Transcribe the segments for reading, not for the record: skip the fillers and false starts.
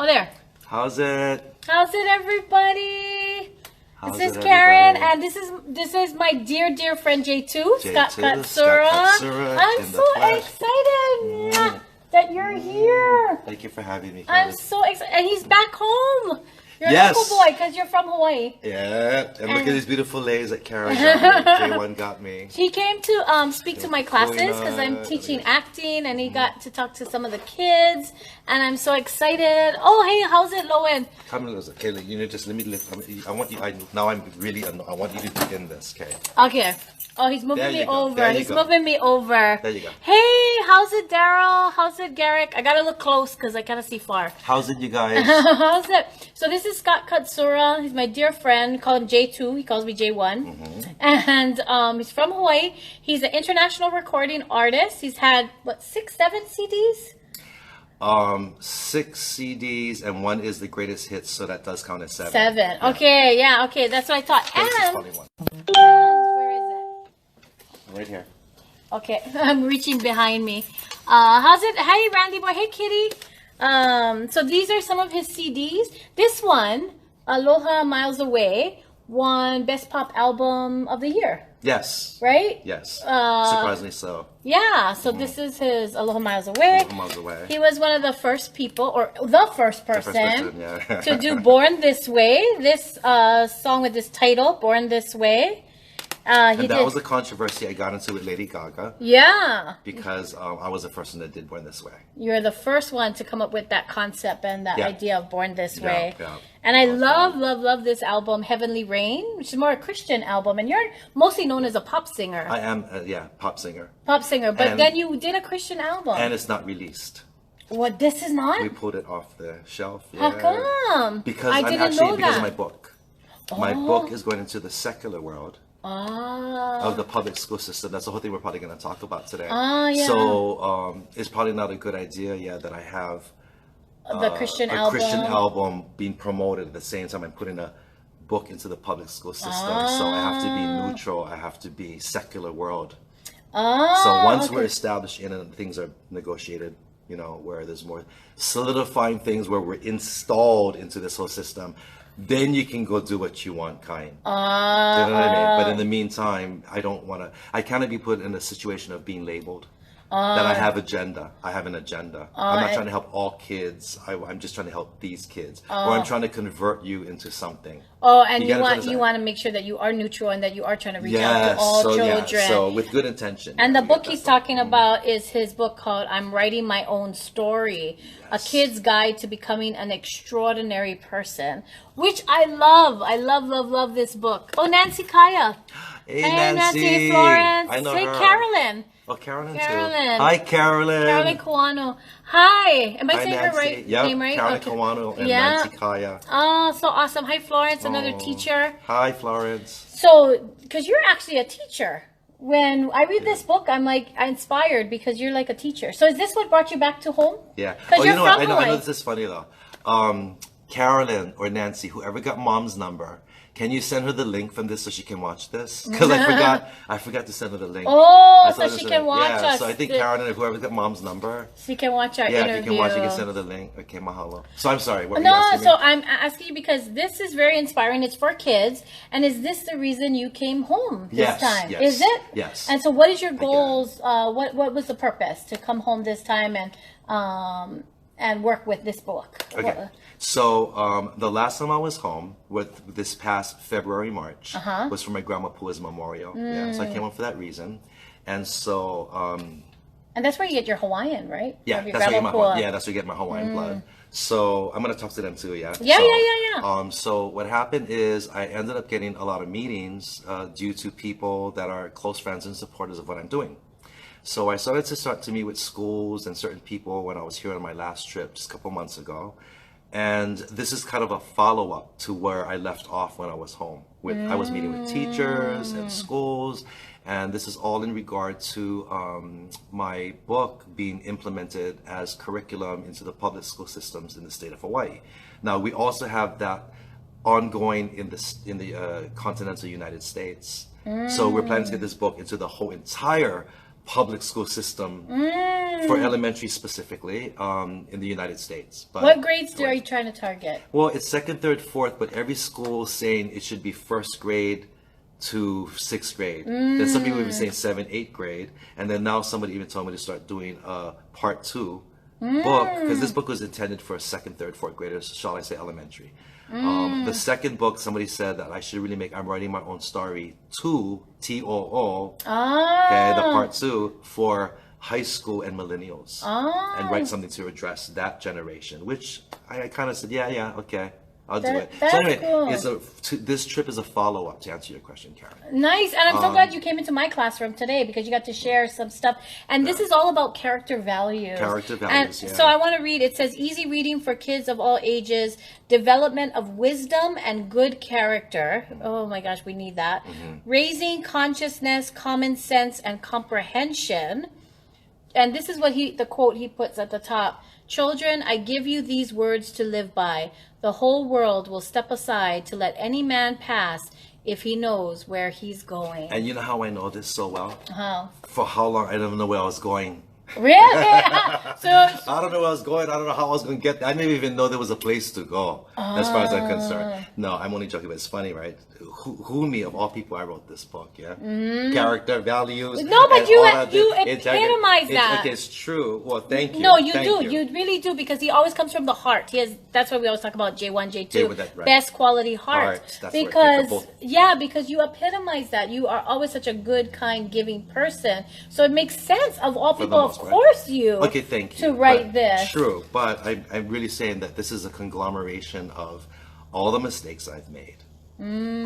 Oh, there. How's it? How's it, everybody? How's this is it, Karen, everybody? and this is my dear friend J2, Scott J2, Katsura. Scott Katsura I'm in so the flesh. excited that you're here. Thank you for having me, I'm Karen. so excited, and he's back home. You're Yes. a local boy because you're from Hawaii. Yeah, and look at these beautiful ladies that Karen got me. J1 got me. He came to speak to my classes because I'm teaching acting, and he got to talk to some of the kids, and I'm so excited. Oh, hey, how's it, Lowen? Come on, okay, you know, just let me lift. I want you. Now I'm really. I want you to begin this, okay? Okay. Oh, he's moving There me you go. over. There you He's go. moving me over. There you go. Hey, how's it, Daryl? How's it, Garrick? I gotta look close because I can't see far. How's it, you guys? How's it? So this is Scott Katsura. He's my dear friend. Call him J2. He calls me J1. And he's from Hawaii. He's an international recording artist. He's had, what, 6, 7 CDs? 6 CDs and 1 is the greatest hits, so that does count as 7. 7. Yeah. Okay, yeah, okay. That's what I thought. This is And probably 1. where is it? Right here. Okay, I'm reaching behind me. How's it? Hey, Randy boy. Hey, Kitty. So these are some of his CDs. This one, Aloha Miles Away, won Best Pop Album of the Year. Yes. Right? Yes. Surprisingly so. Yeah. So this is his Aloha Miles Away. Aloha Miles Away. He was one of the first people, or the first person, yeah. to do "Born This Way." This song with this title, "Born This Way." And that was a controversy I got into with Lady Gaga. Yeah. Because I was the first one that did Born This Way. You're the first one to come up with that concept and that idea of Born This Way. Yeah. And I love this album, Heavenly Rain, which is more a Christian album. And you're mostly known as a pop singer. I am, pop singer. Pop singer. But And- then you did a Christian album. And it's not released. What, this is not? We pulled it off the shelf. How come? Because I I'm didn't actually, know because that. of my book. My book is going into the secular world. Oh. Of the public school system. That's the whole thing we're probably going to talk about today. Yeah. So it's probably not a good idea, that I have The Christian a album. Christian album being promoted at the same time I'm putting a book into the public school system. So I have to be neutral. I have to be secular world. So once we're established in and things are negotiated, where there's more solidifying things where we're installed into this whole system, then you can go do what you want, kind. You know what I mean? But in the meantime, I cannot be put in a situation of being labeled. That I have agenda. I have an agenda. I'm not trying to help all kids. I'm just trying to help these kids. Or I'm trying to convert you into something. Oh, and you want to make sure that you are neutral and that you are trying to reach out to all children. So with good intention. And the book he's talking about is his book called I'm Writing My Own Story, A Kid's Guide to Becoming an Extraordinary Person, which I love. I love this book. Oh, Nancy Kaya. Hey, Nancy. Hey, Florence. I know hey, her. Carolyn. Oh, Carolyn too. Carolyn. Hi, Carolyn. Carolyn Kaulana. Hi. Am I Hi, saying Nancy. her right Yep. name right? Carolyn Okay. Kaulana and Nancy Kaya. Oh, so awesome. Hi, Florence, another teacher. Hi, Florence. So, because you're actually a teacher. When I read this book, I'm inspired because you're like a teacher. So is this what brought you back to home? Yeah. Because you're you know from what? I know Hawaii. this is funny though. Carolyn or Nancy, whoever got Mom's number, can you send her the link from this so she can watch this? Because I forgot to send her the link. Oh, so she can watch us. So I think Carolyn, whoever got Mom's number, She can watch our if interview. you can watch, you can send her the link. Okay, mahalo. So I'm sorry. What were you No, asking so me? I'm asking you because this is very inspiring. It's for kids. And is this the reason you came home this time? Yes. Is it? Yes. And so what is your goals? What was the purpose to come home this time and work with this book? Okay. So the last time I was home with this past February, March was for my grandma Pua's memorial. Yeah, so I came home for that reason. And so and that's where you get your Hawaiian, right? yeah, Your that's where I get my Grandma Pua. that's where you get my Hawaiian blood. So I'm gonna talk to them too, yeah. Yeah. So what happened is I ended up getting a lot of meetings due to people that are close friends and supporters of what I'm doing. So I started to meet with schools and certain people when I was here on my last trip just a couple months ago. And this is kind of a follow-up to where I left off when I was home. I was meeting with teachers and schools, and this is all in regard to my book being implemented as curriculum into the public school systems in the state of Hawaii. Now, we also have that ongoing in the continental United States. So we're planning to get this book into the whole entire public school system for elementary specifically in the United States. But what grades are you trying to target? Well, it's second, third, fourth, but every school is saying it should be first grade to sixth grade. Then some people even saying 7th, 8th grade, and then now somebody even told me to start doing a part 2 book, because this book was intended for second, third, fourth graders, shall I say elementary. The second book, somebody said that I should really I'm writing my own story, TOO, okay, the part 2 for high school and millennials, and write something to address that generation, which I kind of said, yeah, okay. I'll do it. That's So anyway, cool. this trip is a follow-up to answer your question, Karen. Nice. And I'm so glad you came into my classroom today because you got to share some stuff. And this is all about character values. Character values, and yeah. so I want to read. It says, easy reading for kids of all ages, development of wisdom and good character. Oh my gosh, we need that. Raising consciousness, common sense, and comprehension. And this is what the quote he puts at the top. Children, I give you these words to live by. The whole world will step aside to let any man pass if he knows where he's going. And you know how I know this so well? How? For how long? I don't know where I was going. Really? So I don't know where I was going. I don't know how I was going to get there. I didn't even know there was a place to go, as far as I'm concerned. No, I'm only joking, but it's funny, right? Who me, of all people, I wrote this book, yeah? Character, values. no, but and you all that. epitomize that. Okay, it's true. Well, thank you. No, you Thank do. you. You really do, because he always comes from the heart. That's why we always talk about J1, J2. Right. Best quality heart. Heart, that's because right. because you epitomize that. You are always such a good, kind, giving person. So it makes sense of all people, of course you. Okay, thank you. To write this. True, but I'm really saying that this is a conglomeration of all the mistakes I've made,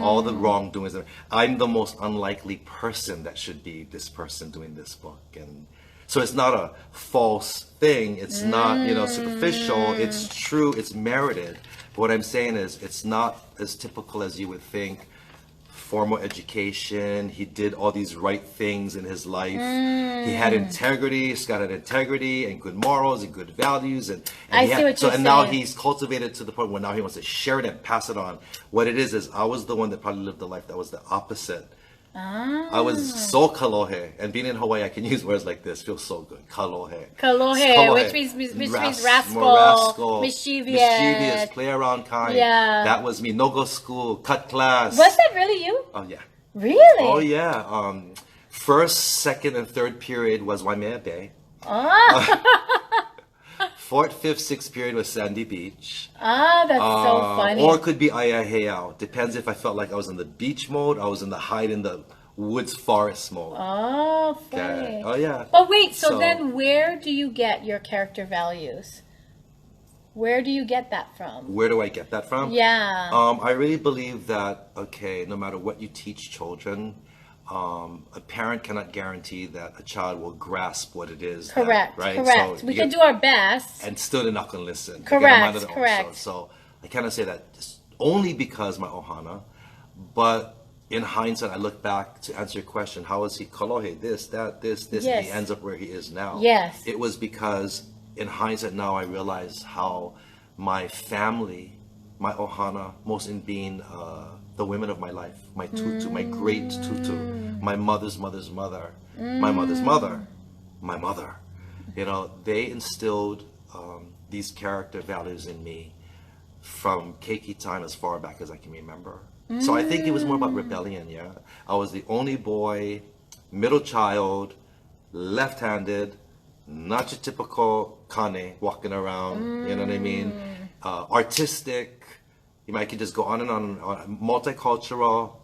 all the wrongdoings. I'm the most unlikely person that should be this person doing this book, and so it's not a false thing. It's not superficial. It's true. It's merited. But what I'm saying is, it's not as typical as you would think. Formal education, he did all these right things in his life. He had integrity. Scott had integrity and good morals and good values, and now he's cultivated to the point where now he wants to share it and pass it on. What it is I was the one that probably lived a life that was the opposite. I was so kalohe, and being in Hawaii, I can use words like this. Feels so good. Kalohe, which means rascal, mischievous, play around kind. Yeah, that was me. No go school, cut class. Was that really you? Oh yeah. Really? Oh yeah. First, second, and third period was Waimea. Fourth, fifth, sixth period was Sandy Beach. That's so funny. Or it could be Aiaheao. Depends if I felt like I was in the beach mode, I was in the hide in the woods forest mode. Oh, funny. Okay. Oh yeah. But wait, so then where do you get your character values? Where do you get that from? Where do I get that from? Yeah. I really believe that, no matter what you teach children, a parent cannot guarantee that a child will grasp what it is. Correct. Right? Correct. So we can do our best. And still they're not going to listen. Correct. Correct. So I cannot say that only because my ohana, but in hindsight, I look back to answer your question, how is he kalohe, this, Yes. and he ends up where he is now. Yes. It was because in hindsight now I realize how my family, my ohana, most in being the women of my life, my tutu, my great tutu, my mother's mother's mother, my mother's mother, my mother. They instilled these character values in me from keiki time as far back as I can remember. So I think it was more about rebellion, yeah. I was the only boy, middle child, left-handed, not your typical kane walking around, you know what I mean? Artistic. I could just go on and on. Multicultural.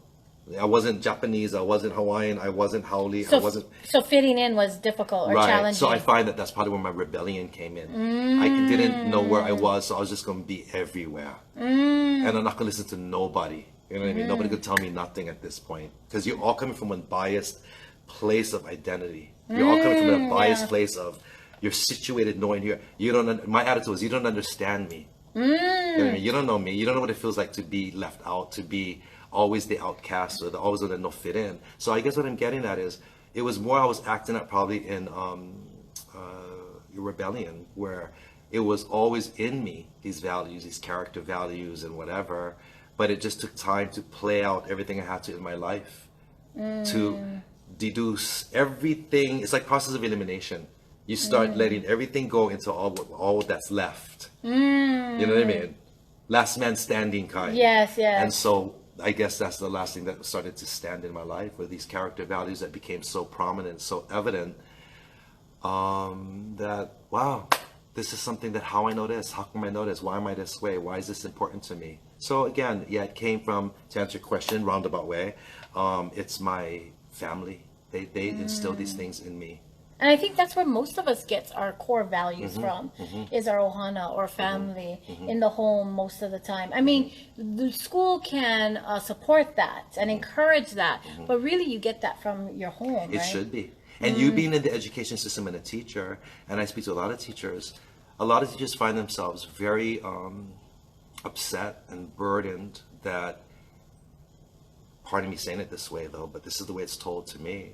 I wasn't Japanese. I wasn't Hawaiian. I wasn't Haole. I wasn't. So fitting in was difficult or challenging. So I find that that's probably where my rebellion came in. I didn't know where I was, so I was just going to be everywhere. And I'm not going to listen to nobody. You know what I mean? Nobody could tell me nothing at this point. Because you're all coming from a biased place of identity. You're all coming from a biased place of you're situated knowing here. My attitude was, you don't understand me. You know what I mean? You don't know me. You don't know what it feels like to be left out, to be always the outcast or always the no fit in. So I guess what I'm getting at is, it was more I was acting out probably in rebellion, where it was always in me, these values, these character values and whatever, but it just took time to play out everything I had to in my life to deduce everything. It's like process of elimination. You start letting everything go into all that's left. You know what I mean? Last man standing kind. Yes, yes. And so I guess that's the last thing that started to stand in my life, were these character values that became so prominent, so evident, that, wow, this is something that, how I know this, how come I know this, why am I this way, why is this important to me? So again, yeah, it came from, to answer your question, roundabout way, it's my family. They instill these things in me. And I think that's where most of us gets our core values from, is our ohana or family in the home most of the time. I mean, the school can support that and encourage that, but really you get that from your home, It right? should be. And you being in the education system and a teacher, and I speak to a lot of teachers find themselves very upset and burdened that, pardon me saying it this way though, but this is the way it's told to me.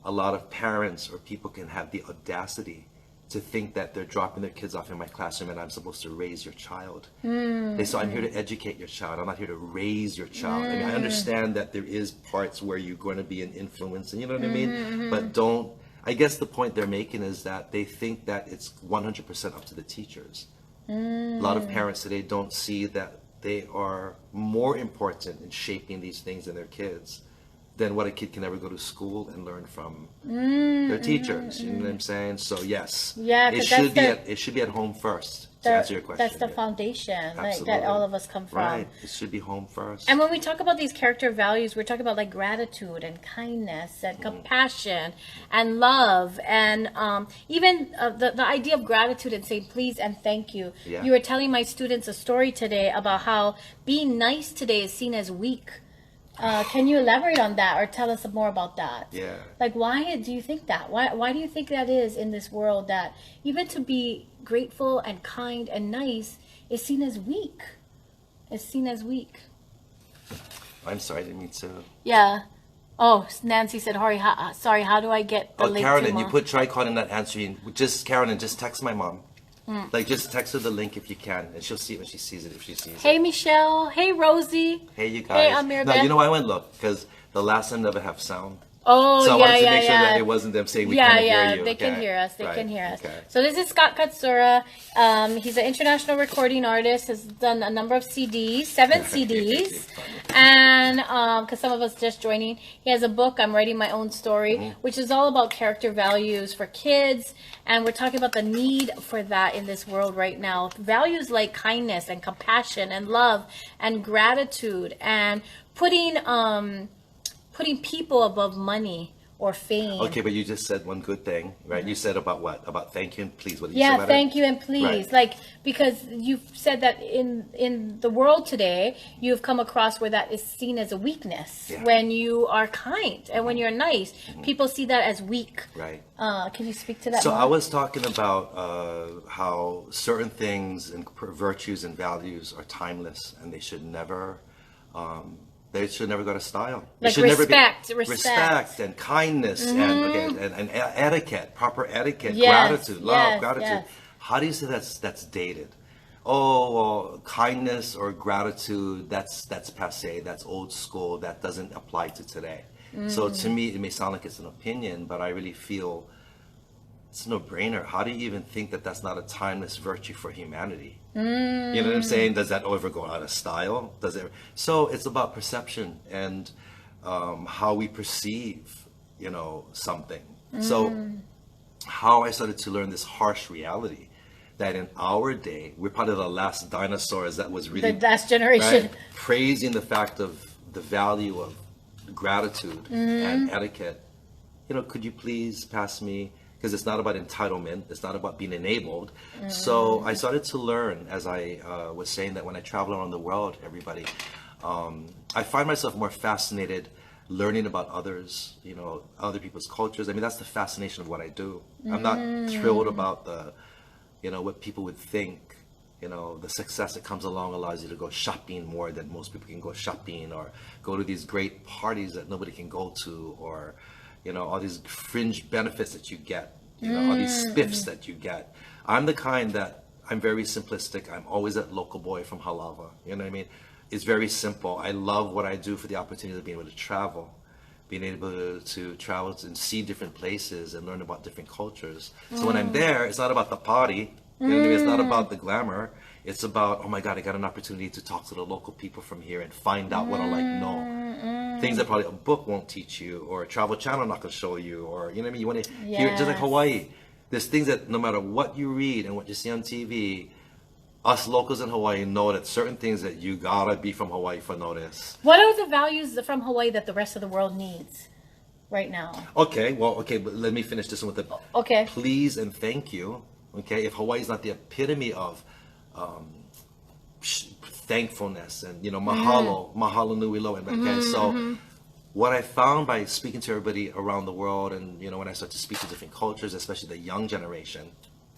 A lot of parents or people can have the audacity to think that they're dropping their kids off in my classroom and I'm supposed to raise your child. They say, I'm here to educate your child. I'm not here to raise your child. I mean, I understand that there is parts where you're going to be an influence, and you know what I mean? But don't, I guess the point they're making is that they think that it's 100% up to the teachers. A lot of parents today don't see that they are more important in shaping these things in their kids than what a kid can ever go to school and learn from their teachers. You know what I'm saying? So yes, Yeah, it 'cause should that's it should be at home first. To answer your question, that's the foundation, like, that all of us come from. Right, it should be home first. And when we talk about these character values, we're talking about like gratitude and kindness and compassion and love, and even the idea of gratitude and saying please and thank you. Yeah. You were telling my students a story today about how being nice today is seen as weak. Can you elaborate on that or tell us more about that? Yeah. Like, why do you think that? Why do you think that is in this world, that even to be grateful and kind and nice is seen as weak? It's seen as weak. I'm sorry, I didn't mean to. Yeah. Oh, Nancy said, sorry, how do I get the link Karen, to and you Mom? try calling not answering. Karen, and just text my mom. Like, just text her the link if you can, and she'll see it when she sees it, if she sees Hey, it. Michelle. Hey, Rosie. Hey, you guys. Amir No, Beth. you know why I went look? Because the last time never have sound. Oh, So I yeah, wanted to yeah, make sure yeah. that it wasn't them saying we yeah, can't yeah, hear you. they can Okay. hear us. They Right. can hear us. Okay. So this is Scott Katsura. He's an international recording artist. Has done a number of CDs, 7 CDs, and because some of us just joining, he has a book. I'm writing my own story, which is all about character values for kids, and we're talking about the need for that in this world right now. Values like kindness and compassion and love and gratitude, and putting people above money or fame. Okay, but you just said one good thing, right? You said about what? About thank you and please. What did you say Yeah, about thank it? you and please. Right. Like, because you've said that in the world today, you've come across where that is seen as a weakness. Yeah. When you are kind and when you're nice, people see that as weak. Right. Can you speak to that So more? I was talking about how certain things and virtues and values are timeless, and they should never go out of style. They Like should never be- respect. respect and kindness and etiquette, proper etiquette, Yes, gratitude, love, yes, gratitude. yes. How do you say that's dated? Oh, well, kindness or gratitude, that's passe, that's old school, that doesn't apply to today. So to me, it may sound like it's an opinion, but I really feel it's a no-brainer. How do you even think that that's not a timeless virtue for humanity? You know what I'm saying? Does that ever go out of style? Does it? So it's about perception and how we perceive, something. So how I started to learn this harsh reality that in our day, we're probably the last dinosaurs that was really The last generation. right, praising the fact of the value of gratitude and etiquette. Could you please pass me? Because it's not about entitlement. It's not about being enabled. So I started to learn, as I was saying, that when I travel around the world, everybody, I find myself more fascinated learning about others, other people's cultures. I mean, that's the fascination of what I do. I'm not thrilled about what people would think. The success that comes along allows you to go shopping more than most people can go shopping, or go to these great parties that nobody can go to, or all these fringe benefits that you get, all these spiffs that you get. I'm the kind that I'm very simplistic. I'm always that local boy from Halawa. You know what I mean? It's very simple. I love what I do for the opportunity of being able to travel, being able to travel and see different places and learn about different cultures. So when I'm there, it's not about the party. You know what I mean? It's not about the glamour. It's about, oh my God, I got an opportunity to talk to the local people from here and find out what I like know. Things that probably a book won't teach you, or a travel channel not going to show you, or you know what I mean? You want to hear, just like Hawaii. There's things that no matter what you read and what you see on TV, us locals in Hawaii know that certain things that you gotta be from Hawaii for notice. What are the values from Hawaii that the rest of the world needs right now? Okay, but let me finish this one with the please and thank you. Okay, if Hawaii is not the epitome of thankfulness and mahalo nui loa. Okay, so what I found by speaking to everybody around the world, and when I start to speak to different cultures, especially the young generation,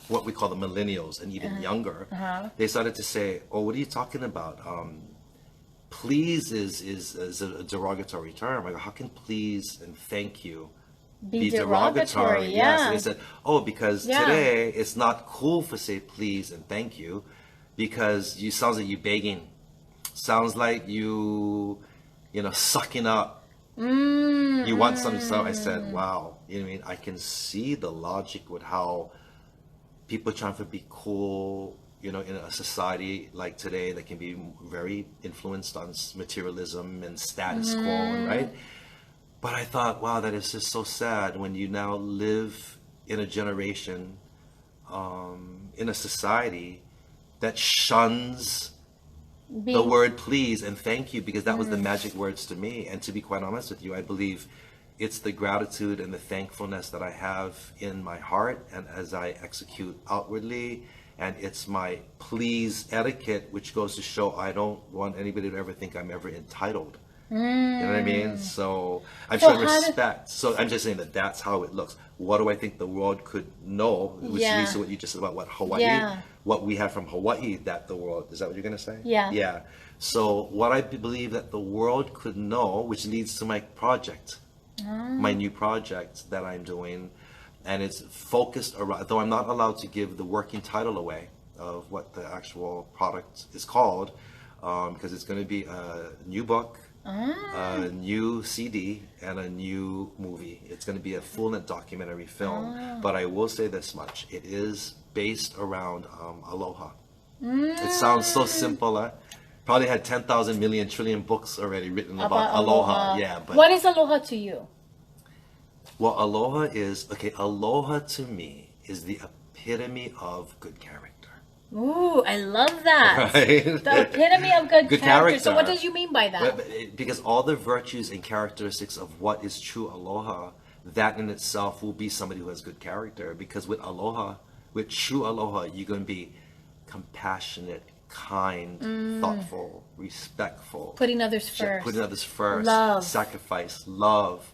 what we call the millennials and even younger, they started to say, oh, what are you talking about? Please is a derogatory term. I go, how can please and thank you be derogatory? Yes. And they said, oh, because today it's not cool to say please and thank you, because you sounds like you begging. Sounds like you sucking up. You want something. So I said, wow, you know what I mean? I can see the logic with how people trying to be cool, in a society like today that can be very influenced on materialism and status quo, right? But I thought, wow, that is just so sad when you now live in a generation, in a society that shuns the word please and thank you, because that was the magic words to me. And to be quite honest with you, I believe it's the gratitude and the thankfulness that I have in my heart and as I execute outwardly. And it's my please etiquette, which goes to show I don't want anybody to ever think I'm ever entitled. You know what I mean? So I'm showing respect. So I'm just saying that's how it looks. What do I think the world could know? Which leads to what you just said about what Hawaii, what we have from Hawaii that the world, is that what you're going to say? Yeah. Yeah. So what I believe that the world could know, which leads to my project. My new project that I'm doing, and it's focused around, though I'm not allowed to give the working title away of what the actual product is called, because it's going to be a new book, a new CD, and a new movie. It's going to be a full-length documentary film, but I will say this much, it is based around aloha. It sounds so simple, Probably had 10,000 million trillion books already written about aloha. Yeah, but what is aloha to you? Well, aloha to me is the epitome of good character. Ooh, I love that. Right? The epitome of good character. So what does you mean by that? Because all the virtues and characteristics of what is true aloha, that in itself will be somebody who has good character. Because with aloha, with true aloha, you're going to be compassionate, kind, thoughtful, respectful, putting others first, love, sacrifice, love,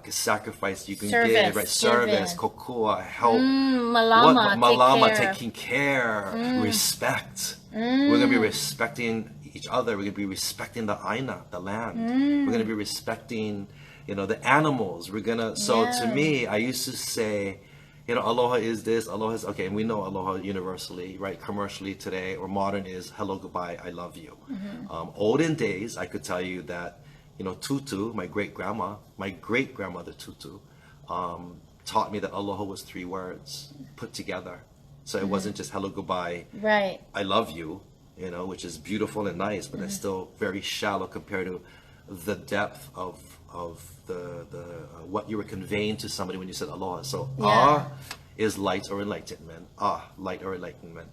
sacrifice you can give, right? Service, kokua, help, malama, taking care, respect. We're gonna be respecting each other. We're gonna be respecting the aina, the land. We're gonna be respecting, the animals. We're gonna. So to me, I used to say, aloha is this, aloha is, okay, and we know aloha universally, right, commercially today, or modern is hello, goodbye, I love you. Olden days, I could tell you that, Tutu, my great-grandmother Tutu, taught me that aloha was 3 words put together. So it wasn't just hello, goodbye, right, I love you, which is beautiful and nice, but it's still very shallow compared to the depth of the what you were conveying to somebody when you said aloha. So is light or enlightenment. Light or enlightenment.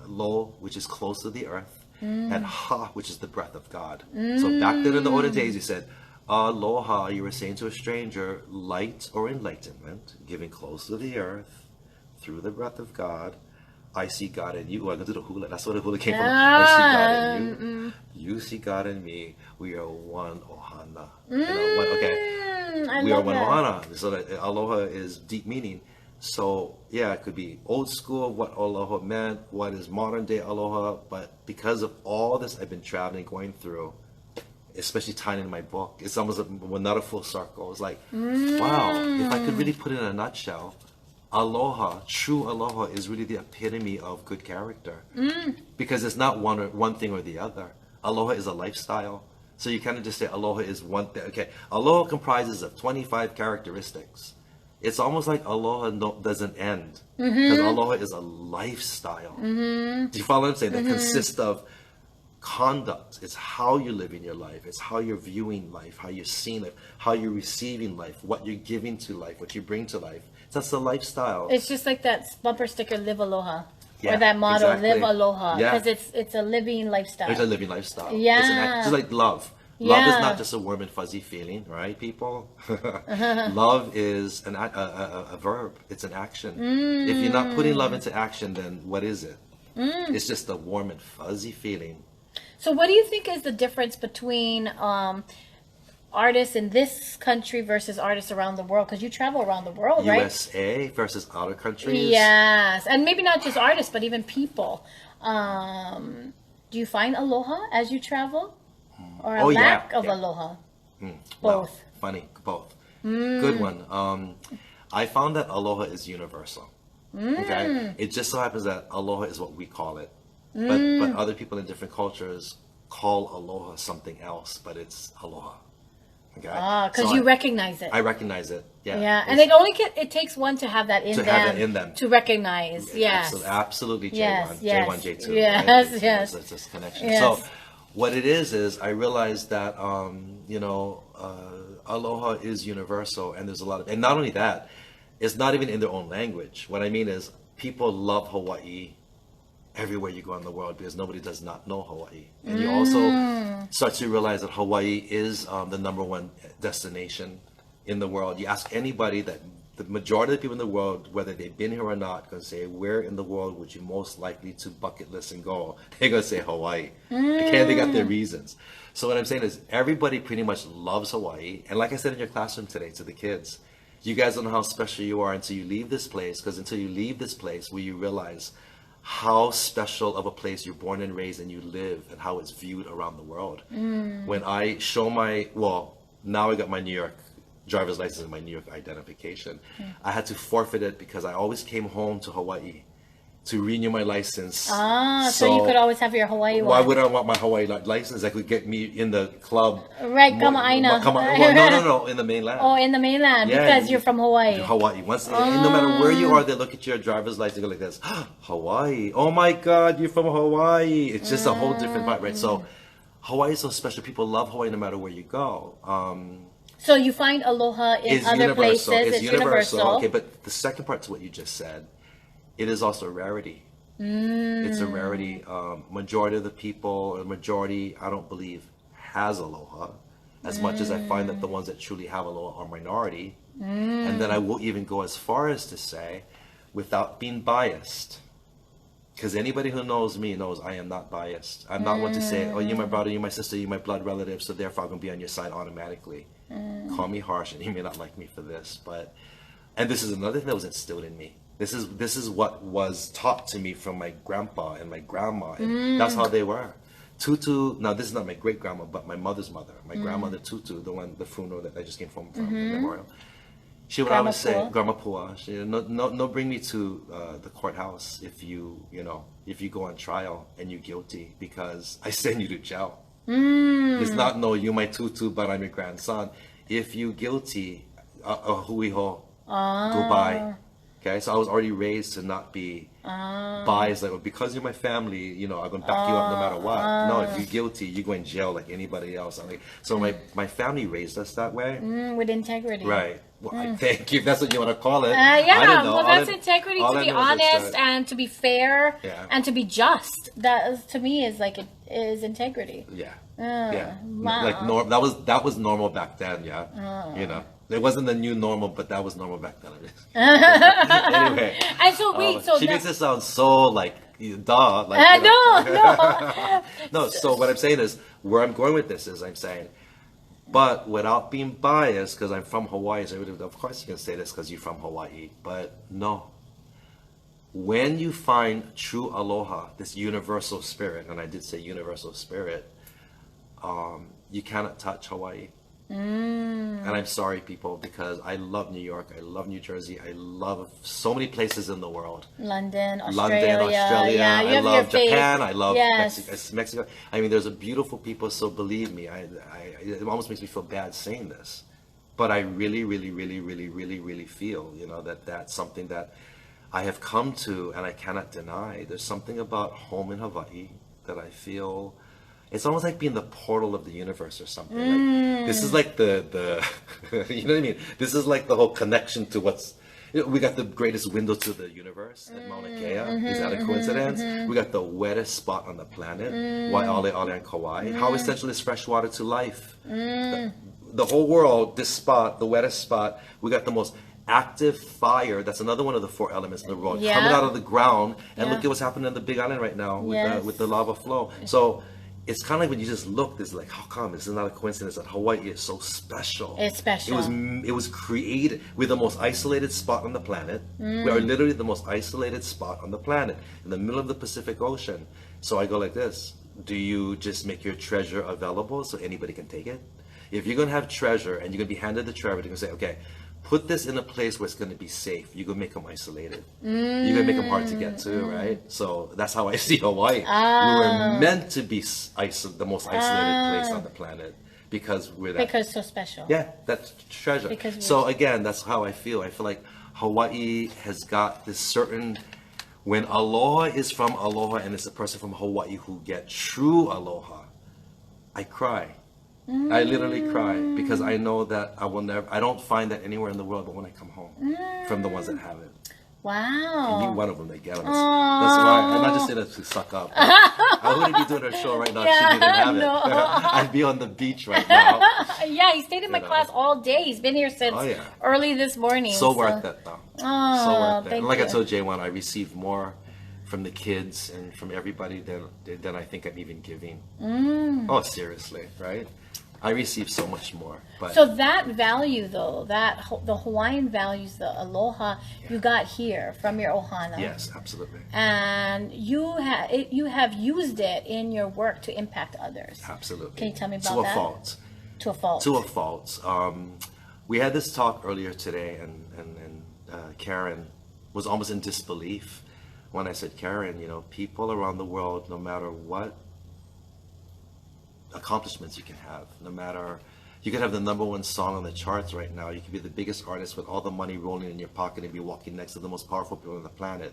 Lo, which is close to the earth, and ha, which is the breath of God. So back then in the olden days, you said aloha. You were saying to a stranger, light or enlightenment, giving close to the earth through the breath of God. I see God in you. I'm gonna do the hula. That's where the hula came from. I see God in you. You see God in me. We are one ohana. We are one ohana. So that aloha is deep meaning. So yeah, it could be old school of what aloha meant, what is modern day aloha. But because of all this I've been traveling, going through, especially tying in my book, it's almost another full circle. It's like, wow, if I could really put it in a nutshell, aloha, true aloha, is really the epitome of good character, because it's not one thing or the other. Aloha is a lifestyle. So you kind of just say aloha is one thing. Okay, aloha comprises of 25 characteristics. It's almost like aloha doesn't end, because aloha is a lifestyle. Do you follow what I'm saying? That consists of conduct. It's how you're living your life. It's how you're viewing life, how you're seeing life, how you're receiving life, what you're giving to life, what you bring to life. That's the lifestyle. It's just like that bumper sticker, live aloha. Yeah, or that motto, exactly. live aloha. Yeah. Because it's a living lifestyle. It's a living lifestyle. Yeah. It's like love. Love is Yeah. not just a warm and fuzzy feeling, right, people? Love is a verb. It's an action. If you're not putting love into action, then what is it? It's just a warm and fuzzy feeling. So what do you think is the difference between artists in this country versus artists around the world? Because you travel around the world, right? USA versus other countries? Yes. And maybe not just artists, but even people. Do you find aloha as you travel? Or a lack of aloha? Both. Well, funny, both. Good one. I found that aloha is universal. Okay? It just so happens that aloha is what we call it. But other people in different cultures call aloha something else, but it's aloha. Okay? Because So you recognize it. I recognize it. Yeah. Yeah, and it takes one to have that in To them. have that in them. To recognize. Yes. Absolutely, J1. Yes, yes. J1, J2. Yes, right? yes. It's this connection. Yes. So what it is I realized that, aloha is universal, and there's a lot of, and not only that, it's not even in their own language. What I mean is people love Hawaii everywhere you go in the world, because nobody does not know Hawaii. And you also start to realize that Hawaii is the #1 destination in the world. You ask anybody, that the majority of the people in the world, whether they've been here or not, going to say, where in the world would you most likely to bucket list and go? They're going to say Hawaii. Okay, they got their reasons. So what I'm saying is everybody pretty much loves Hawaii. And like I said in your classroom today to the kids, you guys don't know how special you are until you leave this place, because until you leave this place where you realize how special of a place you're born and raised and you live, and how it's viewed around the world. When I show now I got my New York driver's license and my New York identification. I had to forfeit it because I always came home to Hawaii to renew my license. So you could always have your Hawaii one. Why would I want my Hawaii license? That could get me in the club. Right, Kama'aina. No, in the mainland. Oh, in the mainland, because you're from Hawaii. Hawaii. No matter where you are, they look at your driver's license, they go like this, Hawaii. Oh my God, you're from Hawaii. It's just a whole different vibe, right? So Hawaii is so special. People love Hawaii no matter where you go. So you find aloha in other places. It's universal. Okay, but the second part to what you just said, it is also a rarity. It's a rarity. Majority of the people, or majority, I don't believe, has aloha. As much as I find that the ones that truly have aloha are minority. And then I will even go as far as to say, without being biased, because anybody who knows me knows I am not biased. I'm not one to say, oh, you're my brother, you're my sister, you're my blood relative, so therefore I'm going to be on your side automatically. Call me harsh, and you may not like me for this, and this is another thing that was instilled in me. This is what was taught to me from my grandpa and my grandma, and that's how they were. Tutu, now this is not my great grandma, but my mother's mother, my grandmother Tutu, the funeral that I just came from the memorial. She would always say, Grandma Pua, no, bring me to the courthouse if you go on trial and you're guilty, because I send you to jail. It's not, no, you my tutu, but I'm your grandson. If you guilty, hui ho, goodbye. Okay, so I was already raised to not be biased, like, because you're my family, I'm going to back you up no matter what. No, if you're guilty, you go in jail like anybody else. So my family raised us that way. With integrity. Right. Well, I thank you. If that's what you want to call it. Well, that's integrity, to be honest and to be fair and to be just. That to me is like it is integrity. Yeah. Wow. Like that was normal back then. Yeah. It wasn't the new normal, but that was normal back then. Anyway. And so she makes it sound so like duh. No. So what I'm saying is, where I'm going with this is, I'm saying, but without being biased, because I'm from Hawaii, so of course you can say this because you're from Hawaii, but no. When you find true aloha, this universal spirit, and I did say universal spirit, you cannot touch Hawaii. And I'm sorry, people, because I love New York, I love New Jersey, I love so many places in the world. London, Australia. Yeah, I love Japan, I love Yes. Mexico. I mean, there's a beautiful people, so believe me, it almost makes me feel bad saying this. But I really, really, really, really, really, really feel, you know, that that's something that I have come to and I cannot deny. There's something about home in Hawaii that I feel, it's almost like being the portal of the universe or something. Like, this is like the you know what I mean? This is like the whole connection to what's, we got the greatest window to the universe at Mauna Kea. Is that a coincidence? We got the wettest spot on the planet, Waialeale and Kauai. How essential is fresh water to life? The whole world, this spot, the wettest spot, we got the most active fire. That's another one of the 4 elements in the world coming out of the ground. And look at what's happening on the Big Island right now with the lava flow. So it's kind of like when you just look, it's like, how come? This is not a coincidence that Hawaii is so special. It's special. It was created. We're the most isolated spot on the planet. We are literally the most isolated spot on the planet in the middle of the Pacific Ocean. So I go like this: do you just make your treasure available so anybody can take it? If you're gonna have treasure and you're gonna be handed the treasure, you're gonna say, okay, put this in a place where it's going to be safe. You're going to make them isolated. You're going to make them hard to get to, right? So that's how I see Hawaii. We were meant to be the most isolated place on the planet because we're that. Because so special. Yeah, that's treasure. So again, that's how I feel. I feel like Hawaii has got this certain, when aloha is from aloha and it's a person from Hawaii who get true aloha, I cry. I literally cry because I know that I don't find that anywhere in the world but when I come home from the ones that have it. Wow. And you one of them that get them. That's why I'm not just in it to suck up. I wouldn't be doing a show right now if she didn't have it. I'd be on the beach right now. Yeah, he stayed in my class all day. He's been here since early this morning. So worth it though. Oh, so worth it. And like you. I told J1, I received more from the kids and from everybody than I think I'm even giving. Oh, seriously, right? I receive so much more. But so that value, though, the Hawaiian values, the aloha you got here from your ohana. Yes, absolutely. And you have used it in your work to impact others. Absolutely. Can you tell me about that? To a fault. To a fault. To a fault. We had this talk earlier today, and Karen was almost in disbelief when I said, Karen, you know, people around the world, no matter what accomplishments you can have, no matter, you could have the #1 song on the charts right now, you could be the biggest artist with all the money rolling in your pocket and be walking next to the most powerful people on the planet,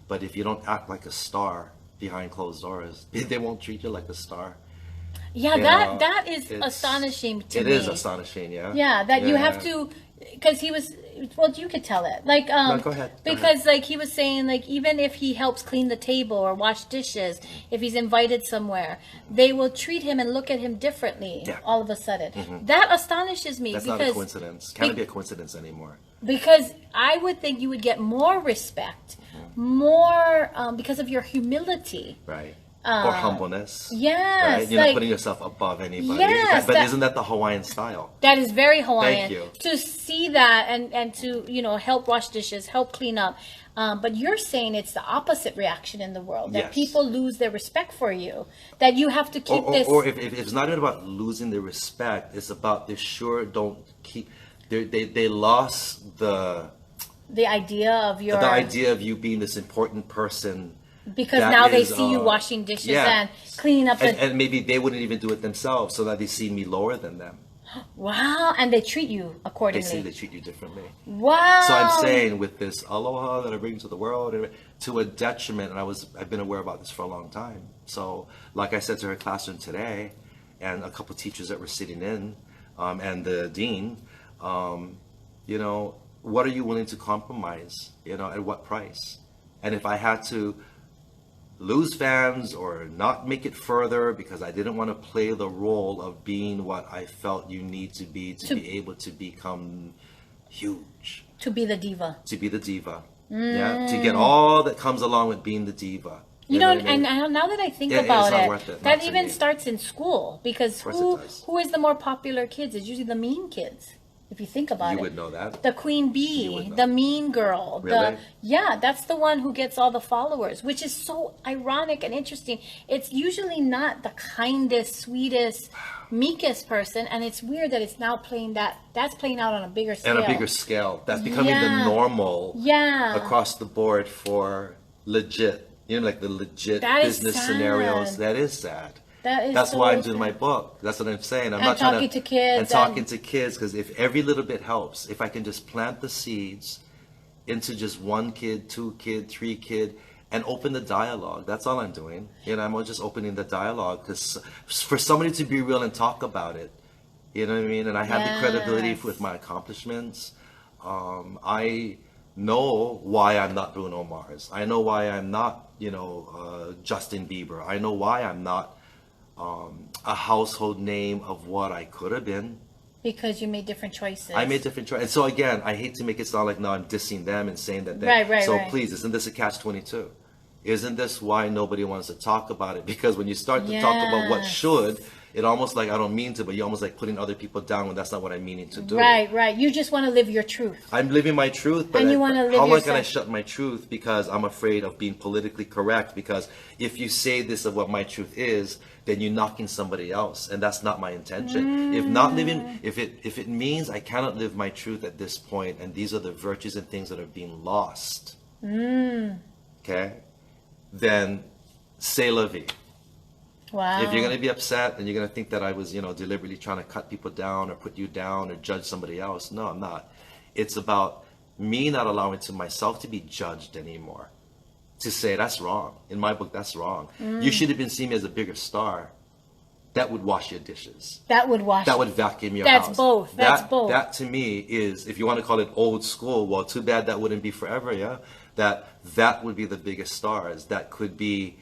but if you don't act like a star behind closed doors, they won't treat you like a star. Yeah, that is astonishing to me. It is astonishing, yeah. Yeah, that you have to, because he was, well, you could tell it. Like, no, go ahead. Because, like, he was saying, like, even if he helps clean the table or wash dishes, if he's invited somewhere, they will treat him and look at him differently all of a sudden. That astonishes me. That's not a coincidence. Can't be a coincidence anymore. Because I would think you would get more respect, more, because of your humility. Right. Or humbleness. Yes. Right? You're not putting yourself above anybody. Yes. But isn't that the Hawaiian style? That is very Hawaiian. Thank you. To see that and to, you know, help wash dishes, help clean up. But you're saying it's the opposite reaction in the world. That people lose their respect for you. That you have to keep this. Or if it's not even about losing their respect, it's about they sure don't keep, they lost the idea of your. The idea of you being this important person. Because now they see you washing dishes and cleaning up. And maybe they wouldn't even do it themselves, so that they see me lower than them. Wow, and they treat you accordingly. They treat you differently. Wow. So I'm saying with this aloha that I bring to the world, to a detriment, and I've been aware about this for a long time. So like I said to her classroom today, and a couple teachers that were sitting in, and the dean, you know, what are you willing to compromise? You know, at what price? And if I had to lose fans or not make it further because I didn't want to play the role of being what I felt you need to be able to become huge. To be the diva. To be the diva. Yeah. To get all that comes along with being the diva. You know, and now that I think about it, that even starts in school because who is the more popular kids? It's usually the mean kids. If you think about it. You would know that. The queen bee, the mean girl. Really? Yeah, that's the one who gets all the followers, which is so ironic and interesting. It's usually not the kindest, sweetest, meekest person, and it's weird that it's now that's playing out on a bigger scale. And a bigger scale. That's becoming the normal across the board for legit, like the legit business scenarios. That is sad. That's why I'm doing my book. That's what I'm saying. I'm not talking to kids. And talking to kids, because if every little bit helps, if I can just plant the seeds into just 1 kid, 2 kid, 3 kid, and open the dialogue. That's all I'm doing. I'm just opening the dialogue, because for somebody to be real and talk about it, you know what I mean? And I have the credibility with my accomplishments. I know why I'm not Bruno Mars. I know why I'm not, Justin Bieber. I know why I'm not a household name of what I could have been. Because you made different choices. I made different choices. And so again, I hate to make it sound like now I'm dissing them and saying that please, isn't this a catch-22? Isn't this why nobody wants to talk about it? Because when you start to talk about what should, it almost like, I don't mean to, but you're almost like putting other people down when that's not what I'm meaning to do. Right. You just want to live your truth. I'm living my truth, but and you want to live how yourself. can I shut my truth because I'm afraid of being politically correct? Because if you say this of what my truth is, then you're knocking somebody else, and that's not my intention. If it means I cannot live my truth at this point, and these are the virtues and things that are being lost, okay, then c'est la vie. Wow. If you're going to be upset and you're going to think that I was, deliberately trying to cut people down or put you down or judge somebody else, no, I'm not. It's about me not allowing to myself to be judged anymore. To say that's wrong. In my book, that's wrong. You should have been seeing me as a bigger star. That would wash your dishes. That would vacuum your house. That's both. That to me is, if you want to call it old school, well, too bad that wouldn't be forever, yeah? That would be the biggest stars. That could be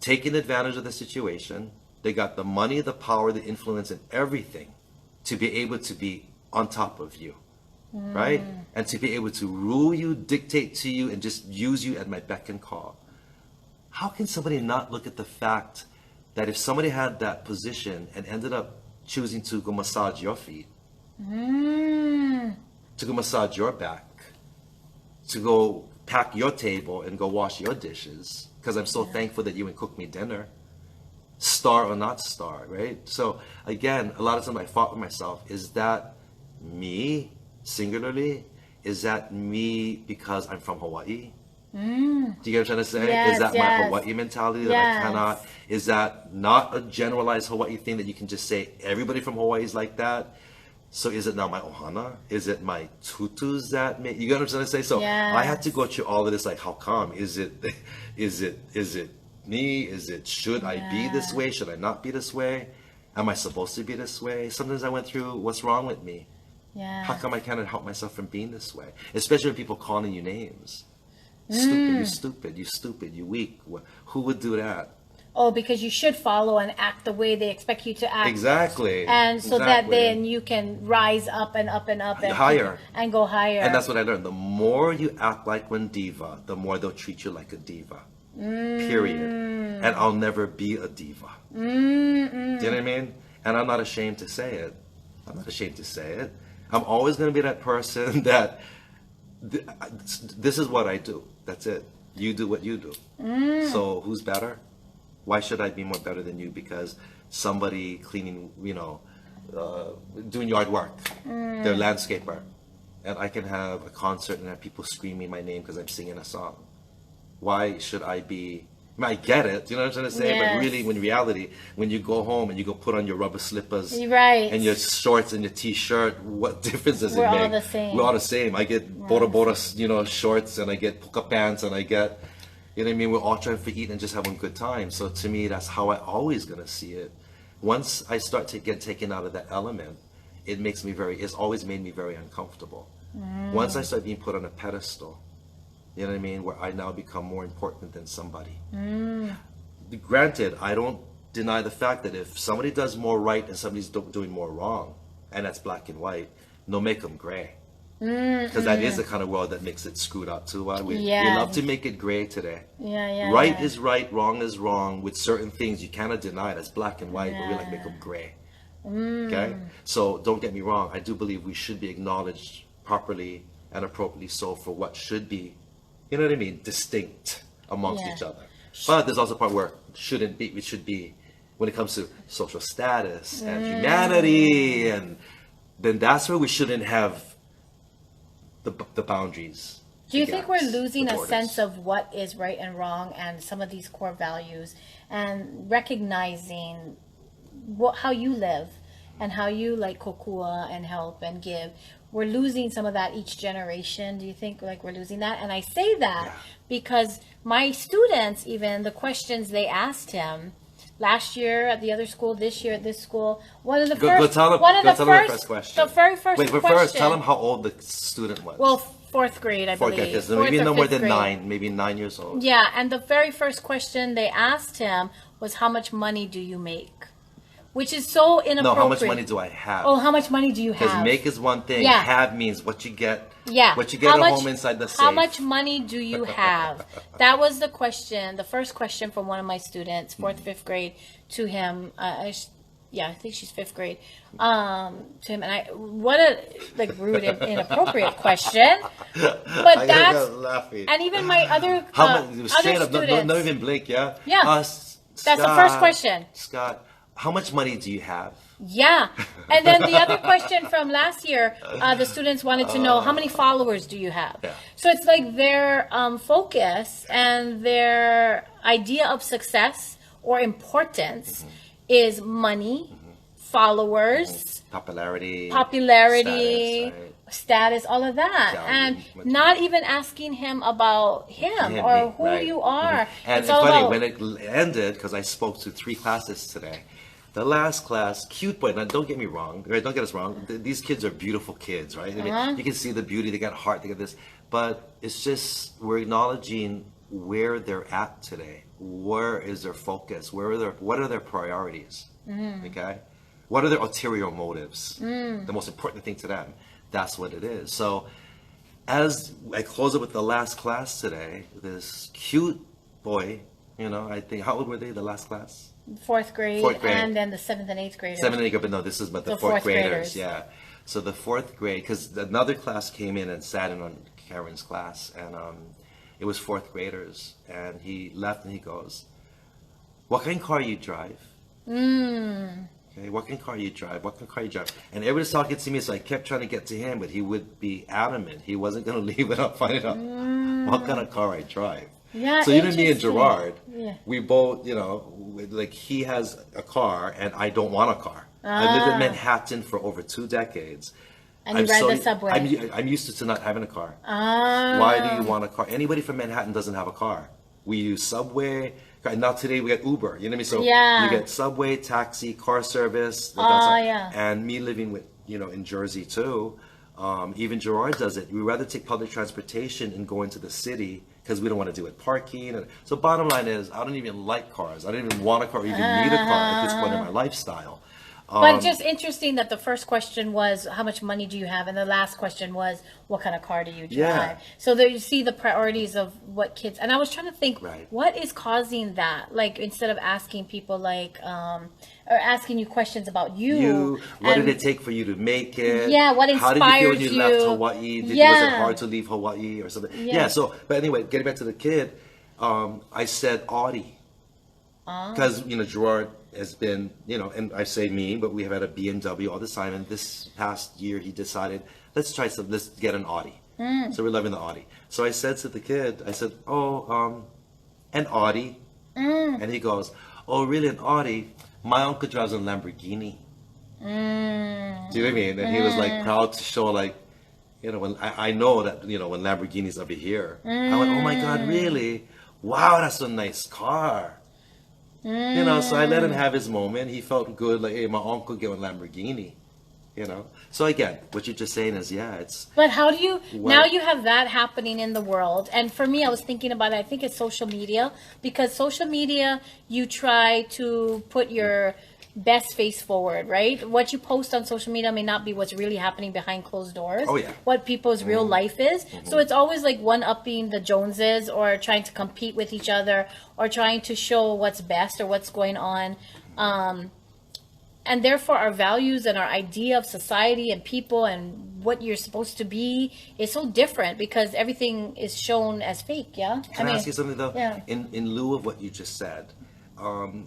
taking advantage of the situation. They got the money, the power, the influence, and everything to be able to be on top of you. Right? And to be able to rule you, dictate to you, and just use you at my beck and call. How can somebody not look at the fact that if somebody had that position and ended up choosing to go massage your feet, to go massage your back, to go pack your table and go wash your dishes, because I'm so thankful that you would cook me dinner, star or not star, right? So again, a lot of times I fought with myself, is that me? Singularly, is that me because I'm from Hawaii? Do you get what I'm trying to say? Yes, is that my Hawaii mentality that I cannot? Is that not a generalized Hawaii thing that you can just say everybody from Hawaii is like that? So is it now my ohana? Is it my tutus that make? You get what I'm trying to say? So I had to go through all of this. Like, how come? Is it me? Should I be this way? Should I not be this way? Am I supposed to be this way? Sometimes I went through, what's wrong with me? How come I can't help myself from being this way? Especially when people calling you names. Stupid, you stupid, you weak. Who would do that? Oh, because you should follow and act the way they expect you to act. Exactly. And so that then you can rise up and up and up and higher. And go higher. And that's what I learned. The more you act like one diva, the more they'll treat you like a diva. Period. And I'll never be a diva. Do you know what I mean? And I'm not ashamed to say it. I'm always going to be that person that this is what I do. That's it. You do what you do. So who's better? Why should I be more better than you? Because somebody cleaning, doing yard work, they're a landscaper, and I can have a concert and have people screaming my name because I'm singing a song. Why should I be? I get it, you know what I'm trying to say? But really, in reality, when you go home and you go put on your rubber slippers and your shorts and your t-shirt, what difference does it make? We're all the same. We're all the same. I get Bora Bora, shorts, and I get puka pants, and I get, you know what I mean? We're all trying to eat and just having a good time. So to me, that's how I always gonna see it. Once I start to get taken out of that element, it's always made me very uncomfortable. Once I start being put on a pedestal, you know what I mean? Where I now become more important than somebody. Granted, I don't deny the fact that if somebody does more right and somebody's doing more wrong, and that's black and white, no make them gray. Because that is the kind of world that makes it screwed up too. We love to make it gray today. Right is right, wrong is wrong. With certain things, you cannot deny it as black and white, but we like make them gray. Okay? So don't get me wrong. I do believe we should be acknowledged properly and appropriately so for what should be, you know what I mean, distinct amongst each other. But there's also a part where shouldn't be, we should be, when it comes to social status and humanity, and then that's where we shouldn't have the boundaries. Do you think we're losing a sense of what is right and wrong and some of these core values, and recognizing how you live and how you like kokua and help and give? We're losing some of that each generation. Do you think like we're losing that? And I say that because my students, even the questions they asked him last year at the other school, this year at this school, one of the first question. The very first Wait, but question. First, tell them how old the student was. Well, fourth grade, I believe. Fourth grade, maybe no more than 9, maybe 9 years old. Yeah, and the very first question they asked him was, how much money do you make? Which is so inappropriate. No, how much money do I have? Oh, how much money do you have? Because make is one thing. Yeah. Have means what you get. Yeah. What you get at home inside the safe. How much money do you have? That was the question, the first question from one of my students, 4th, 5th grade, to him. I think she's 5th grade. To him, and what a like rude and inappropriate question. But that's laughing. And even my other straight other up, students. not even blink, yeah. Yeah. That's the first question. Scott, how much money do you have? Yeah. And then the other question from last year, the students wanted to know, how many followers do you have? Yeah. So it's like their focus and their idea of success or importance is money, followers, popularity, status, all of that. And not even asking him about him or who you are. And it's funny, when it ended, because I spoke to 3 classes today, the last class, cute boy. Now, don't get me wrong, right? Don't get us wrong. These kids are beautiful kids, right? I mean, you can see the beauty. They got heart. They got this. But it's just we're acknowledging where they're at today. Where is their focus? What are their priorities? Okay, what are their ulterior motives? The most important thing to them. That's what it is. So, as I close it with the last class today, this cute boy. You know, I think how old were they? The last class. 4th grade, and then the 7th and 8th graders. 7th and 8th grade, but no, this is but the 4th graders. Yeah. So the 4th grade, because another class came in and sat in on Karen's class, and it was 4th graders, and he left and he goes, "What kind of car you drive?" Okay, what kind of car you drive? What kind of car you drive? And everybody's talking to me, so I kept trying to get to him, but he would be adamant. He wasn't going to leave without finding out what kind of car I drive. Yeah, so me and Gerard, we both, you know, like he has a car and I don't want a car. I lived in Manhattan for over 2 decades. And you ride the subway. I'm used to not having a car. Why do you want a car? Anybody from Manhattan doesn't have a car. We use subway. Now today we got Uber. You know what I mean? So you get subway, taxi, car service. And me living with, you know, in Jersey too. Even Gerard does it. We rather take public transportation and go into the city because we don't want to do it parking. And so bottom line is, I don't even like cars. I don't even want a car or even need a car at this point in my lifestyle. But just interesting that the first question was, how much money do you have? And the last question was, what kind of car do you drive? Yeah. So there you see the priorities of what kids, and I was trying to think, what is causing that? Like, instead of asking people like, or asking you questions about you. What did it take for you to make it? Yeah, what inspired you? How did you feel when you left Hawaii? Was it hard to leave Hawaii or something? Yeah, so, but anyway, getting back to the kid, I said Audi. Because, you know, Gerard has been, you know, and I say me, but we have had a BMW all this time. And this past year, he decided, let's get an Audi. So we're loving the Audi. So I said to the kid, I said, an Audi. And he goes, oh, really, an Audi? My uncle drives a Lamborghini. Do you know what I mean? And he was like proud to show, like, you know, when I know that, you know, when Lamborghini's over here. I went, oh my God, really? Wow, that's a nice car. You know, so I let him have his moment. He felt good, like, hey, my uncle get a Lamborghini. You know, so again, what you're just saying is, it's. But how do you now you have that happening in the world? And for me, I was thinking about it. I think it's social media, because social media, you try to put your best face forward, right? What you post on social media may not be what's really happening behind closed doors. Oh, yeah. What people's real life is. So it's always like one-upping the Joneses, or trying to compete with each other, or trying to show what's best or what's going on. and therefore our values and our idea of society and people and what you're supposed to be is so different because everything is shown as fake. Yeah. Can I ask you something though? Yeah. In lieu of what you just said,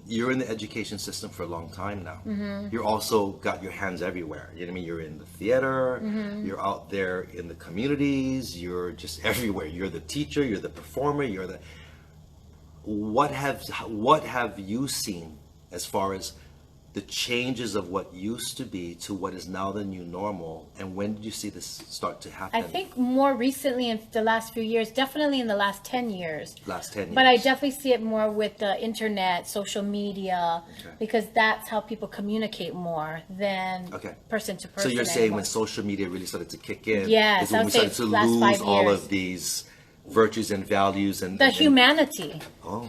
you're in the education system for a long time now. You're also got your hands everywhere. You know what I mean? You're in the theater, you're out there in the communities, you're just everywhere. You're the teacher, you're the performer, you're the... What have you seen as far as the changes of what used to be to what is now the new normal, and when did you see this start to happen? I think more recently in the last few years, definitely in the last 10 years. Last 10 years. But I definitely see it more with the internet, social media, because that's how people communicate more than person to person. So you're saying when social media really started to kick in, yes, is when we started to lose all of these virtues and values and the humanity,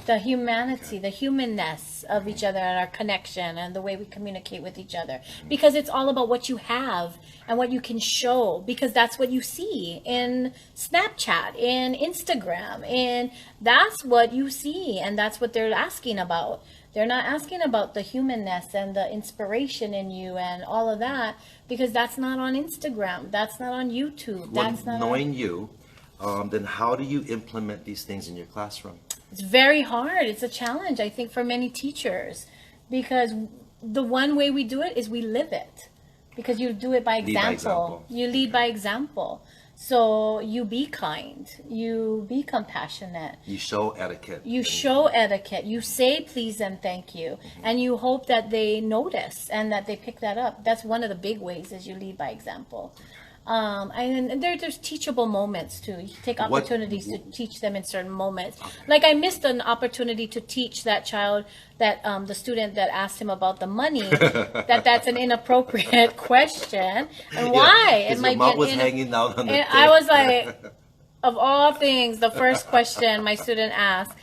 the humanness of each other and our connection and the way we communicate with each other, because it's all about what you have and what you can show, because that's what you see in Snapchat, in Instagram, and that's what you see, and that's what they're asking about. They're not asking about the humanness and the inspiration in you and all of that, because that's not on Instagram, that's not on YouTube, that's not knowing you. Then how do you implement these things in your classroom? It's very hard. It's a challenge, I think, for many teachers, because the one way we do it is we live it, because you do it by example. You lead by example. So you be kind, you be compassionate. You show etiquette. You show etiquette. You say please and thank you. And you hope that they notice and that they pick that up. That's one of the big ways, is you lead by example. And there's teachable moments too. You take opportunities to teach them in certain moments. Like I missed an opportunity to teach that child, that the student that asked him about the money, that's an inappropriate question, and why it might be hanging down on the and I was like, of all things, the first question my student asked,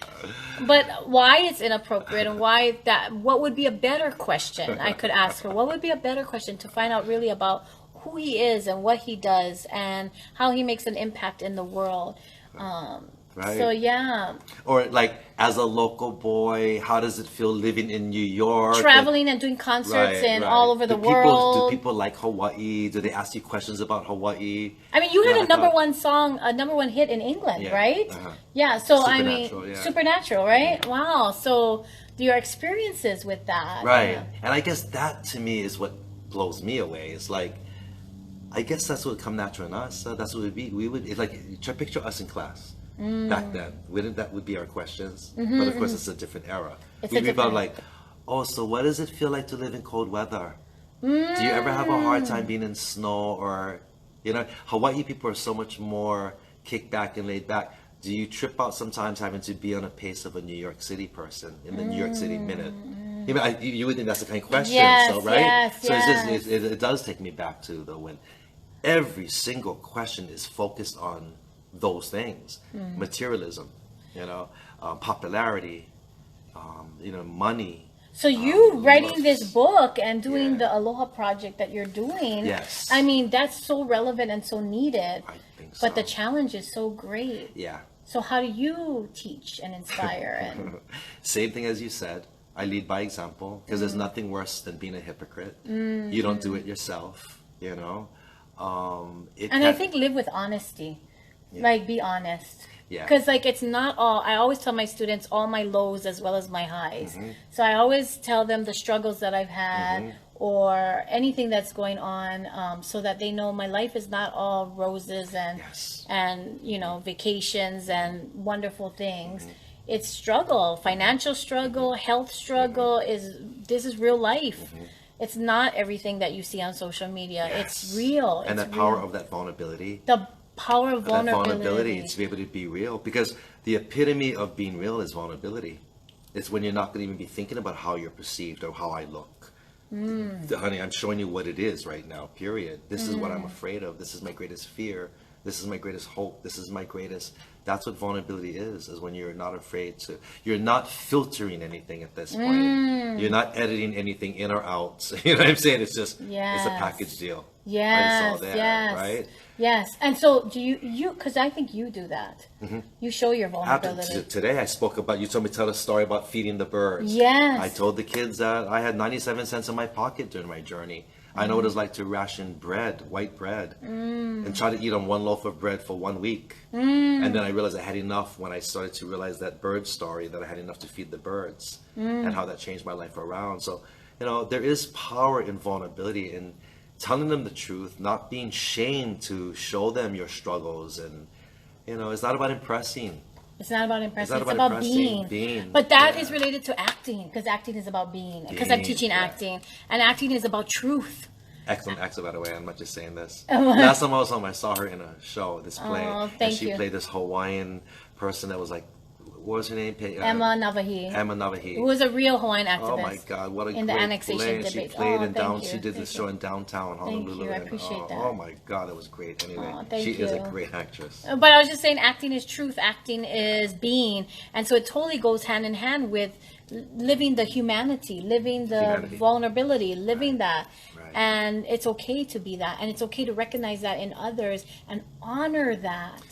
but why it's inappropriate and why that, what would be a better question I could ask her? What would be a better question to find out really about who he is and what he does and how he makes an impact in the world. Right. So yeah. Or like, as a local boy, how does it feel living in New York? Traveling and doing concerts all over the world. Do people like Hawaii? Do they ask you questions about Hawaii? I mean, you had a number one song, a number one hit in England, right? Yeah. So I mean, Supernatural, right? Wow. So your experiences with that. Right. And I guess that to me is what blows me away. It's like, I guess that's what would come natural in us. That's what it would be. We would, it's like, try picture us in class back then. That would be our questions. But of course, it's a different era. We'd be about like, oh, so what does it feel like to live in cold weather? Do you ever have a hard time being in snow? Or, you know, Hawaii people are so much more kicked back and laid back. Do you trip out sometimes having to be on a pace of a New York City person in the New York City minute? You would think that's the kind of question, right? It's just, it does take me back to though when every single question is focused on those things: materialism, popularity, money. So you writing this book and doing the Aloha project that you're doing, I mean, that's so relevant and so needed. I think so. But the challenge is so great. Yeah. So how do you teach and inspire? And same thing as you said. I lead by example, because there's nothing worse than being a hypocrite. You don't do it yourself, I think live with honesty, like be honest. Yeah. Because like it's not all, I always tell my students all my lows as well as my highs. So I always tell them the struggles that I've had or anything that's going on, so that they know my life is not all roses and vacations and wonderful things. It's struggle, financial struggle, health struggle. This is real life. It's not everything that you see on social media. It's real. And the power of that vulnerability. The power of vulnerability. To be able to be real. Because the epitome of being real is vulnerability. It's when you're not going to even be thinking about how you're perceived or how I look. Honey, I'm showing you what it is right now, period. This is what I'm afraid of. This is my greatest fear. This is my greatest hope. This is my greatest That's what vulnerability is when you're not afraid to, you're not filtering anything at this point. You're not editing anything in or out. You know what I'm saying? It's just, it's a package deal. Yes, right? It's all there, yes, right? Yes. And so do you, because I think you do that. You show your vulnerability. Today I spoke about, you told me to tell a story about feeding the birds. Yes. I told the kids that I had 97 cents in my pocket during my journey. I know what it's like to ration bread, white bread, and try to eat on one loaf of bread for 1 week. And then I realized I had enough when I started to realize that bird story, that I had enough to feed the birds, and how that changed my life around. So, you know, there is power in vulnerability, and telling them the truth, not being shamed to show them your struggles. And, you know, it's not about impressing. It's not about impressing. It's about about being. But that is related to acting, because acting is about being. Because I'm teaching acting, and acting is about truth. Excellent actor, by the way. I'm not just saying this. Last time I was home, I saw her in a show, this play, and she played this Hawaiian person that was like, what was her name? Emma Navahi. Emma Navahi. Who was a real Hawaiian activist. Oh my God, what a in great the annexation play. debate. She played she did this show in downtown Honolulu. Thank you, I appreciate that. Oh my God, that was great. Anyway, she is a great actress. But I was just saying, acting is truth, acting is being, and so it totally goes hand in hand with living the humanity, living the vulnerability, living that. And it's okay to be that, and it's okay to recognize that in others and honor that.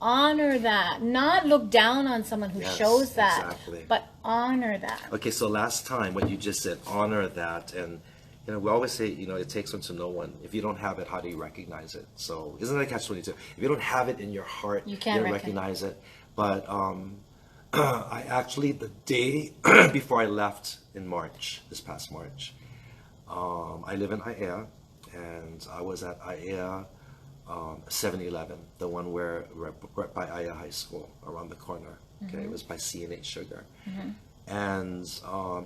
Honor that, not look down on someone who shows that, but honor that. Okay, so last time, what you just said, honor that. And, you know, we always say, you know, it takes one to know one. If you don't have it, how do you recognize it? So isn't that a catch-22? If you don't have it in your heart, you can't recognize it. But I actually, the day before I left in March, this past March, I live in Aiea, and I was at Aiea 7-Eleven, the one where right by Aiea High School, around the corner. Okay, it was by C&H Sugar, and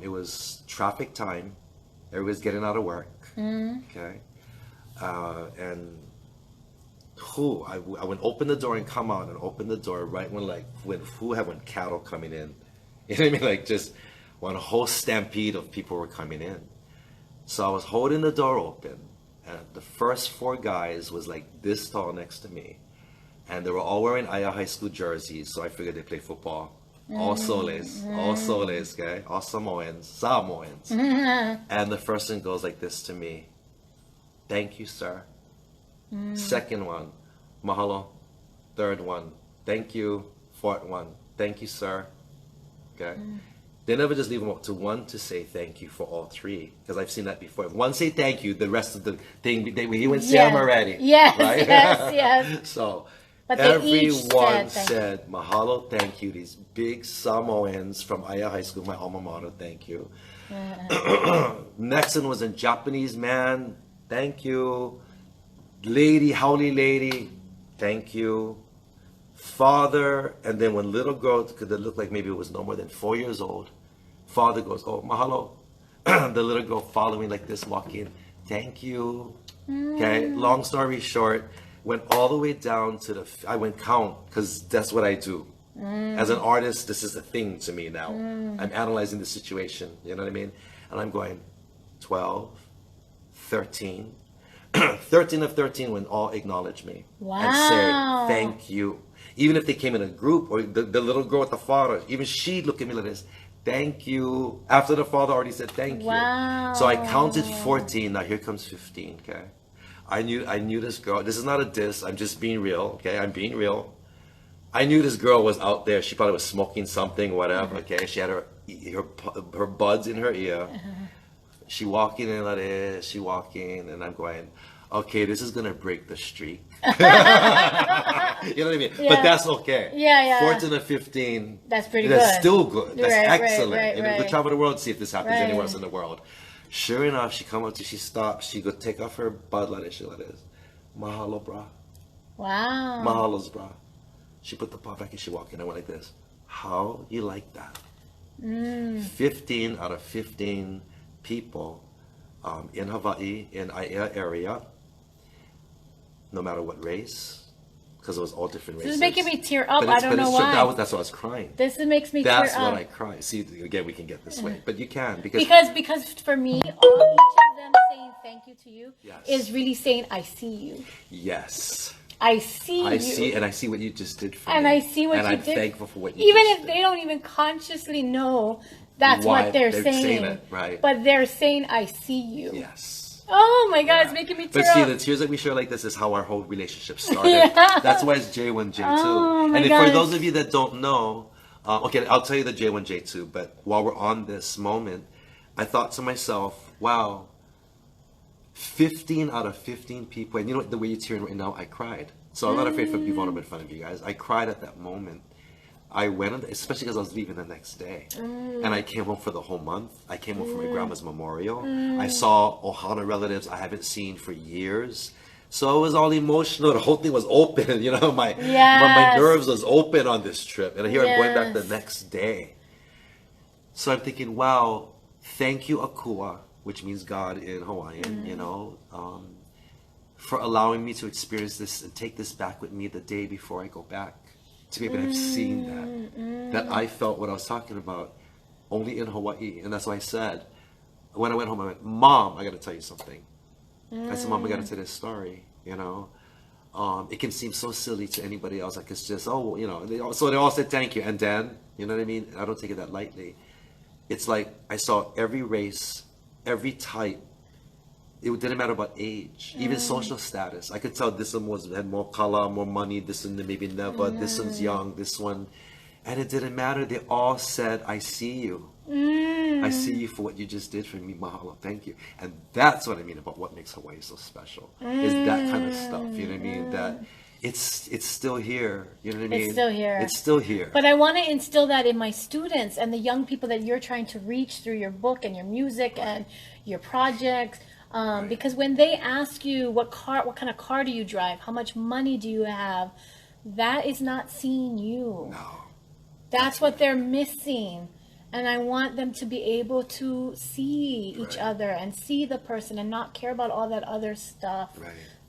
it was traffic time. Everybody's getting out of work. Okay, and I would open the door and come out and open the door right when cattle coming in. You know what I mean? Like just when a whole stampede of people were coming in. So I was holding the door open. And the first 4 guys was like this tall next to me. And they were all wearing Aiea High School jerseys, so I figured they play football. All Soles, okay? All Samoans. And the first one goes like this to me. Thank you, sir. Second one, mahalo. Third one, thank you. Fourth one, thank you, sir. Okay? They never just leave them up to one to say thank you for all 3, because I've seen that before. If one say thank you, the rest of the thing, he went say I'm already. Yes, right? yes. So but everyone said mahalo, thank you. These big Samoans from Aiea High School, my alma mater, thank you. Next one was in Japanese, man, thank you. Lady, haole lady, thank you. Father, and then when little girl, because it looked like maybe it was no more than 4 years old, father goes, oh, mahalo. The little girl following like this, walking, thank you. Okay, long story short, went all the way down to I went count, because that's what I do. As an artist, this is a thing to me now. I'm analyzing the situation, you know what I mean? And I'm going 12, 13, 13 of 13 when all acknowledge me. Wow. And say, thank you. Even if they came in a group, or the little girl with the father, even she'd look at me like this, thank you. After the father already said thank you. So I counted 14, now here comes 15, okay? I knew this girl, this is not a diss, I'm just being real, okay? I'm being real. I knew this girl was out there, she probably was smoking something, whatever, okay? She had her buds in her ear. She walking in like this, she walking, and I'm going, okay, this is gonna break the streak. You know what I mean? Yeah. But that's okay. 14 or 15. That's pretty good. That's still good. That's excellent. Right, you know, we travel the world to see if this happens anywhere else in the world. Sure enough, she come up to, she stops, she go take off her bud like this, she like this. Mahalo, brah. Wow. Mahalos, brah. She put the pot back and she walked in. I went like this. How you like that? 15 out of 15 people in Hawaii, in Aiea area, no matter what race, because it was all different races. This is making me tear up. I don't know why. That's why I was crying. This makes me tear up. That's what I cry. See, again, we can get this way, but you can because for me, each of them saying thank you to you is really saying I see you. Yes. I see you. I see, and I see what you just did for and me. I see what and you I'm did. thankful for what you Even just if did. they don't even consciously know that's Why what they're they're saying. saying it, right. But they're saying, I see you. Yes. Oh my God, Yeah. it's making me But tear see, up. the tears that we share like this is how our whole relationship started. That's why it's J1, J2. Oh my and gosh. for those of you that don't know, okay, I'll tell you the J1, J2, but while we're on this moment, I thought to myself, wow, 15 out of 15 people, and you know what, the way you're tearing right now, I cried. So I'm not afraid to be vulnerable in front of you guys. I cried at that moment. I went, especially because I was leaving the next day. And I came home for the whole month. I came home for my grandma's memorial. I saw Ohana relatives I haven't seen for years. So it was all emotional. The whole thing was open. You know, my nerves was open on this trip. And here I'm going back the next day. So I'm thinking, wow, thank you, Akua, which means God in Hawaiian, you know, for allowing me to experience this and take this back with me the day before I go back. To be able to have seen that I felt what I was talking about only in Hawaii. And that's why I said, when I went home, I went, Mom, I got to tell you something. I said, Mom, I got to tell this story, you know. It can seem so silly to anybody else, like it's just, oh, you know, so they all said thank you. And then, you know what I mean? I don't take it that lightly. It's like I saw every race, every type. It didn't matter about age, even social status. I could tell this one had more color, more money, this one maybe never, this one's young, this one. And it didn't matter. They all said, I see you. I see you for what you just did for me. Mahalo, thank you. And that's what I mean about what makes Hawaii so special. Is that kind of stuff, you know what I mean? That it's still here, you know what I mean? It's still here. It's still here. But I want to instill that in my students and the young people that you're trying to reach through your book and your music and your projects. Because when they ask you what kind of car do you drive, how much money do you have, that is not seeing you. No. That's what they're missing. And I want them to be able to see each other and see the person and not care about all that other stuff,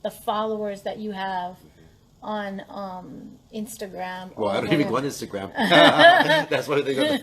the followers that you have on Instagram. Well, I don't even go on Instagram. That's why they go,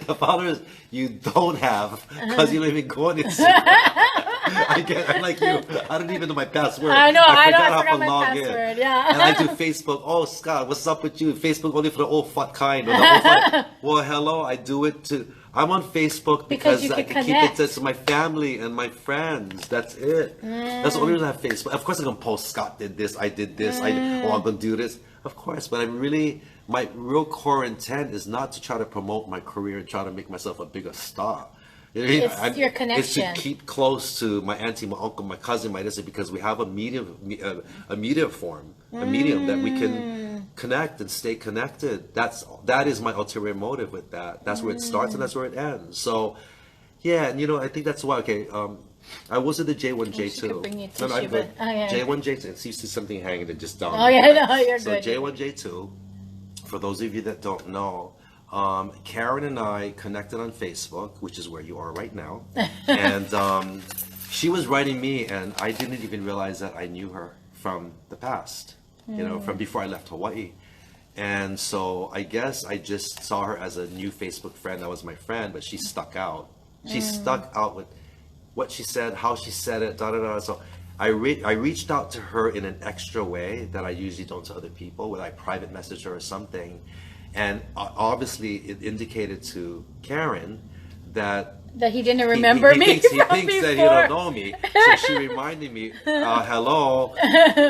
the followers you don't have because you don't even go on Instagram. I'm like you. I don't even know my password. I know. I forgot forgot my password. Yeah. And I do Facebook. Oh, Scott, what's up with you? Facebook only for the old fat kind. Or the old fat. Well, hello. I do it too. I'm on Facebook because I can keep it to my family and my friends. That's it. That's the only reason I have Facebook. Of course, I'm gonna post. Scott did this. I did this. I'm gonna do this. Of course, but my real core intent is not to try to promote my career and try to make myself a bigger star. You know what I mean? It's your connection. It's to keep close to my auntie, my uncle, my cousin, my this, because we have a medium that we can connect and stay connected. That is my ulterior motive with that. That's where it starts and that's where it ends. So, yeah, and you know, I think that's why. Okay, I was at the J1, J2. Bring you No, I'm tissue, good. but, yeah. J1, J2. And see something hanging and just down. Oh yeah, no, you're So good. J1, J2. For those of you that don't know. Karen and I connected on Facebook, which is where you are right now, and she was writing me, and I didn't even realize that I knew her from the past, you know, from before I left Hawaii. And so I guess I just saw her as a new Facebook friend. That was my friend, but she stuck out. She stuck out with what she said, how she said it, da da da. So I reached out to her in an extra way that I usually don't to other people, where I private message her or something. And obviously, it indicated to Karen that he didn't remember me. He thinks that he don't know me. So she reminded me, hello,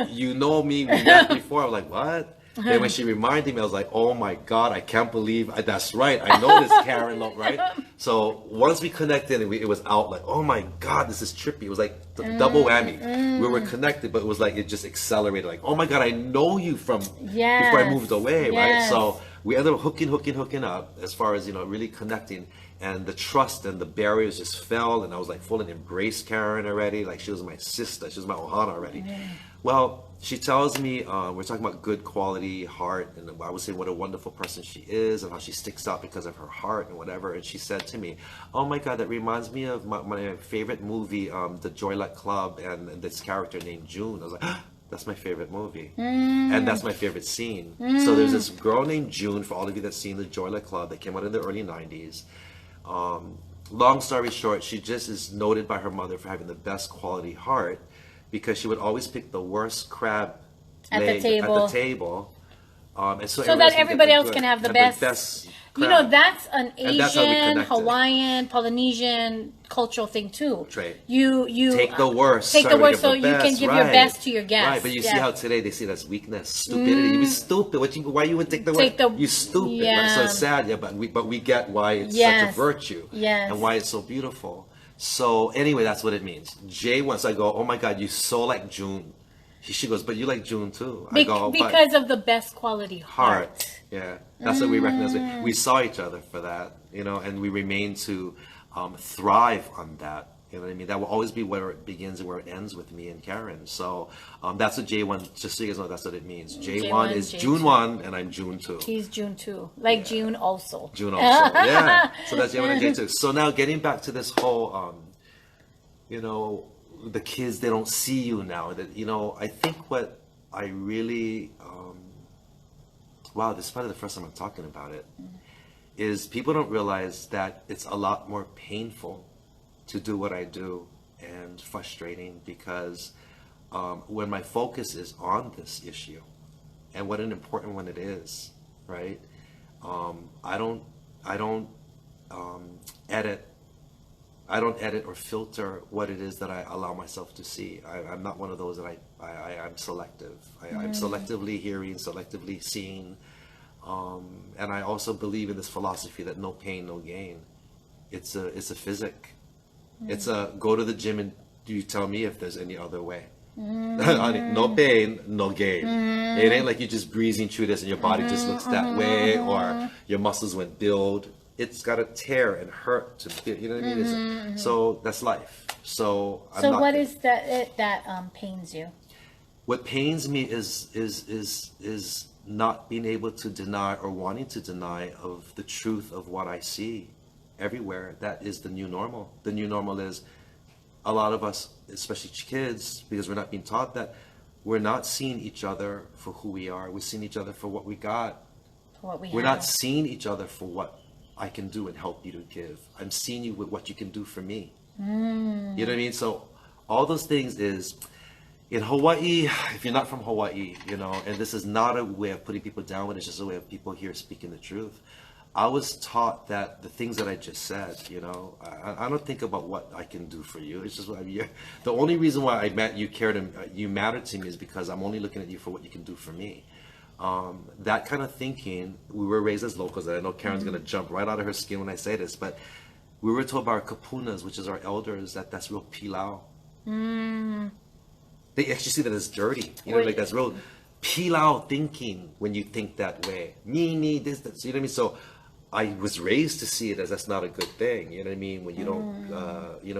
you know me, we met before. I was like, what? Then when she reminded me, I was like, oh my God, I can't believe that's right. I know this Karen, right? So once we connected, it was out like, oh my God, this is trippy. It was like double whammy. We were connected, but it was like, it just accelerated. Like, oh my God, I know you from before I moved away, right? So we ended up hooking up as far as, you know, really connecting. And the trust and the barriers just fell. And I was like full and embraced Karen already. Like she was my sister. She was my ohana already. Well, she tells me, we're talking about good quality heart, and I would say what a wonderful person she is and how she sticks out because of her heart and whatever. And she said to me, oh my God, that reminds me of my favorite movie, The Joy Luck Club, and this character named June. I was like, that's my favorite movie. And that's my favorite scene. So there's this girl named June, for all of you that's seen The Joy Luck Club, that came out in the early 90s. Long story short, she just is noted by her mother for having the best quality heart, because she would always pick the worst crab at the at table. the table. And so So that everybody else can have the best. You know, crab. that's an And that's how we Asian, connected. Hawaiian, Polynesian cultural thing too. Right. You Take the worst. Take the sorry, worst give so the you can best. give your Right. best to your guests. Right, but you see Yeah. how today they see it as weakness, stupidity. You be stupid. Why you would take the Take worst? the- You stupid. yeah. Right? So it's sad, yeah, but we get why it's Yes. such a virtue. Yes. And why it's so beautiful. So anyway, that's what it means. Jay, once I go, oh my God, you so like June. She goes, but you like June too. I go, but because of the best quality heart. yeah, that's what we recognize. We saw each other for that, and we remain to thrive on that. You know what I mean? That will always be where it begins and where it ends with me and Karen. So that's what J1, just so you guys know, that's what it means. J1 is J2. June 1 and I'm June 2. He's June 2. Like June also. June also, yeah. So that's J1 and J2. So now getting back to this whole, the kids, they don't see you now. That, I think what I really, wow, this is probably the first time I'm talking about it, is people don't realize that it's a lot more painful to do what I do and frustrating because when my focus is on this issue and what an important one it is, right? I don't edit or filter what it is that I allow myself to see. I'm not one of those that I'm selective. I'm selectively hearing, selectively seeing. And I also believe in this philosophy that no pain, no gain. It's a physic. It's a go to the gym and you tell me if there's any other way. No pain, no gain. It ain't like you're just breezing through this and your body just looks that way or your muscles won't build. It's got to tear and hurt to build. You know what I mean? So that's life. So what is that pains you? What pains me is not being able to deny or wanting to deny of the truth of what I see everywhere. That is the new normal. The new normal is a lot of us, especially kids, because we're not being taught that, we're not seeing each other for who we are. We're seeing each other for what we got. We're not seeing each other for what I can do and help you to give. I'm seeing you with what you can do for me. You know what I mean? So all those things is, in Hawaii, if you're not from Hawaii, and this is not a way of putting people down, but it's just a way of people here speaking the truth. I was taught that the things that I just said, I don't think about what I can do for you. It's just the only reason why I met you, you mattered to me is because I'm only looking at you for what you can do for me. That kind of thinking, we were raised as locals, and I know Karen's going to jump right out of her skin when I say this, but we were told by our kapunas, which is our elders, that's real pilau. They actually see that as dirty, like that's real pilau thinking when you think that way. Me, this, that, you know what I mean? So I was raised to see it as that's not a good thing, you know what I mean? When you don't,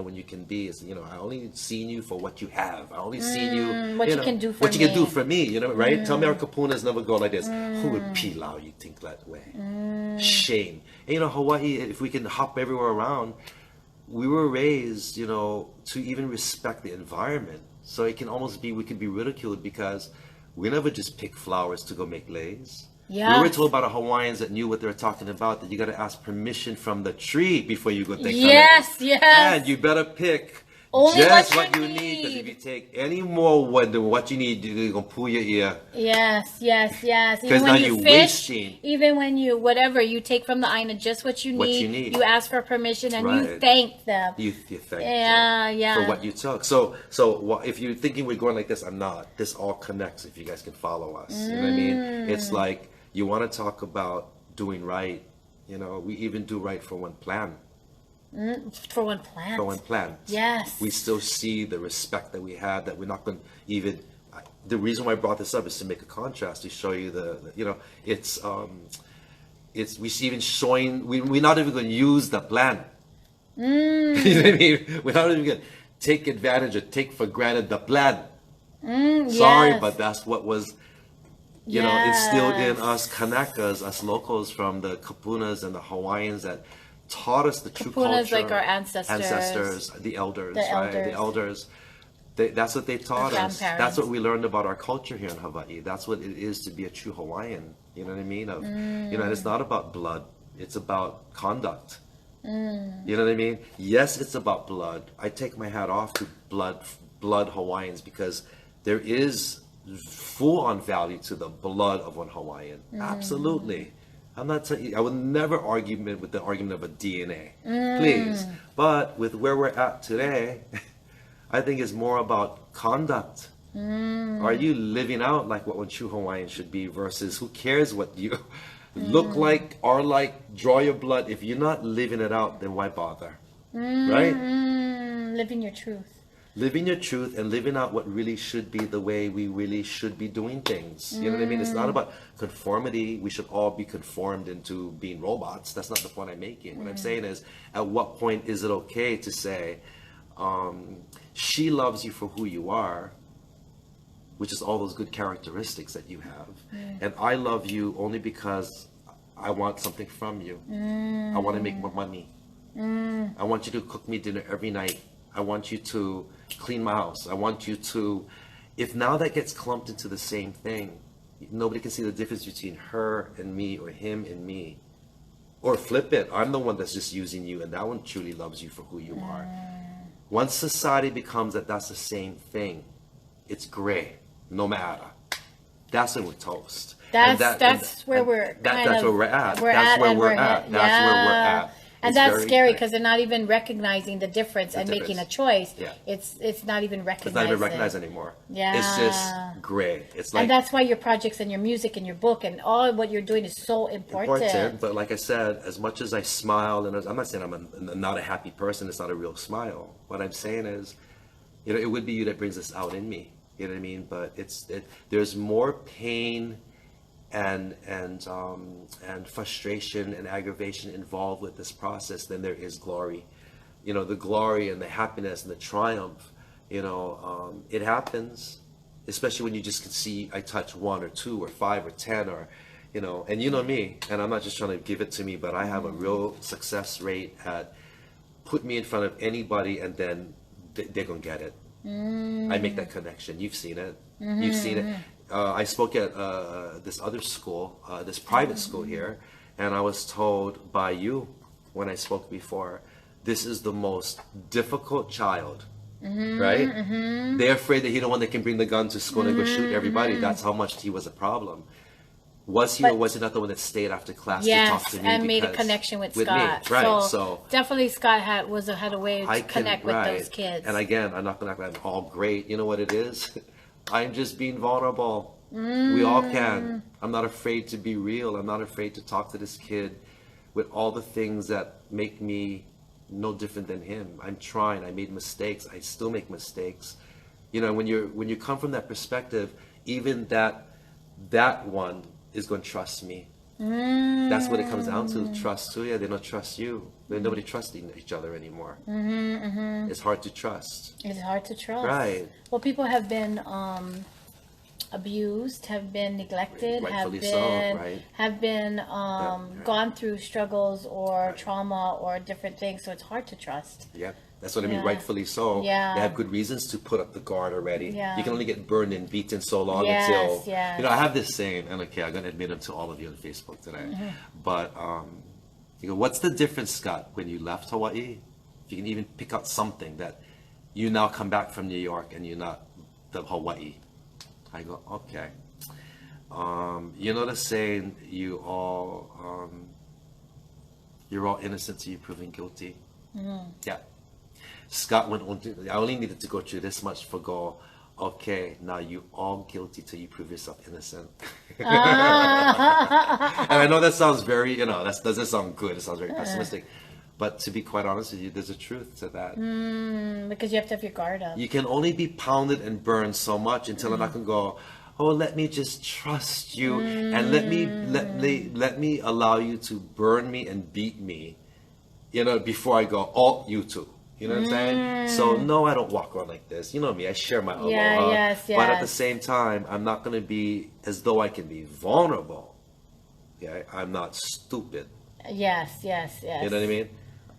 when you can be, I only seen you for what you have. I only seen you, what you can do for what me. you can do for me, right? Tell me our kapunas never go like this. Who would pilau you think that way? Shame. And, Hawaii, if we can hop everywhere around, we were raised, to even respect the environment. So it can almost be, we could be ridiculed because we never just pick flowers to go make leis. Yeah. We were told by the Hawaiians that knew what they were talking about, that you got to ask permission from the tree before you go take Yes. And you better pick only just what you need. Because if you take any more than what you need, you're going to pull your ear. Yes. Because now you're wasting. Even when you take from the aina just what you need. You ask for permission and you thank them. You thank them for what you took. So if you're thinking we're going like this, I'm not. This all connects if you guys can follow us. You know what I mean? It's like you want to talk about doing right. We even do right for one plan. For one plant. For one plant. Yes. We still see the respect that we have, that we're not going to even. The reason why I brought this up is to make a contrast, to show you it's we see even showing, we're not even going to use the plant. You know what I mean? We're not even going to take advantage or take for granted the plant. Sorry, but that's what was, instilled in us Kanakas, us locals from the Kapunas and the Hawaiians that taught us the true culture. Like our ancestors. The elders, right? The elders. That's what they taught us. That's what we learned about our culture here in Hawaii. That's what it is to be a true Hawaiian. You know what I mean? And it's not about blood. It's about conduct. You know what I mean? Yes, it's about blood. I take my hat off to blood Hawaiians because there is full on value to the blood of one Hawaiian. Absolutely. I'm not telling you, I would never argue with the argument of a DNA, please. But with where we're at today, I think it's more about conduct. Are you living out like what one true Hawaiian should be versus who cares what you look like, are like, draw your blood. If you're not living it out, then why bother? Right? Living your truth. Living your truth and living out what really should be the way we really should be doing things. You know what I mean? It's not about conformity. We should all be conformed into being robots. That's not the point I'm making. What I'm saying is, at what point is it okay to say, she loves you for who you are, which is all those good characteristics that you have, and I love you only because I want something from you. I want to make more money. I want you to cook me dinner every night. I want you to clean my house. I want you to, if now that gets clumped into the same thing, nobody can see the difference between her and me or him and me. Or flip it, I'm the one that's just using you and that one truly loves you for who you are. Once society becomes that that's the same thing, it's gray, no matter. That's when we're toast. That's where we're at. That's where we're at. That's where we're at. And that's scary because they're not even recognizing the difference and making a choice. Yeah. It's not even recognized. It's not even recognized anymore. Yeah. It's just gray. It's like, and that's why your projects and your music and your book and all what you're doing is so important. But like I said, as much as I smile, and I'm not saying I'm not a happy person, it's not a real smile. What I'm saying is, you know, it would be you that brings this out in me. You know what I mean? But there's more pain and frustration and aggravation involved with this process than there is glory. You know, the glory and the happiness and the triumph, you know, it happens, especially when you just can see I touch 1 or 2 or 5 or 10 or, you know, and you know me, and I'm not just trying to give it to me, but I have a real success rate at put me in front of anybody and then they're gonna get it. I make that connection. You've seen it. You've seen it. I spoke at this other school, this private school here, and I was told by you when I spoke before, this is the most difficult child, right? They're afraid that he's the one that can bring the gun to school and go shoot everybody. That's how much he was a problem. Was he or was he not the one that stayed after class to talk to me? Yes, and made a connection with Scott. Me. Right. So definitely Scott had a way to connect with those kids. And again, I'm not going to act like I'm all great. You know what it is? I'm just being vulnerable. We all can. I'm not afraid to be real. I'm not afraid to talk to this kid with all the things that make me no different than him. I'm trying. I made mistakes. I still make mistakes. You know, when you come from that perspective, even that one is going to trust me. That's what it comes down to. Trust too. Yeah, they don't trust you. Nobody trusts each other anymore. It's hard to trust. It's hard to trust. Right. Well, people have been abused, have been neglected, have been gone through struggles or trauma or different things. So it's hard to trust. Yep. That's what I mean, rightfully so. Yeah. They have good reasons to put up the guard already. Yeah. You can only get burned and beaten so long until, you know, I have this saying, and okay, I'm going to admit it to all of you on Facebook today. But, you go, what's the difference, Scott, when you left Hawaii? If you can even pick out something that you now come back from New York and you're not the Hawaii. I go, okay. You know the saying, you're all innocent till you're proven guilty? Yeah. Scott went on to, I only needed to go through this much for go, okay, now you all guilty till you prove yourself innocent. And I know that sounds very, you know, that doesn't sound good. It sounds very pessimistic. But to be quite honest with you, there's a truth to that. Because you have to have your guard up. You can only be pounded and burned so much until I can go, oh, let me just trust you and let me allow you to burn me and beat me, you know, before I go, oh, you too. You know what I'm saying? So no, I don't walk around like this. You know me, I share my aloha. Yes. But at the same time, I'm not going to be as though I can be vulnerable. Okay? I'm not stupid. Yes. You know what I mean?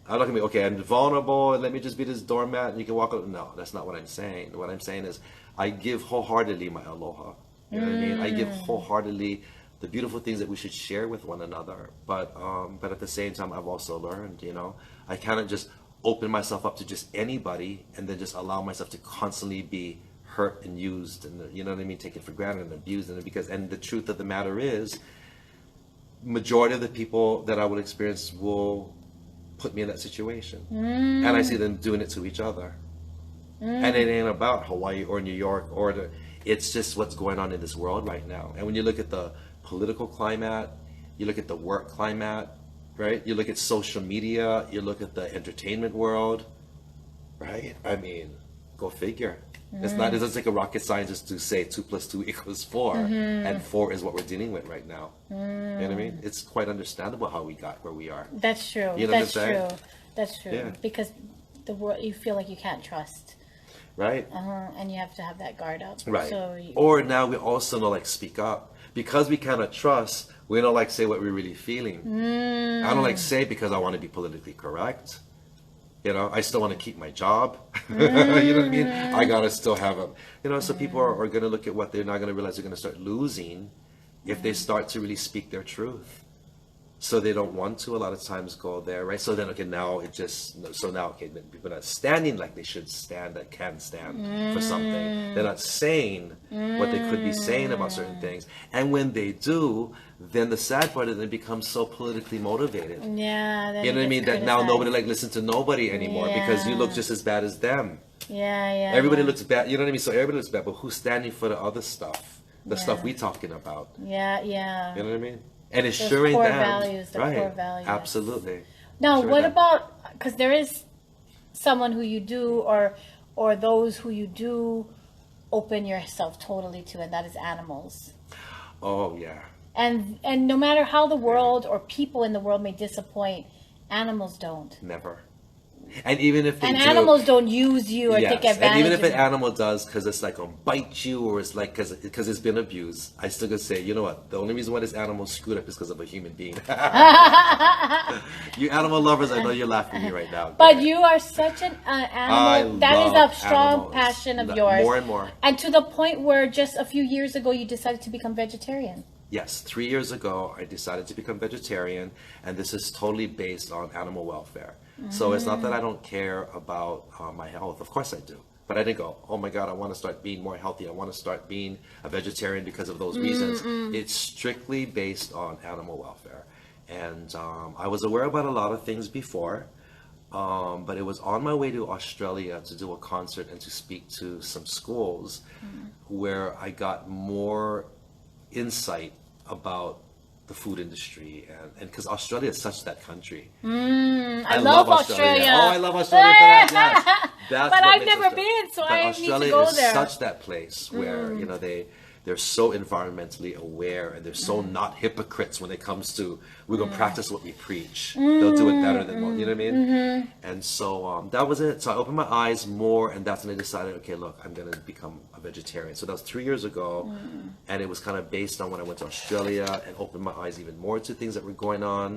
I'm not going to be, okay, I'm vulnerable, and let me just be this doormat and you can walk out. No, that's not what I'm saying. What I'm saying is I give wholeheartedly my aloha. You know what I mean? I give wholeheartedly the beautiful things that we should share with one another. But at the same time, I've also learned, you know, I cannot just open myself up to just anybody and then just allow myself to constantly be hurt and used, and you know what I mean, taken for granted and abused, and the truth of the matter is, majority of the people that I would experience will put me in that situation, and I see them doing it to each other, and it ain't about Hawaii or New York it's just what's going on in this world right now. And when you look at the political climate, you look at the work climate, right? You look at social media, you look at the entertainment world, right? I mean, go figure. It doesn't take a rocket scientist to say 2 + 2 = 4, and 4 is what we're dealing with right now. You know what I mean? It's quite understandable how we got where we are. That's true. You know That's what I'm saying? true. That's true. Yeah. Because the world, you feel like you can't trust. Right? And you have to have that guard up. Right. So or now we also don't like speak up. Because we cannot trust, we don't like say what we're really feeling. I don't like say because I want to be politically correct. You know, I still want to keep my job. You know what I mean? I gotta still have a, you know, so people are going to look at what they're not going to realize they're going to start losing if they start to really speak their truth. So they don't want to a lot of times go there, right? So then, okay, now it just, so now, okay, people are not standing like they should stand, that can stand for something. They're not saying what they could be saying about certain things. And when they do, then the sad part is it becomes so politically motivated. Yeah. You know what I mean? That now nobody like listen to nobody anymore because you look just as bad as them. Yeah. Everybody looks bad. You know what I mean? So everybody looks bad, but who's standing for the other stuff? The stuff we talking about. Yeah. You know what I mean? And Those ensuring core them, values, the right? core values. Absolutely. Now, Sure what that. about, because there is someone who you do, or those who you do open yourself totally to, and that is animals. Oh yeah. And no matter how the world or people in the world may disappoint, animals don't. Never. And even if they And do, animals don't use you or yes, take advantage and even if of an you. animal does, because it's like gonna bite you, or it's like because it's been abused, I still could say, you know what? The only reason why this animal screwed up is because of a human being. You animal lovers, I know you're laughing at me right now. But you are such an animal. That is a strong animals. passion of yours. More and more. And to the point where just a few years ago you decided to become vegetarian. Yes, 3 years ago, I decided to become vegetarian, and this is totally based on animal welfare. So it's not that I don't care about my health. Of course I do. But I didn't go, oh my God, I want to start being more healthy. I want to start being a vegetarian because of those reasons. It's strictly based on animal welfare. And I was aware about a lot of things before, but it was on my way to Australia to do a concert and to speak to some schools where I got more insight about the food industry, and because Australia is such that country. I love Australia. Oh, I love Australia for that. Yes. That's But what I've makes never Australia- been, so but I Australia need to go is there. such that place where you know they're so environmentally aware, and they're so not hypocrites when it comes to we're gonna practice what we preach. They'll do it better than most, you know what I mean? And so that was it. So I opened my eyes more, and that's when I decided, okay, look, I'm gonna become a vegetarian. So that was 3 years ago, and it was kind of based on when I went to Australia and opened my eyes even more to things that were going on.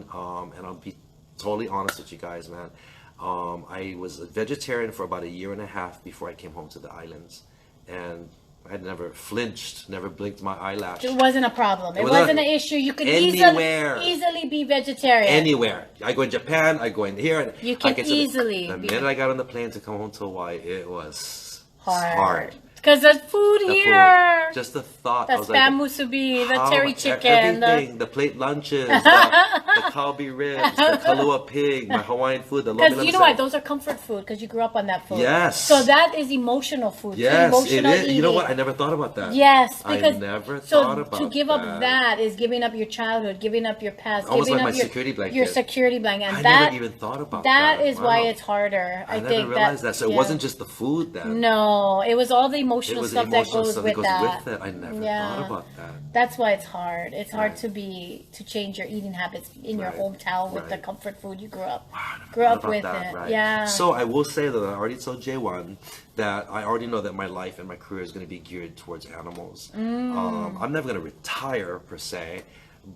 And I'll be totally honest with you guys, man. I was a vegetarian for about 1.5 years before I came home to the islands, and I had never flinched, never blinked my eyelash. It wasn't a problem. It was not- wasn't an issue. You could Anywhere. easily be vegetarian. Anywhere. I go in Japan, I go in here. And You can I get to easily The be- minute I got on the plane to come home to Hawaii, it was hard. Because the food The here. food. Just the thought. The I was spam like, musubi, the how- terry chicken. everything, the plate lunches, the kalbi ribs, the kalua pig, my Hawaiian food, the Because lomi you know lomi what? Those are comfort food because you grew up on that food. Yes. So that is emotional food. Yes, it emotional is. You know eating. what? I never thought about that. Yes, I because never so thought about to give up that. that is giving up your childhood, giving up your past, Almost giving like up my security blanket. your security blanket, and I that never even thought about that that. is why Wow. it's harder. I I never think realized that. So it yeah. wasn't just the food then. No, it was all the It emotional was stuff the emotional that goes stuff with that goes that. with it. I never Yeah. thought about that. That's why it's hard. It's hard Right. to change your eating habits in your Right. hometown with the Right. comfort food you grew up Thought about with that, it. right. Yeah. So I will say that I already told J1 that I already know that my life and my career is going to be geared towards animals. I'm never going to retire per se,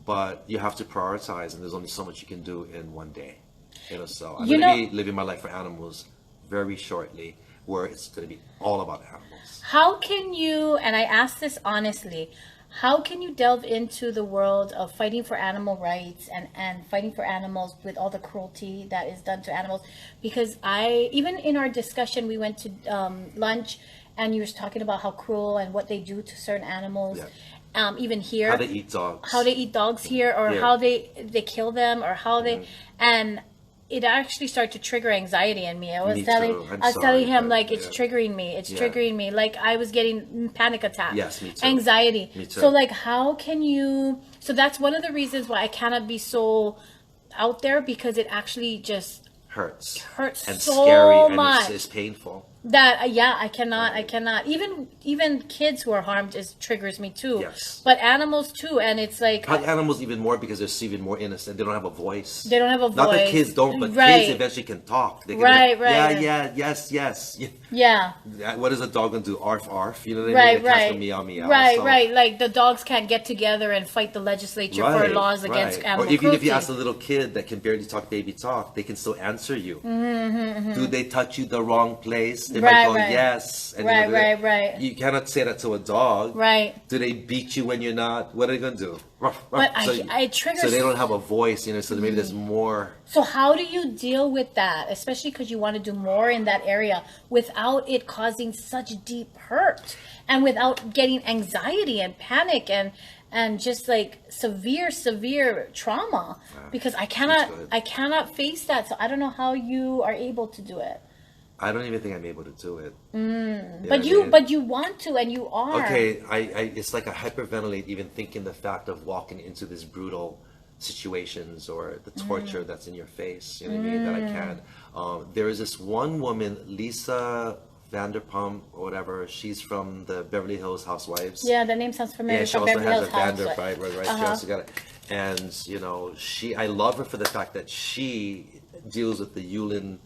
but you have to prioritize, and there's only so much you can do in one day. You know, so I'm You going to know- be living my life for animals very shortly, where it's going to be all about animals. How can you, and I ask this honestly, how can you delve into the world of fighting for animal rights and fighting for animals with all the cruelty that is done to animals? Because even in our discussion, we went to lunch, and you were talking about how cruel and what they do to certain animals. Yeah. Even here, How they eat dogs. How they eat dogs here, or how they kill them, or how they and it actually started to trigger anxiety in me. I was telling him, like, it's triggering me. It's triggering me. Like, I was getting panic attacks. Yes, me too. Anxiety. Me too. So, like, how can you... So that's one of the reasons why I cannot be so out there, because it actually just... hurts and so scary much. And it's painful. That I cannot. Even kids who are harmed triggers me too. Yes. But animals too, and it's like Probably animals even more, because they're even more innocent. They don't have a voice. They don't have a voice. Not that kids don't, but kids eventually can talk. They can right. Yeah, yes. Yeah. What is a dog gonna do? Arf, arf. You know what I mean? Right. Meow, meow. Right. Like the dogs can't get together and fight the legislature for laws against animal cruelty. Or even if you ask a little kid that can barely talk baby talk, they can still answer you. Do they touch you the wrong place? They might go yes. And right. You cannot say that to a dog. Right. Do they beat you when you're not? What are they gonna do? But I trigger. So they don't have a voice, so maybe there's more. So how do you deal with that, especially because you want to do more in that area without it causing such deep hurt and without getting anxiety and panic and just like severe trauma? Because I cannot face that. So I don't know how you are able to do it. I don't even think I'm able to do it. But you want to, and you are. Okay, it's like I hyperventilate even thinking the fact of walking into these brutal situations or the torture that's in your face. You know what I mean? That I can. There is this one woman, Lisa Vanderpump or whatever. She's from the Beverly Hills Housewives. Yeah, the name sounds familiar. Yeah, she also Beverly has Hills a Vanderpump, right. She Uh-huh. also got it. And I love her for the fact that she deals with the Yulin,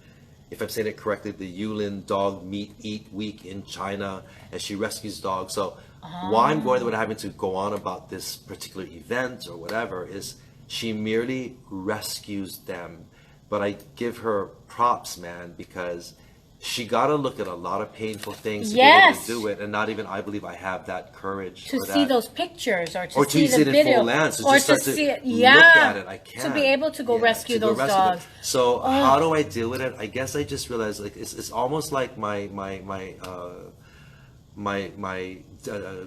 if I'm saying it correctly, the Yulin Dog Meat Eat Week in China, and she rescues dogs. So why I'm going without having to go on about this particular event or whatever is she merely rescues them. But I give her props, man, because she got to look at a lot of painful things to be able to do it, and not even I believe I have that courage to see those pictures or to see the it video in full lens, or to see it. Yeah, look at it. I can't to be able to go rescue those dogs. So how do I deal with it? I guess I just realized like it's almost like my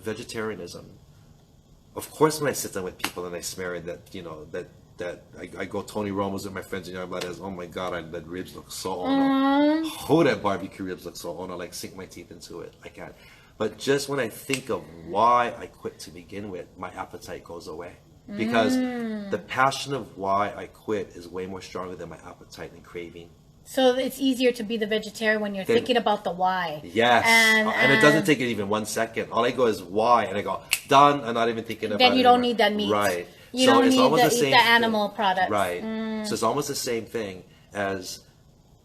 vegetarianism. Of course, when I sit down with people and I swear that I go Tony Romo's with my friends and I'm like, oh my god, that ribs look so ono. Oh, that barbecue ribs look so ono. Like sink my teeth into it. I can't. But just when I think of why I quit to begin with, my appetite goes away. Because the passion of why I quit is way more stronger than my appetite and craving. So it's easier to be the vegetarian when you're thinking about the why. Yes. And it doesn't take it even 1 second. All I go is why, and I go, done. I'm not even thinking about it. Then you don't need that meat. Right. You don't need to eat the animal products. Right. So it's almost the same thing. As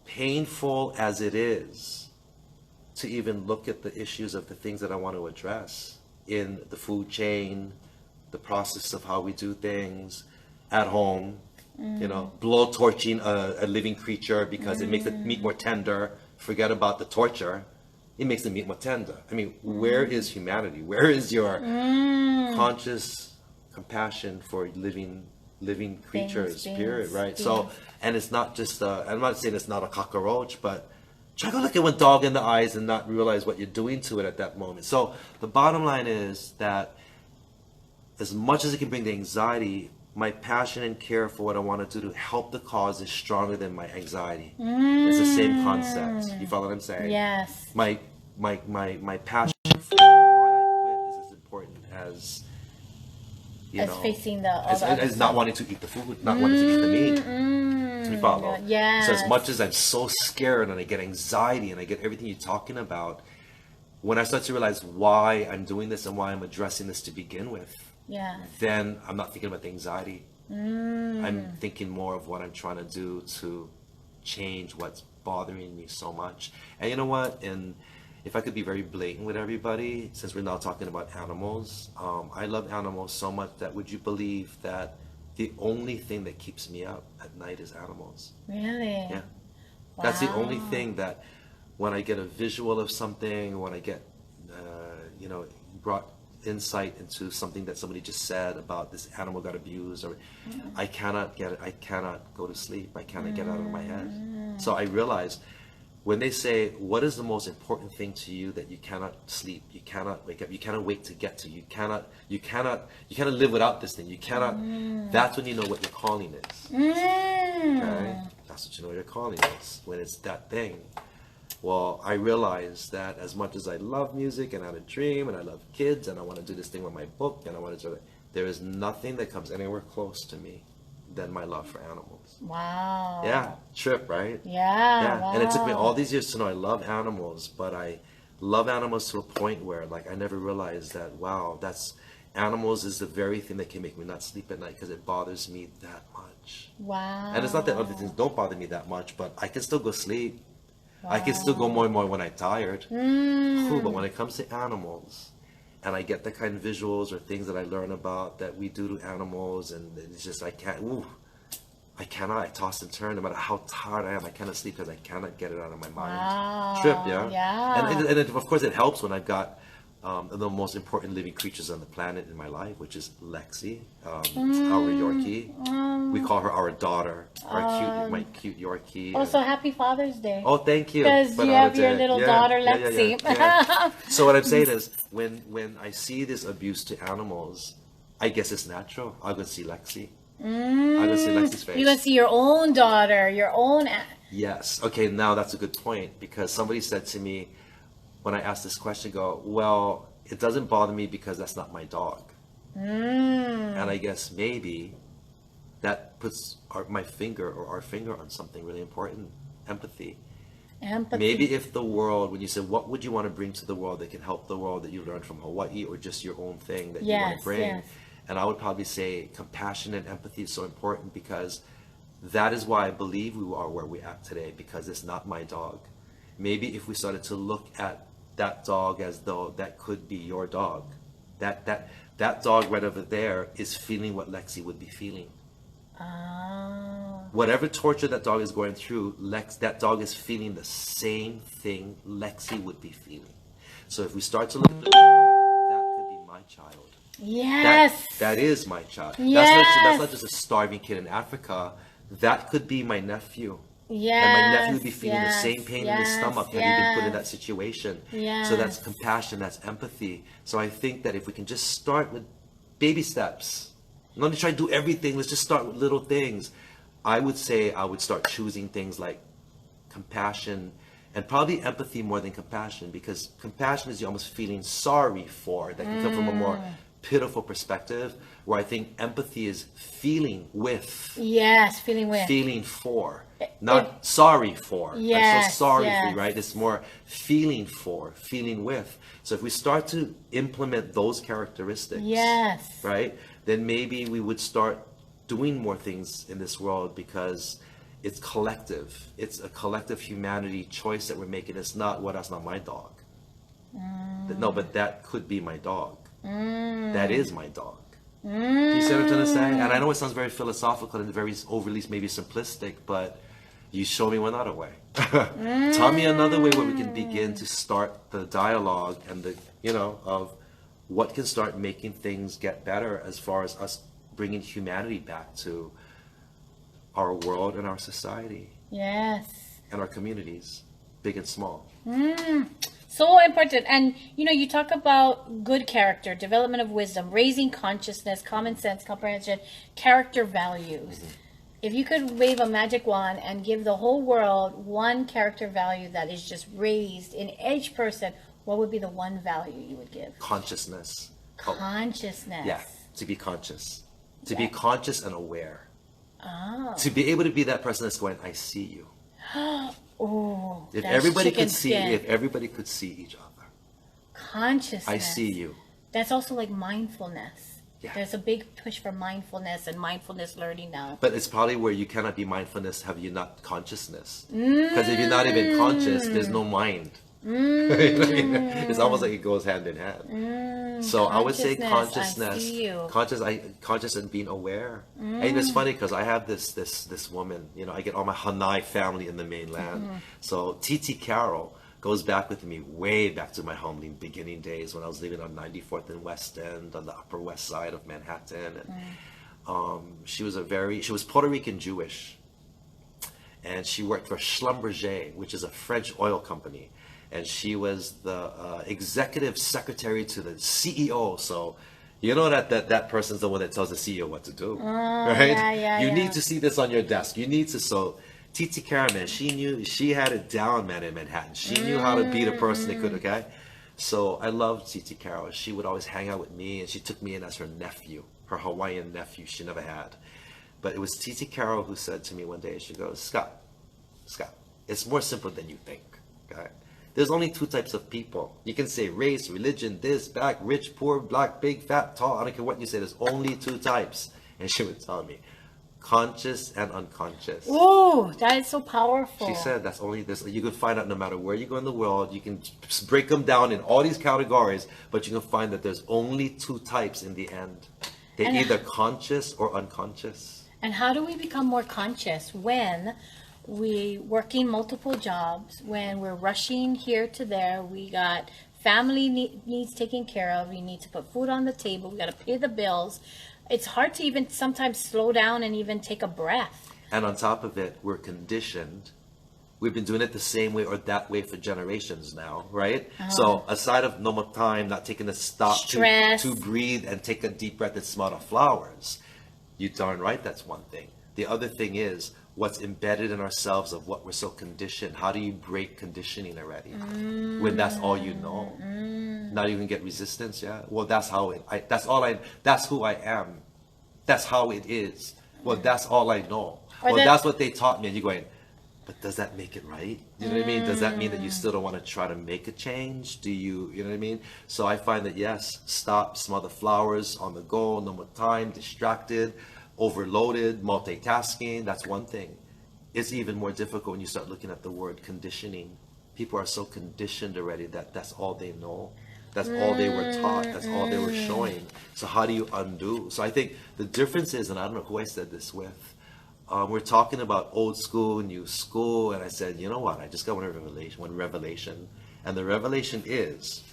painful as it is to even look at the issues of the things that I want to address in the food chain, the process of how we do things at home, blow torching a living creature because it makes the meat more tender. Forget about the torture. It makes the meat more tender. I mean, where is humanity? Where is your conscious compassion for living creatures, period, right? So, and it's not just, I'm not saying it's not a cockroach, but try to look at one dog in the eyes and not realize what you're doing to it at that moment. So the bottom line is that as much as it can bring the anxiety, my passion and care for what I want to do to help the cause is stronger than my anxiety. It's the same concept. You follow what I'm saying? Yes. My passion for why I quit is as important as facing as not wanting to eat the food, not wanting to eat the meat. You follow? Yeah. So as much as I'm so scared and I get anxiety and I get everything you're talking about, when I start to realize why I'm doing this and why I'm addressing this to begin with, then I'm not thinking about the anxiety. I'm thinking more of what I'm trying to do to change what's bothering me so much. And you know what? And if I could be very blatant with everybody, since we're now talking about animals, I love animals so much that would you believe that the only thing that keeps me up at night is animals? Really? Yeah. Wow. That's the only thing that when I get a visual of something, when I get, brought insight into something that somebody just said about this animal got abused, or I cannot go to sleep. I cannot get it out of my head. So I realized when they say, what is the most important thing to you that you cannot sleep, you cannot wake up, you cannot wait to get to, you cannot live without this thing, you cannot, that's when you know what your calling is. Okay? That's what you know your calling is, when it's that thing. Well, I realized that as much as I love music and I had a dream and I love kids and I want to do this thing with my book and I want to do it, there is nothing that comes anywhere close to me than my love for animals. Wow. Yeah, trip, right? Yeah. Wow. And it took me all these years to know I love animals, but I love animals to a point where, like, I never realized that, wow, animals is the very thing that can make me not sleep at night because it bothers me that much. Wow. And it's not that other things don't bother me that much, but I can still go sleep. Wow. I can still go more and more when I'm tired. But when it comes to animals, and I get the kind of visuals or things that I learn about that we do to animals, and it's just, I cannot, I toss and turn no matter how tired I am. I cannot sleep because I cannot get it out of my mind. Wow. Trip, yeah? Yeah. And of course it helps when I've got the most important living creatures on the planet in my life, which is Lexi, our Yorkie. We call her our daughter, my cute Yorkie. Also, happy Father's Day. Oh, thank you. Because you have your little daughter, Lexi. Yeah. So what I'm saying is, when I see this abuse to animals, I guess it's natural. I'll go see Lexi. I'll go see Lexi's face. You're going to see your own daughter, your own... Yes. Okay, now that's a good point, because somebody said to me, when I asked this question, well, it doesn't bother me because that's not my dog. And I guess maybe that puts our finger on something really important. Empathy. Maybe if the world, when you say, what would you want to bring to the world that can help the world that you learned from Hawaii, or just your own thing that you want to bring? Yes. And I would probably say compassion and empathy is so important, because that is why I believe we are where we're at today, because it's not my dog. Maybe if we started to look at that dog as though that could be your dog, that dog right over there is feeling what Lexi would be feeling. Whatever torture that dog is going through, that dog is feeling the same thing Lexi would be feeling. So if we start to look at that could be my child. Yes. That is my child. Yes. That's not just a starving kid in Africa. That could be my nephew. Yes. And my nephew would be feeling the same pain in his stomach had he been put in that situation. Yes. So that's compassion, that's empathy. So I think that if we can just start with baby steps, not to try to do everything, let's just start with little things. I would say I would start choosing things like compassion and probably empathy more than compassion, because compassion is you almost feeling sorry for, that can come from a more pitiful perspective, where I think empathy is feeling with. Yes, feeling with. Feeling for. Not sorry for. Yes, I'm so sorry for you, right? It's more feeling for, feeling with. So if we start to implement those characteristics, yes, right, then maybe we would start doing more things in this world, because it's collective. It's a collective humanity choice that we're making. It's not, well, that's not my dog. No, but that could be my dog. That is my dog. Do you see what I'm trying to say? And I know it sounds very philosophical and very overly maybe simplistic, but you show me one other way. Tell me another way where we can begin to start the dialogue and the, of what can start making things get better as far as us bringing humanity back to our world and our society. Yes. And our communities, big and small. So important. And you talk about good character, development of wisdom, raising consciousness, common sense, comprehension, character values. If you could wave a magic wand and give the whole world one character value that is just raised in each person, what would be the one value you would give? Consciousness. Consciousness. Yeah, to be conscious. To be conscious and aware. Oh. To be able to be that person that's going, I see you. Oh, if everybody could see, if everybody could see each other. Consciousness. I see you. That's also like mindfulness. Yeah. There's a big push for mindfulness and mindfulness learning now. But it's probably where you cannot be mindfulness, have you not consciousness. Because if you're not even conscious, there's no mind. It's almost like it goes hand in hand. So I would say consciousness, conscious and being aware. And it's funny because I have this woman, I get all my Hanai family in the mainland. So Titi Carol, goes back with me way back to my home beginning days when I was living on 94th and West End on the Upper West Side of Manhattan. And she was Puerto Rican Jewish, and she worked for Schlumberger, which is a French oil company, and she was the executive secretary to the CEO. So you know that person's the one that tells the CEO what to do, right? You need to see this on your desk. You need to. So Titi Karen, man, she had it down, man, in Manhattan. She knew how to be the person that could, okay? So I loved Titi Carol. She would always hang out with me, and she took me in as her nephew, her Hawaiian nephew she never had. But it was Titi Carol who said to me one day, she goes, Scott, it's more simple than you think, okay? There's only two types of people. You can say race, religion, this, that, rich, poor, black, big, fat, tall. I don't care what you say. There's only two types. And she would tell me, conscious and unconscious. Oh, that is so powerful. She said that's only this. You can find out no matter where you go in the world. You can break them down in all these categories, but you can find that there's only two types in the end. They're either conscious or unconscious. And how do we become more conscious when we working multiple jobs, when we're rushing here to there, we got family needs taken care of, we need to put food on the table, we got to pay the bills. It's hard to even sometimes slow down and even take a breath. And on top of it, we're conditioned. We've been doing it the same way or that way for generations now, right? So aside of no more time, not taking a stop to breathe and take a deep breath and smell the flowers, you darn right that's one thing. The other thing is what's embedded in ourselves of what we're so conditioned. How do you break conditioning already when that's all you know? Now you can get resistance, yeah? Well, that's how that's who I am. That's how it is. Well, that's all I know. Well, that's what they taught me. And you're going, but does that make it right? You know what I mean? Does that mean that you still don't want to try to make a change? Do you know what I mean? So I find that, yes, stop, smell the flowers, on the go, no more time, distracted, overloaded, multitasking. That's one thing. It's even more difficult when you start looking at the word conditioning. People are so conditioned already that that's all they know. That's all they were taught. That's all they were showing. So how do you undo? So I think the difference is, and I don't know who I said this with, we're talking about old school, new school, and I said, you know what? I just got one revelation. And the revelation is,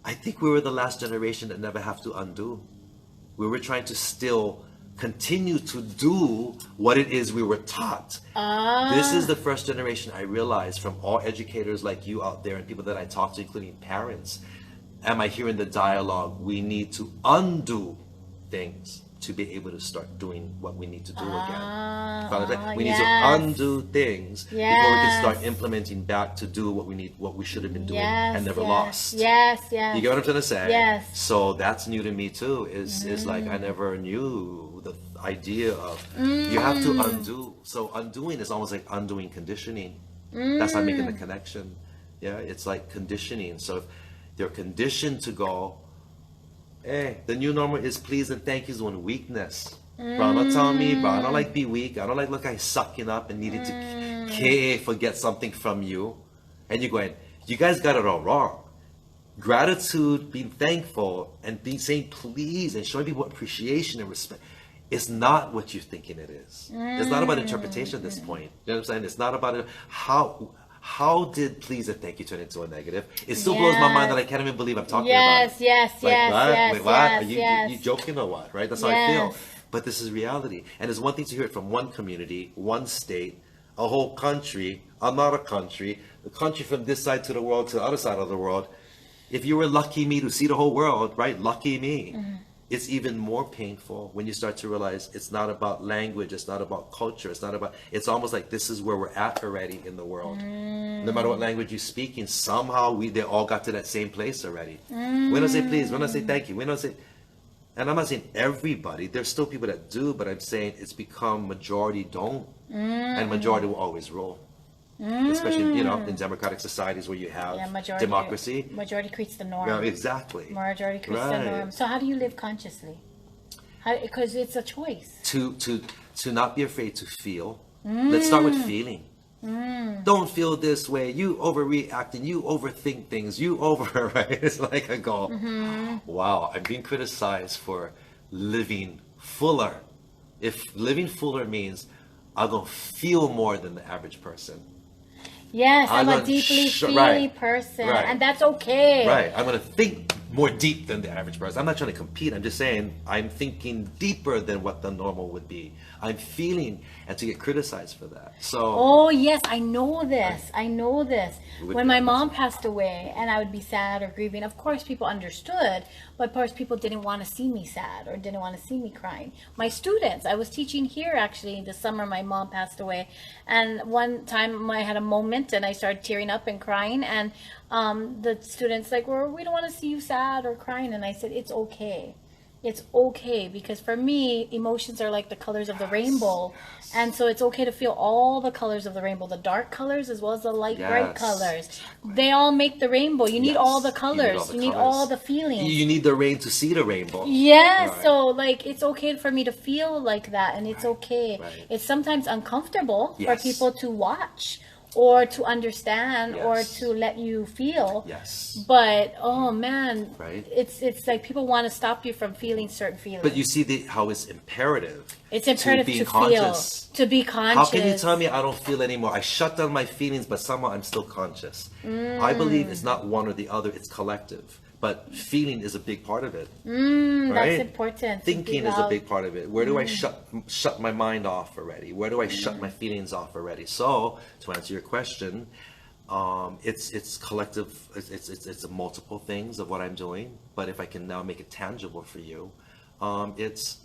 I think we were the last generation that never have to undo. We were trying to still continue to do what it is we were taught. This is the first generation I realized from all educators like you out there and people that I talk to, including parents. Am I hearing the dialogue? We need to undo things to be able to start doing what we need to do again. We need to undo things before we can start implementing back to do what we should have been doing and never lost. You get what I'm trying to say? So that's new to me too. Is like I never knew the idea of you have to undo. So undoing is almost like undoing conditioning. That's not making the connection. Yeah, it's like conditioning. So if they're conditioned to go, hey, the new normal is please and thank yous when weakness. Bro, don't tell me, bro, I don't like be weak. I don't like look like sucking up and needing to forget something from you. And you're going, you guys got it all wrong. Gratitude, being thankful, and saying please and showing people appreciation and respect. It's not what you're thinking it is. It's not about interpretation at this point. You know what I'm saying? It's not about it. How did please and thank you turn into a negative? It still blows my mind that I can't even believe I'm talking about it. Wait, what? Are you joking or what? Right? That's how I feel. But this is reality. And it's one thing to hear it from one community, one state, a whole country, another country, the country from this side to the world to the other side of the world. If you were lucky me to see the whole world, right? Lucky me. It's even more painful when you start to realize it's not about language, it's not about culture, it's almost like this is where we're at already in the world. No matter what language you're speaking, somehow they all got to that same place already. We don't say please, we don't say thank you, we don't say, and I'm not saying everybody, there's still people that do, but I'm saying it's become majority don't, and majority will always rule. Especially, in democratic societies where you have democracy. Majority creates the norm. Yeah, exactly. Majority creates the norm. So how do you live consciously? Because it's a choice. To not be afraid to feel. Let's start with feeling. Don't feel this way. You overreact and you overthink things. Right? It's like I go, wow, I'm being criticized for living fuller. If living fuller means I'm going to feel more than the average person. Yes, I'm a gonna deeply feely right, person, right. and that's okay. Right. I'm going to think more deep than the average person. I'm not trying to compete. I'm just saying I'm thinking deeper than what the normal would be. I'm feeling, and to get criticized for that. So. Oh yes, I know this. I know this. Would When be my honest. mom passed away, and I would be sad or grieving, of course people understood, but of course people didn't want to see me sad or didn't want to see me crying. My students, I was teaching here actually this summer. My mom passed away, and one time I had a moment and I started tearing up and crying, and the students like, well, we don't want to see you sad or crying, and I said it's okay. It's okay, because for me, emotions are like the colors of the rainbow. And so it's okay to feel all the colors of the rainbow, the dark colors as well as the light, bright Yes, colors. exactly. They all make the rainbow. You need Yes, all the you need colors. all the You need colors. all the feelings. You need the rain to see the rainbow. Yes, Right. so like it's okay for me to feel like that, and it's okay. right. It's sometimes uncomfortable Yes. for people to watch or to understand or Yes. to let you feel. Yes. But oh man, Right. it's like people want to stop you from feeling certain feelings. But you see how it's imperative. It's imperative be to conscious. feel, to be conscious. How can you tell me I don't feel anymore? I shut down my feelings, but somehow I'm still conscious. I believe it's not one or the other, it's collective. But feeling is a big part of it. Right? That's important. to Thinking be is a loud. big part of it. Where do I shut my mind off already? Where do I shut my feelings off already? So, to answer your question, it's collective. It's multiple things of what I'm doing. But if I can now make it tangible for you, it's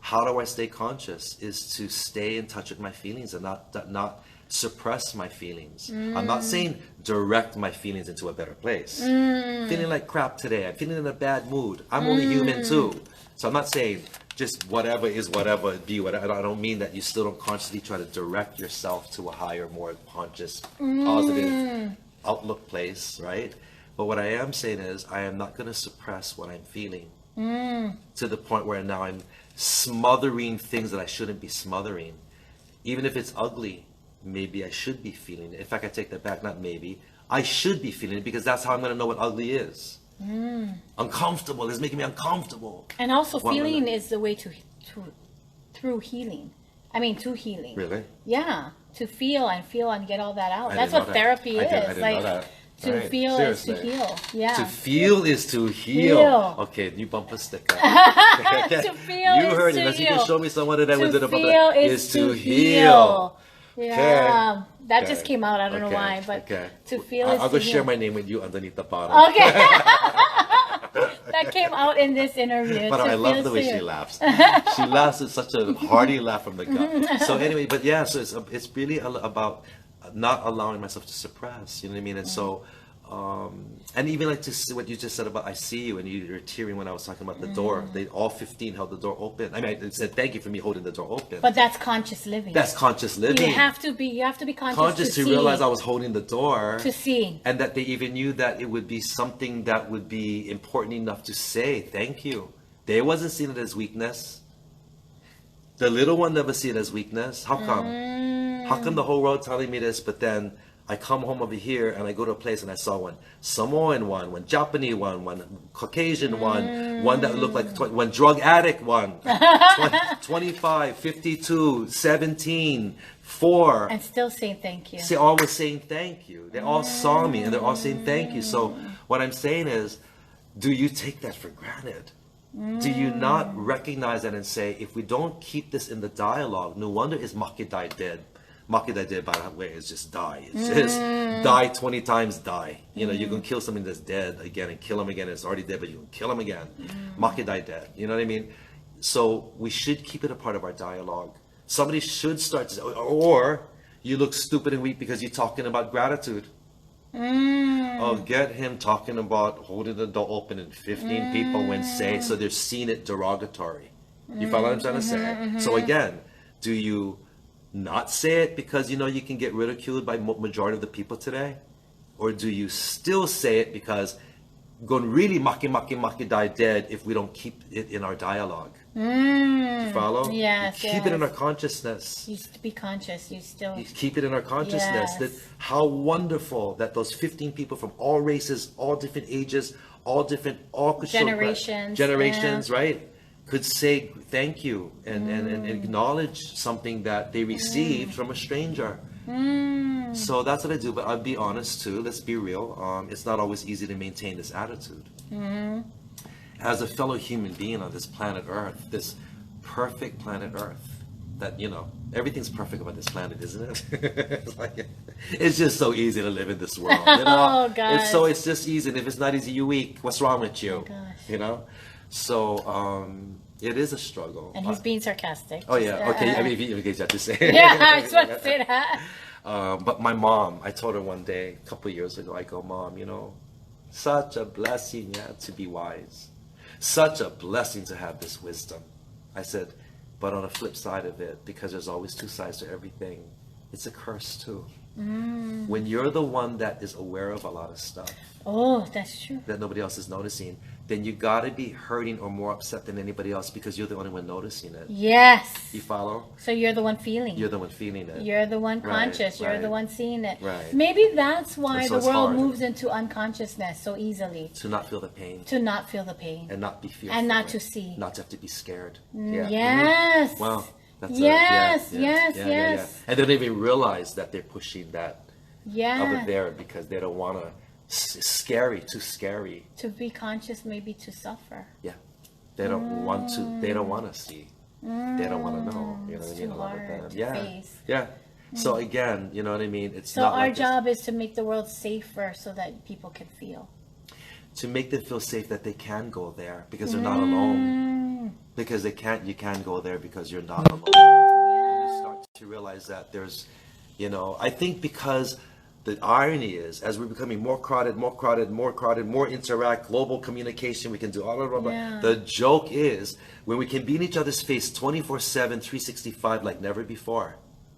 how do I stay conscious? Is to stay in touch with my feelings and not suppress my feelings. I'm not saying direct my feelings into a better place. Feeling like crap today. I'm feeling in a bad mood. I'm only human too. So I'm not saying just whatever is whatever, be whatever. I don't mean that you still don't consciously try to direct yourself to a higher, more conscious, positive outlook place, right? But what I am saying is I am not going to suppress what I'm feeling to the point where now I'm smothering things that I shouldn't be smothering. Even if it's ugly, maybe I should be feeling it. In fact, I take that back, not maybe. I should be feeling it because that's how I'm going to know what ugly is. Uncomfortable. It's making me uncomfortable. And also, What feeling really? is the way to through healing. I mean, to healing. Really? Yeah, to feel and get all that out. I That's didn't what know that. therapy I is. didn't know like that. to Right. feel Seriously. is to heal. Yeah. To feel is to heal. Heal. Okay, new bumper sticker. To feel You is heard to it. Unless you heal. can show me someone that To did a bumper feel is to heal. Yeah, that just came out. I don't know why, but to feel is I'll to go share heal. my name with you underneath the bottle. Okay. That came out in this interview. But To I feel love is the to way she heal. laughs. She laughs with such a hearty laugh from the gut. So anyway, but yeah, so it's really about not allowing myself to suppress. You know what I mean? And so, and even like to see what you just said about I see you, and you're tearing when I was talking about the door. They all 15 held the door open. I mean, I said thank you for me holding the door open. But that's conscious living. That's conscious living. You have to be conscious, Conscious to see, realize I was holding the door. to see. And that they even knew that it would be something that would be important enough to say thank you. They wasn't seeing it as weakness. The little one never see it as weakness. How come? How come the whole world telling me this, but then I come home over here and I go to a place and I saw one Samoan one Japanese one Caucasian one that looked like one drug addict one, 25, 52, 17, 4. And still saying thank you. They all were saying thank you. They all saw me and they're all saying thank you. So what I'm saying is, do you take that for granted? Do you not recognize that and say, if we don't keep this in the dialogue, no wonder is Makidai dead. Makidai dead, by the way, is just die. It's just die 20 times, die. You know, you can kill something that's dead again and kill him again. It's already dead, but you can kill him again. Makidai dead. You know what I mean? So we should keep it a part of our dialogue. Somebody should start to say, or you look stupid and weak because you're talking about gratitude. Oh, get him talking about holding the door open and 15 people when say, so they're seeing it derogatory. You follow what I'm trying to say? So again, do you not say it because you know you can get ridiculed by majority of the people today? Or do you still say it because going really maki die dead if we don't keep it in our dialogue? You follow? Yes, Keep it in our consciousness. You used to be conscious. You still. You keep it in our consciousness. Yes. That how wonderful that those 15 people from all races, all different ages, all could show Generations, right, could say thank you and acknowledge something that they received from a stranger. So that's what I do. But I'll be honest too. Let's be real. It's not always easy to maintain this attitude. As a fellow human being on this planet Earth, this perfect planet Earth, that, you know, everything's perfect about this planet, isn't it? It's like, it's just so easy to live in this world, you know? Oh, gosh. It's just easy. And if it's not easy, you're weak. What's wrong with you? Oh, gosh. You know? So it is a struggle. And he's being sarcastic. Oh yeah, okay. I mean, if you have to say. Yeah, I just want to say that. But my mom, I told her one day, a couple of years ago, I go, Mom, you know, such a blessing, yeah, to be wise. Such a blessing to have this wisdom. I said, but on the flip side of it, because there's always two sides to everything, it's a curse too. When you're the one that is aware of a lot of stuff, oh, that's true, that nobody else is noticing, then you got to be hurting or more upset than anybody else because you're the only one noticing it. yes. You follow? So you're the one feeling. You're the one feeling it. You're the one Right, conscious. You're right. the one seeing it. Right. Maybe that's why And so the it's world hard. moves into unconsciousness so easily. To not feel the pain. To not feel the pain. And not be fearful. And not right? to see. Not to have to be scared. Yeah. Yes. Wow. That's Yes, it. Yeah, yes, yeah, yes. Yeah. And they don't even realize that they're pushing that Yeah. over there because they don't want to. It's scary, too scary. To be conscious, maybe to suffer. Yeah. They don't want to. They don't want to see. They don't want to know. You know what I It's mean? too A lot of hard them. to Yeah. face. Yeah. So again, you know what I mean? It's So not our like job is to make the world safer so that people can feel. to make them feel safe that they can go there because they're not alone. Because they can't. You can go there because you're not alone. You start to realize that there's, you know, I think because the irony is, as we're becoming more crowded, more interact, global communication, we can do all of that. Yeah. The joke is when we can be in each other's face 24/7, 365 like never before.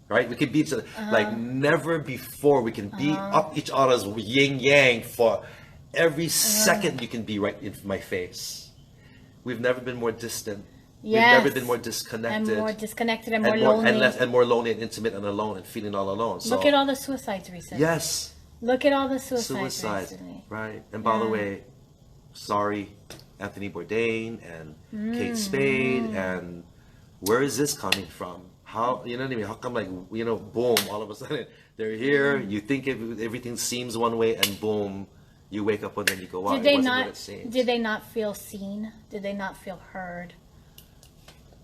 Right? We can be each other like never before. We can be up each other's yin yang for every second. You can be right in my face. We've never been more distant. Yes. We've never been more disconnected. And more disconnected and more lonely. And more lonely and intimate and alone and feeling all alone. So, Look at all the suicides recently. yes, Look at all the suicides suicide, recently. right? And by the way, sorry, Anthony Bourdain and Kate Spade, and where is this coming from? How, you know what I mean? How come, like, you know, boom, all of a sudden they're here. You think everything seems one way, and boom, you wake up one day and you go, wow, Did they it wasn't not? what it seems. Did they not feel seen? Did they not feel heard?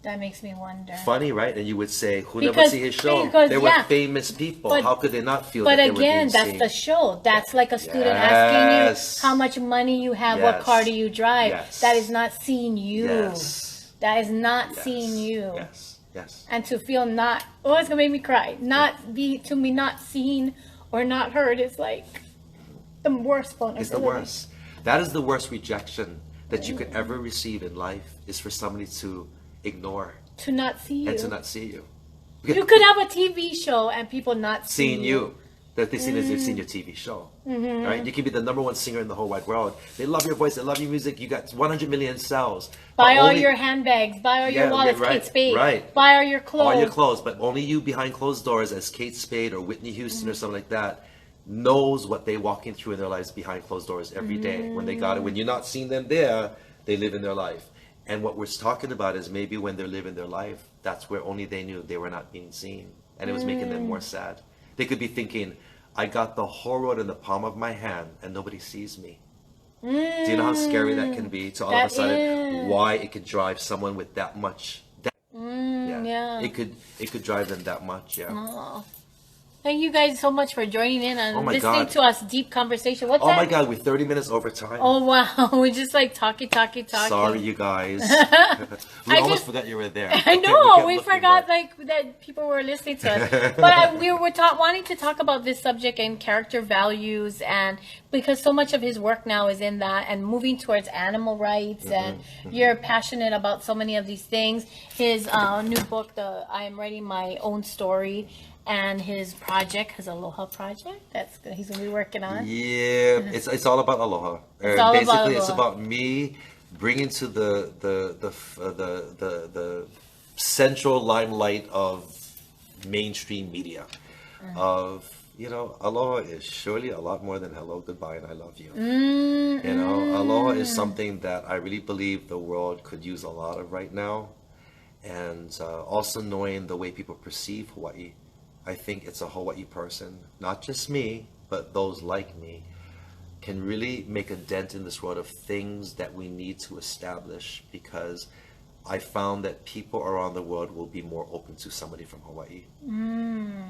That makes me wonder. Funny, right? And you would say, who never Because- see his show? because, They were yeah. famous people. But- How could they not feel But that they were again, being that's seen? the show. That's like a student Yes. asking you how much money you have, what Yes. car do you drive. Yes. That is not seeing you. Yes. That is not Yes. seeing you. Yes. Yes. And to feel not, oh, it's gonna make me cry. To me, not seen or not heard is like the worst vulnerability. It's the worst. That is the worst rejection that you could ever receive in life, is for somebody to ignore To not see you. and to not see you. You could have a TV show and people not Seeing you. That they see as they've seen your TV show. Right? You can be the #1 singer in the whole wide world. They love your voice, they love your music, you got 100 million sales. Buy But all only- your handbags, buy all your Yeah, wallets, yeah, right, Kate Spade. right. Buy all your clothes. all your clothes, but only you behind closed doors as Kate Spade or Whitney Houston or something like that knows what they're walking through in their lives behind closed doors every day. When they got it, when you're not seeing them there, they live in their life. And what we're talking about is maybe when they're living their life, that's where only they knew they were not being seen, and it was making them more sad. They could be thinking, I got the whole world in the palm of my hand and nobody sees me. Do you know how scary that can be to all of a That sudden is. why it could drive someone with that much yeah. it could drive them that much. Yeah. Oh. Thank you guys so much for joining in and Oh my listening God. to us deep conversation. What's Oh that? my God, we're 30 minutes over time. Oh wow, we're just like talking. Sorry, you guys. We I almost just- forgot you were there. I kept know we looking, forgot but- like that people were listening to us, but we were wanting to talk about this subject and character values, and because so much of his work now is in that and moving towards animal rights, and you're passionate about so many of these things. His new book, I am writing my own story, and his project, his Aloha project, he's gonna be working on. Yeah, it's all about aloha. It's all about Basically, it's aloha. about me bringing to the central limelight of mainstream media. Of, you know, aloha is surely a lot more than hello, goodbye, and I love you. You know, aloha is something that I really believe the world could use a lot of right now, and also knowing the way people perceive Hawaii. I think it's a Hawaii person, not just me, but those like me, can really make a dent in this world of things that we need to establish, because I found that people around the world will be more open to somebody from Hawaii.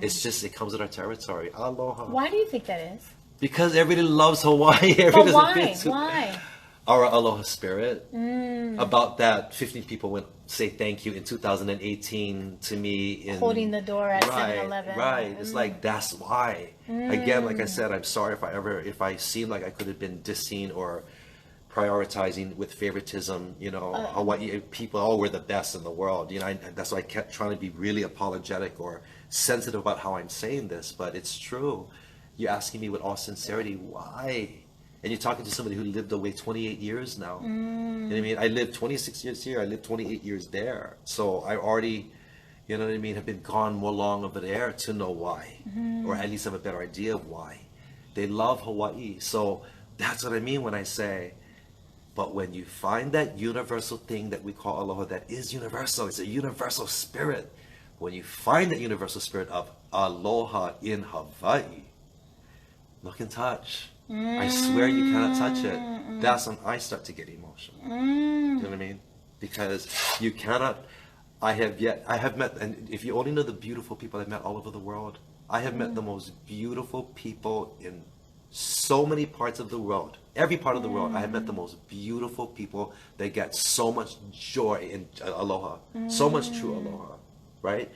It's just, it comes with our territory. Aloha. Why do you think that is? Because everybody loves Hawaii. But why? Why? Our aloha spirit. About that, 15 people went say thank you in 2018 to me in Holding the door at 7-Eleven. Right. It's like, that's why. Again, like I said, I'm sorry if I seemed like I could have been dissing or prioritizing with favoritism, you know, Hawaii people, oh, we're the best in the world. You know, that's why I kept trying to be really apologetic or sensitive about how I'm saying this, but it's true. You're asking me with all sincerity, why? And you're talking to somebody who lived away 28 years now. You know what I mean? I lived 26 years here. I lived 28 years there. So I already, you know what I mean, have been gone more long over there to know why. Or at least have a better idea of why. They love Hawaii. So that's what I mean when I say, but when you find that universal thing that we call aloha, that is universal, it's a universal spirit. When you find that universal spirit of aloha in Hawaii, look and touch. I swear you cannot touch it. That's when I start to get emotional. You know what I mean? Because you cannot, I have met, and if you only know the beautiful people I've met all over the world, I have met the most beautiful people in so many parts of the world. Every part of the world, I have met the most beautiful people that get so much joy in aloha. So much true aloha, right?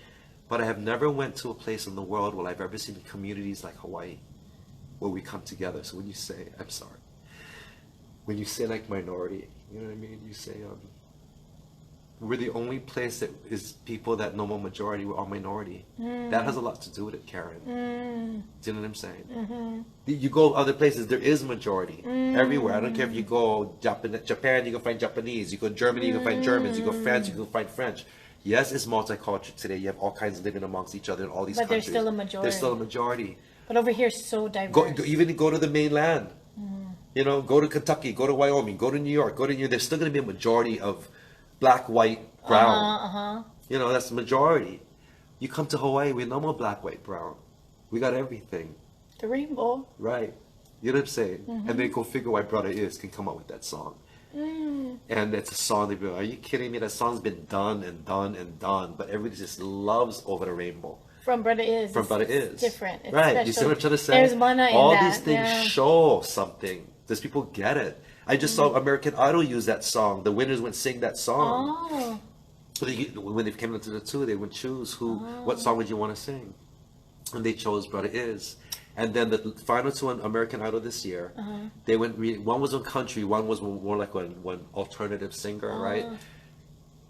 But I have never went to a place in the world where I've ever seen communities like Hawaii, where we come together. So when you say, I'm sorry, when you say like minority, you know what I mean? You say, we're the only place that is people that know more majority, we're all minority. That has a lot to do with it, Karen. Do you know what I'm saying? You go other places, there is majority everywhere. I don't care if you go Japan, you can find Japanese. You go Germany, you can find Germans. You go France, you can find French. Yes, it's multicultural today. You have all kinds living amongst each other in all these countries. But there's still a majority. There's still a majority. But over here, it's so diverse. Even go to the mainland. You know, go to Kentucky, go to Wyoming, go to New York, there's still going to be a majority of black, white, brown. You know, that's the majority. You come to Hawaii, we no more black, white, brown. We got everything. The rainbow. Right. You know what I'm saying? And then go figure why Brother Is can come up with that song. And it's a song they be like, are you kidding me? That song's been done and done and done, but everybody just loves Over the Rainbow. From Brother Is. From Brother Is. Different. It's right. special. You see what I'm trying to say? There's mana in all that. These things show something. Those people get it. I just saw American Idol use that song. The winners would sing that song. So when they came into the tour, they would choose what song would you want to sing, and they chose Brother Is. And then the final two on American Idol this year, they went. One was on country, one was more like one alternative singer, right?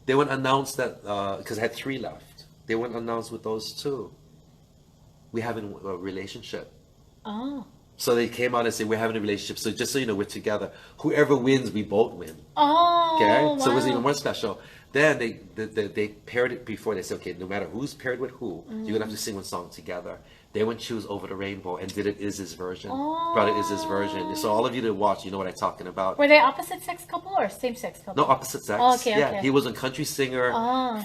They went announce that because I had 3 left. They went announce with those 2. We having a relationship. So they came out and said, we're having a relationship. So just so you know, we're together. Whoever wins, we both win. Okay? Wow. So it was even more special. Then they paired it before. They said, okay, no matter who's paired with who, you're going to have to sing one song together. They went choose Over the Rainbow and did it Is His version. Brother Is His version. So all of you that watch, you know what I'm talking about. Were they opposite sex couple or same sex couple? No, opposite sex. Okay. He was a country singer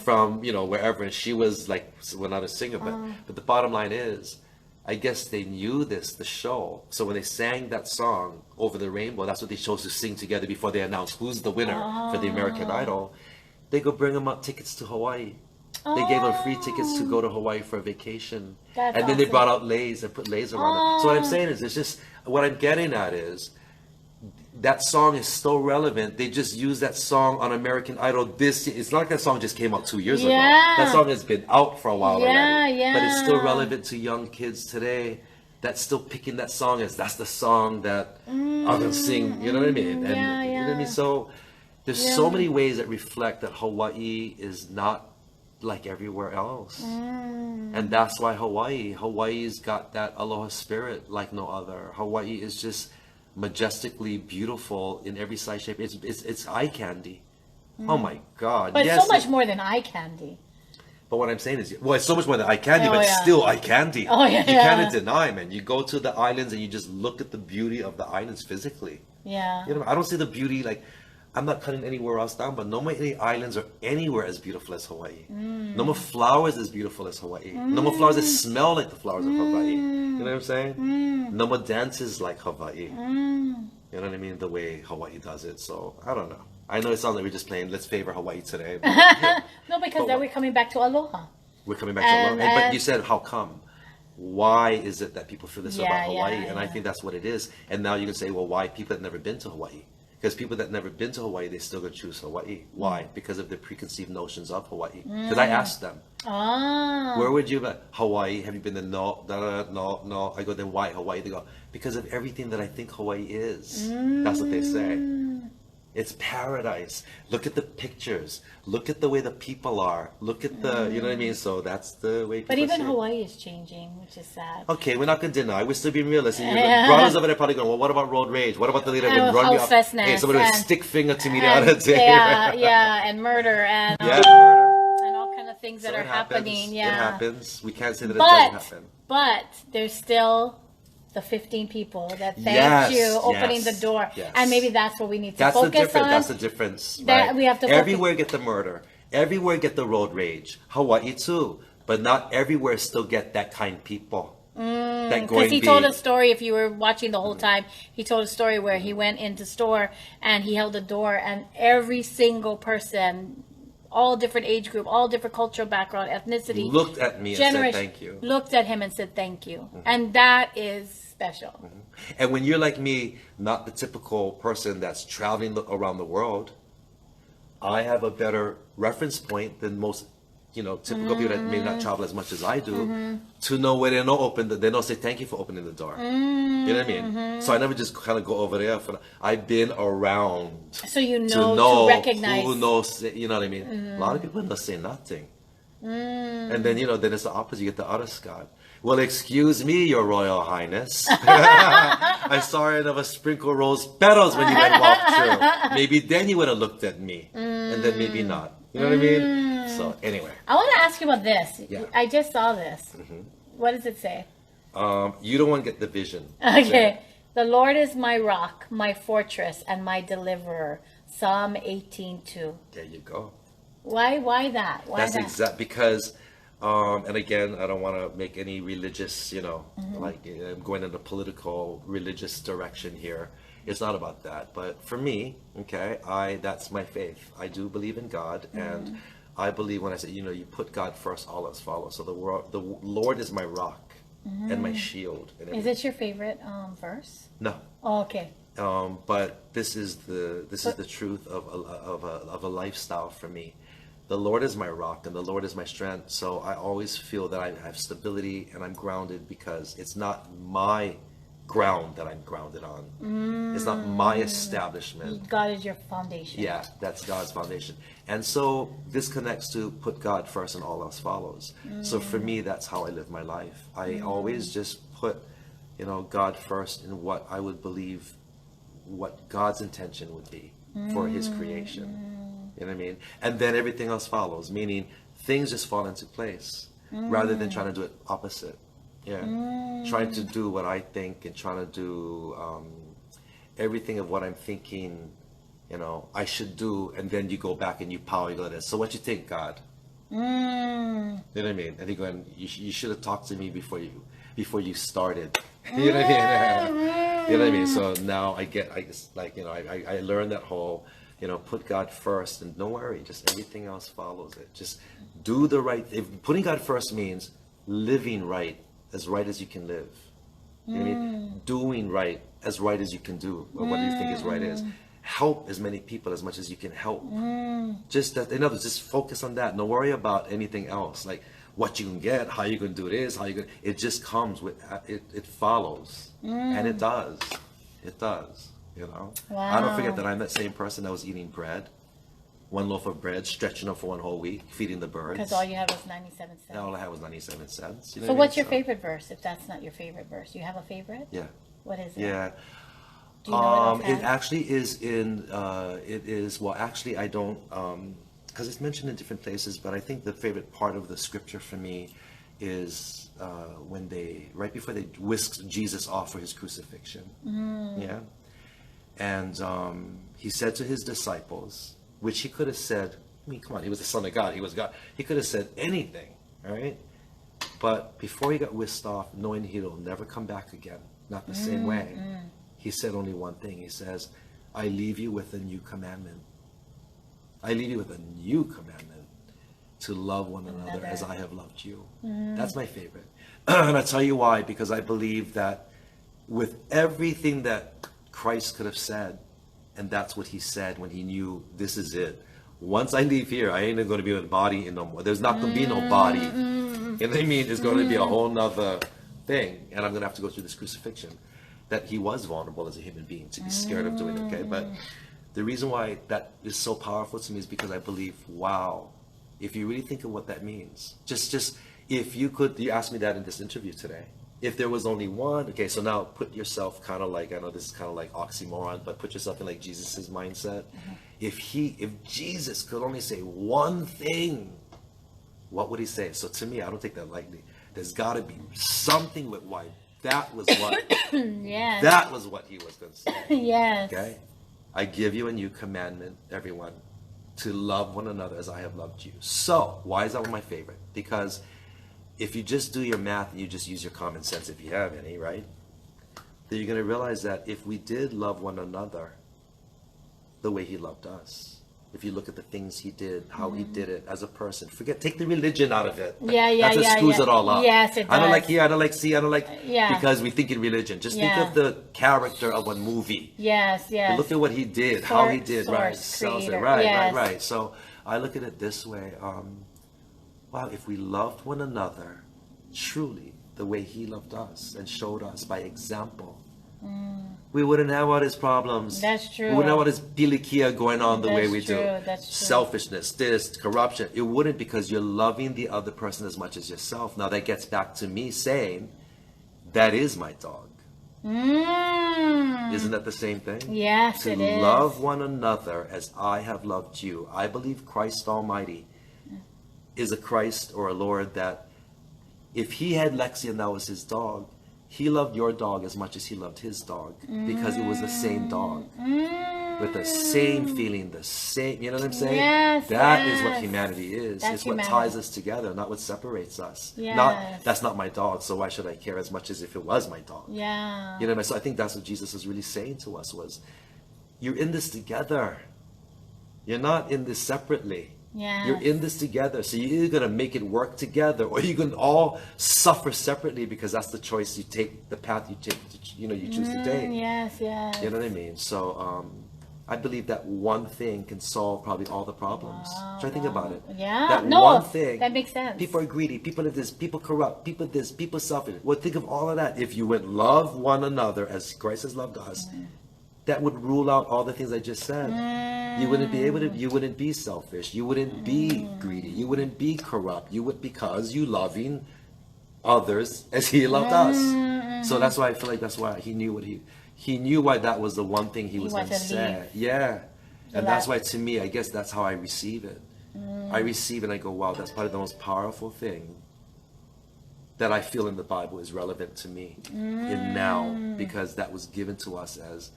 from, you know, wherever. And she was like, well, not a singer. But the bottom line is, I guess they knew the show. So when they sang that song, Over the Rainbow, that's what they chose to sing together before they announced who's the winner for the American Idol. They go bring them up tickets to Hawaii. They gave them free tickets to go to Hawaii for a vacation. That's and then they brought out leis and put leis around it. So what I'm saying is, it's just, what I'm getting at is, that song is still relevant. They just used that song on American Idol this year. It's not like that song just came out 2 years ago. That song has been out for a while already. But it's still relevant to young kids today that's still picking that song as that's the song that I'm going to sing. You know what I mean? And, you know what I mean? So there's so many ways that reflect that Hawaii is not like everywhere else. And that's why Hawaii's got that aloha spirit like no other. Hawaii is just majestically beautiful in every size, shape. It's eye candy. Oh my God! But it's so much more than eye candy. But what I'm saying is, well, it's so much more than eye candy, but it's still eye candy. You can't deny, man. You go to the islands and you just look at the beauty of the islands physically. You know, I don't see the beauty like I'm not cutting anywhere else down, but no more any islands are anywhere as beautiful as Hawaii. No more flowers as beautiful as Hawaii. No more flowers that smell like the flowers of Hawaii. You know what I'm saying? No more dances like Hawaii. You know what I mean? The way Hawaii does it. So I don't know. I know it sounds like we're just playing let's favor Hawaii today. But, yeah. No, because then we're coming back to aloha. We're coming back to Aloha. But you said how come? Why is it that people feel this about Hawaii? And I think that's what it is. And now you can say, well, why people have never been to Hawaii? Because people that never been to Hawaii, they still gonna choose Hawaii. Why? Because of their preconceived notions of Hawaii. Because I asked them, where would you? Hawaii? Have you been to? No, no. I go, then why Hawaii? They go, because of everything that I think Hawaii is. That's what they say. It's paradise. Look at the pictures. Look at the way the people are. Look at the, you know what I mean? So that's the way people But even see Hawaii is changing, which is sad. Okay, we're not going to deny. We're still being realistic. Brothers over there probably going, well, what about road rage? What about the leader that run me off? Hey, somebody would stick finger to me the other day. And murder and all kind of things that are happening. Yeah, it happens. We can't say that it doesn't happen. But there's still the 15 people that thank you opening the door, and maybe that's what we need to focus on. That's the difference. That we have to everywhere get the murder, everywhere get the road rage. Hawaii too, but not everywhere still get that kind people. Because he told a story, if you were watching the whole time, he told a story where he went into store and he held a door, and every single person, all different age group, all different cultural background, ethnicity, looked at me and said thank you. Looked at him and said thank you. And that is special. And when you're like me, not the typical person that's traveling around the world, I have a better reference point than most, typical people that may not travel as much as I do, to know where they don't say thank you for opening the door. You know what I mean? So I never just kind of go over there. I've been around. So to recognize. Who knows, you know what I mean? A lot of people don't say nothing. And then, then it's the opposite. You get the other Scott. Well, excuse me, Your Royal Highness. I saw another sprinkle rose petals when you had walked through. Maybe then you would have looked at me. And then maybe not. You know what I mean? So, anyway. I want to ask you about this. Yeah. I just saw this. What does it say? You don't want to get the vision. Okay. The Lord is my rock, my fortress, and my deliverer. Psalm 18:2. There you go. Why that? That's exact because... and again, I don't want to make any religious, like going in the political religious direction here. It's not about that. But for me, that's my faith. I do believe in God, and I believe when I say, you put God first, all else follows. So the Lord is my rock and my shield. And is it your favorite verse? No. Oh, okay. But this is the truth of a lifestyle for me. The Lord is my rock and the Lord is my strength. So I always feel that I have stability and I'm grounded because it's not my ground that I'm grounded on. It's not my establishment. God is your foundation. Yeah, that's God's foundation. And so this connects to put God first and all else follows. So for me, that's how I live my life. I always just put, God first in what I would believe, what God's intention would be for his creation. You know what I mean? And then everything else follows, meaning things just fall into place rather than trying to do it opposite. Yeah. Trying to do what I think and trying to do everything of what I'm thinking, I should do. And then you go back and you power, you go this. So what you think, God? You know what I mean? And you go, you should have talked to me before you started. You know what I mean? You know what I mean? So now I learned that whole, put God first and don't worry, just everything else follows it. Just do the right thing. Putting God first means living right as you can live. You know what I mean? Doing right as you can do, or what you think is right is. Help as many people as much as you can help. Just that, in other words, just focus on that. Don't worry about anything else, like what you can get, how you can do this, it just comes with it follows, and it does. Wow. I don't forget that I'm that same person that was eating bread, one loaf of bread, stretching up for one whole week, feeding the birds. Because all you had was 97 cents. All I had was 97 cents. So what's your favorite verse, if that's not your favorite verse? You have a favorite? Yeah. What is it? Yeah. Do you know it actually is actually I don't, because it's mentioned in different places, but I think the favorite part of the scripture for me is when right before they whisked Jesus off for his crucifixion. Yeah. And he said to his disciples, which he could have said, I mean, come on, he was the Son of God, he was God. He could have said anything, all right? But before he got whisked off, knowing he'll never come back again, not the same way, he said only one thing. He says, I leave you with a new commandment. I leave you with a new commandment, to love one another as I have loved you. That's my favorite. And I'll tell you why, because I believe that with everything that Christ could have said, and that's what he said when he knew this is it. Once I leave here, I ain't going to be with a body no more. There's not going to be no body. You know what I mean? It's going to be a whole nother thing. And I'm going to have to go through this crucifixion. That he was vulnerable as a human being to be scared of doing, okay? But the reason why that is so powerful to me is because I believe, wow, if you really think of what that means, just if you could, you asked me that in this interview today, if there was only one, okay, so now put yourself kind of like, I know this is kind of like oxymoron, but put yourself in like Jesus's mindset. If Jesus could only say one thing, what would he say? So to me, I don't take that lightly. There's got to be something with why that was what, yes. That was what he was going to say. Yes. Okay? I give you a new commandment, everyone, to love one another as I have loved you. So, why is that one my favorite? Because if you just do your math and you just use your common sense, if you have any, right? Then you're going to realize that if we did love one another the way he loved us, if you look at the things he did, how he did it as a person, take the religion out of it. That's what screws it all up. Yes, it does. I don't like here, I don't like C, I don't like, because we think in religion. Just think of the character of a movie. Yes, yes. You look at what he did, how he did, right? Yes. Right. So I look at it this way. Wow, if we loved one another truly the way he loved us and showed us by example, we wouldn't have all these problems. That's true. We wouldn't have all this pilikia going on the way we do. That's true. Selfishness, this, corruption. It wouldn't, because you're loving the other person as much as yourself. Now that gets back to me saying, that is my dog. Isn't that the same thing? Yes, it is. To love one another as I have loved you. I believe Christ Almighty is a Christ or a Lord that if he had Lexi and that was his dog, he loved your dog as much as he loved his dog, because it was the same dog with the same feeling, the same, you know what I'm saying? Yes, that is what humanity is. That's it's what ties us together, not what separates us. Yes. That's not my dog, so why should I care as much as if it was my dog? Yeah. You know what I mean? So I think that's what Jesus is really saying to us was, you're in this together. You're not in this separately. Yeah. You're in this together. So you're either going to make it work together, or you're going to all suffer separately, because that's the choice you take, the path you take, you choose to take. Yes, yes. You know what I mean? So I believe that one thing can solve probably all the problems. Try to think about it. Yeah. That one thing. That makes sense. People are greedy. People are this. People corrupt. People this. People selfish. Well, think of all of that. If you would love one another as Christ has loved us, that would rule out all the things I just said. You wouldn't be able to, you wouldn't be selfish. You wouldn't be greedy. You wouldn't be corrupt. You would, because you loving others as he loved us. So that's why I feel like that's why he knew what he knew why that was the one thing he was going to say. Yeah. And that's why, to me, I guess that's how I receive it. I receive it and I go, wow, that's probably the most powerful thing that I feel in the Bible is relevant to me in now, because that was given to us as,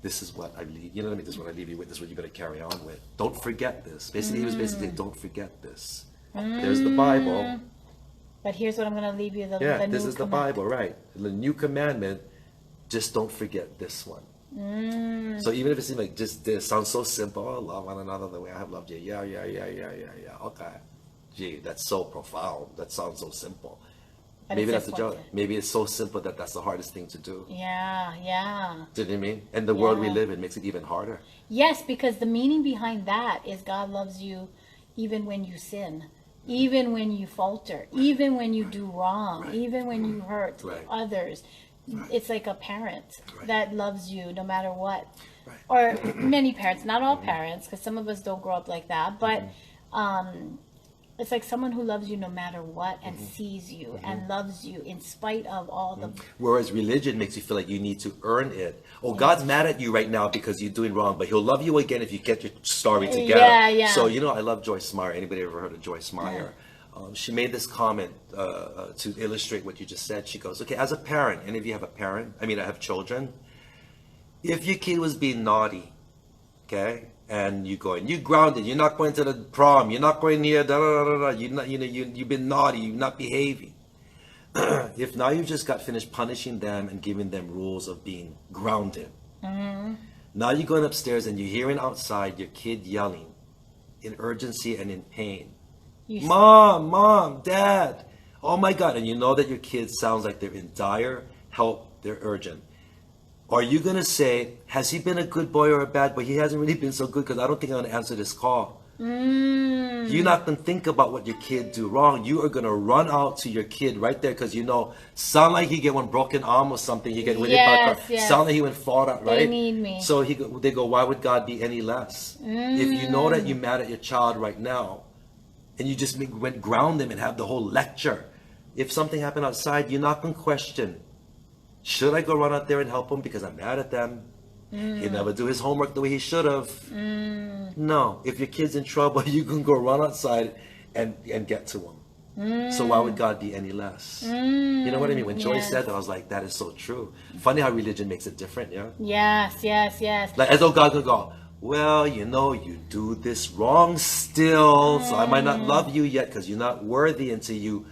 this is what I leave, you know what I mean? This is what I leave you with. This is what you're going to carry on with. Don't forget this. Basically, he was basically, don't forget this. There's the Bible. But here's what I'm going to leave you. This is the Bible, right? The new commandment, just don't forget this one. So even if it seems like just this sounds so simple, oh, love one another the way I have loved you. Yeah. Okay. Gee, that's so profound. That sounds so simple. But maybe that's the joke. Maybe it's so simple that that's the hardest thing to do. Yeah. Do you know what I mean? And the world we live in makes it even harder. Yes, because the meaning behind that is God loves you even when you sin, even when you falter, even when you do wrong, even when you hurt others. It's like a parent that loves you no matter what. Or many parents, not all parents, because some of us don't grow up like that, but it's like someone who loves you no matter what and sees you and loves you in spite of all the... Whereas religion makes you feel like you need to earn it. Oh, God's mad at you right now because you're doing wrong, but he'll love you again if you get your story together. Yeah. So, I love Joyce Meyer. Anybody ever heard of Joyce Meyer? She made this comment to illustrate what you just said. She goes, okay, as a parent, any of you have a parent? I have children. If your kid was being naughty, okay, and you going, you grounded, you're not going to the prom, you're not going here, da da da da, you're not, you've been naughty, you're not behaving. If now you just got finished punishing them and giving them rules of being grounded, now you're going upstairs and you're hearing outside your kid yelling in urgency and in pain. Mom, Dad, oh my God. And you know that your kid sounds like they're in dire help, they're urgent. Are you going to say, has he been a good boy or a bad boy? He hasn't really been so good because I don't think I'm going to answer this call. You're not going to think about what your kid do wrong. You are going to run out to your kid right there because you know, sound like he get one broken arm or something. He get really sound like he went fall out, right? They need me. So they go, why would God be any less? If you know that you're mad at your child right now, and you just went ground them and have the whole lecture, if something happened outside, you're not going to question, should I go run out there and help him because I'm mad at them? He never do his homework the way he should have. No, if your kid's in trouble, you can go run outside and get to him. So why would God be any less? You know what I mean? When Joy said that, I was like, that is so true. Funny how religion makes it different, yeah? Yes. Like as though God could go, well, you know, you do this wrong still, so I might not love you yet because you're not worthy until you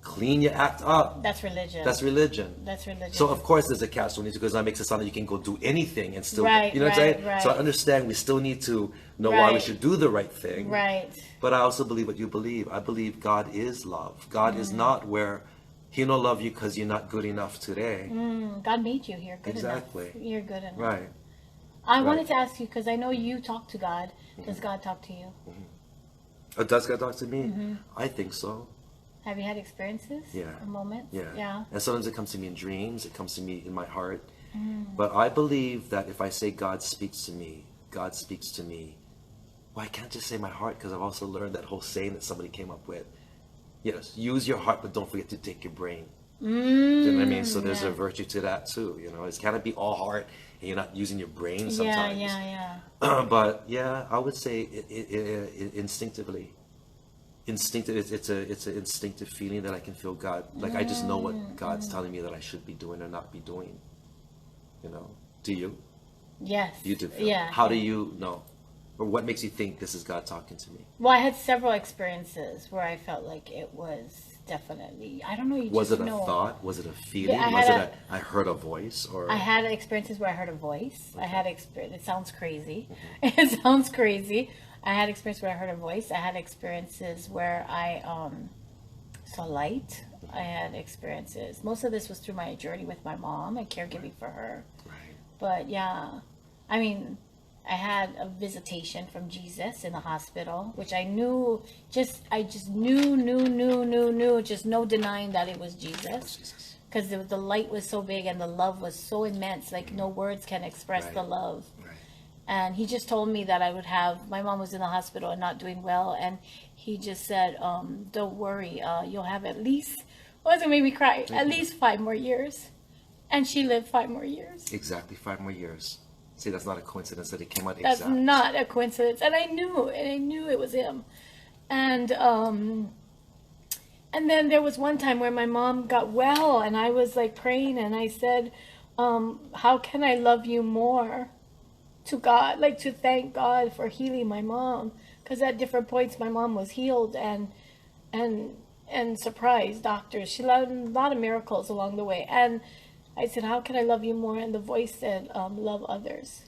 clean your act up. That's religion. That's religion. That's religion. So of course there's a catch when because that makes it sound like you can go do anything and still, right, you know what I'm saying? Right. So I understand we still need to know why we should do the right thing. Right. But I also believe what you believe. I believe God is love. God is not where He don't love you because you're not good enough today. God made you here good exactly. enough. You're good enough. Right. I wanted to ask you because I know you talk to God. Does God talk to you? Oh, does God talk to me? I think so. Have you had experiences? Yeah. Or moments? Yeah. And sometimes it comes to me in dreams. It comes to me in my heart. But I believe that if I say God speaks to me, God speaks to me. Well, I can't just say my heart because I've also learned that whole saying that somebody came up with. Yes, use your heart, but don't forget to take your brain. Do you know what I mean? So there's a virtue to that too. You know, it's kind of be all heart and you're not using your brain sometimes. Yeah. But yeah, I would say instinctively. Instinctive. It's an instinctive feeling that I can feel God. Like I just know what God's telling me that I should be doing or not be doing. You know? Do you? Yes. You do. Yeah. How do you know? Or what makes you think this is God talking to me? Well, I had several experiences where I felt like it was definitely. I don't know. Was it a thought? Was it a feeling? I heard a voice? Or I had experiences where I heard a voice. Okay. I had experience. It sounds crazy. It sounds crazy. I had experience where I heard a voice. I had experiences where I saw light. I had experiences. Most of this was through my journey with my mom and caregiving for her. Right. But yeah, I mean, I had a visitation from Jesus in the hospital, which I knew. I just knew. Just no denying that it was Jesus. Because the light was so big and the love was so immense. Like no words can express the love. Right. And he just told me that I would have, my mom was in the hospital and not doing well. And he just said, don't worry, you'll have at least, it made me cry, at least 5 more years. And she lived 5 more years. Exactly 5 more years. See, that's not a coincidence that it came out exact. That's not a coincidence. And I knew it was him. And then there was one time where my mom got well and I was like praying and I said, how can I love you more? To God, like to thank God for healing my mom, because at different points my mom was healed and surprised doctors. She had a lot of miracles along the way. And I said, how can I love you more? And the voice said, love others.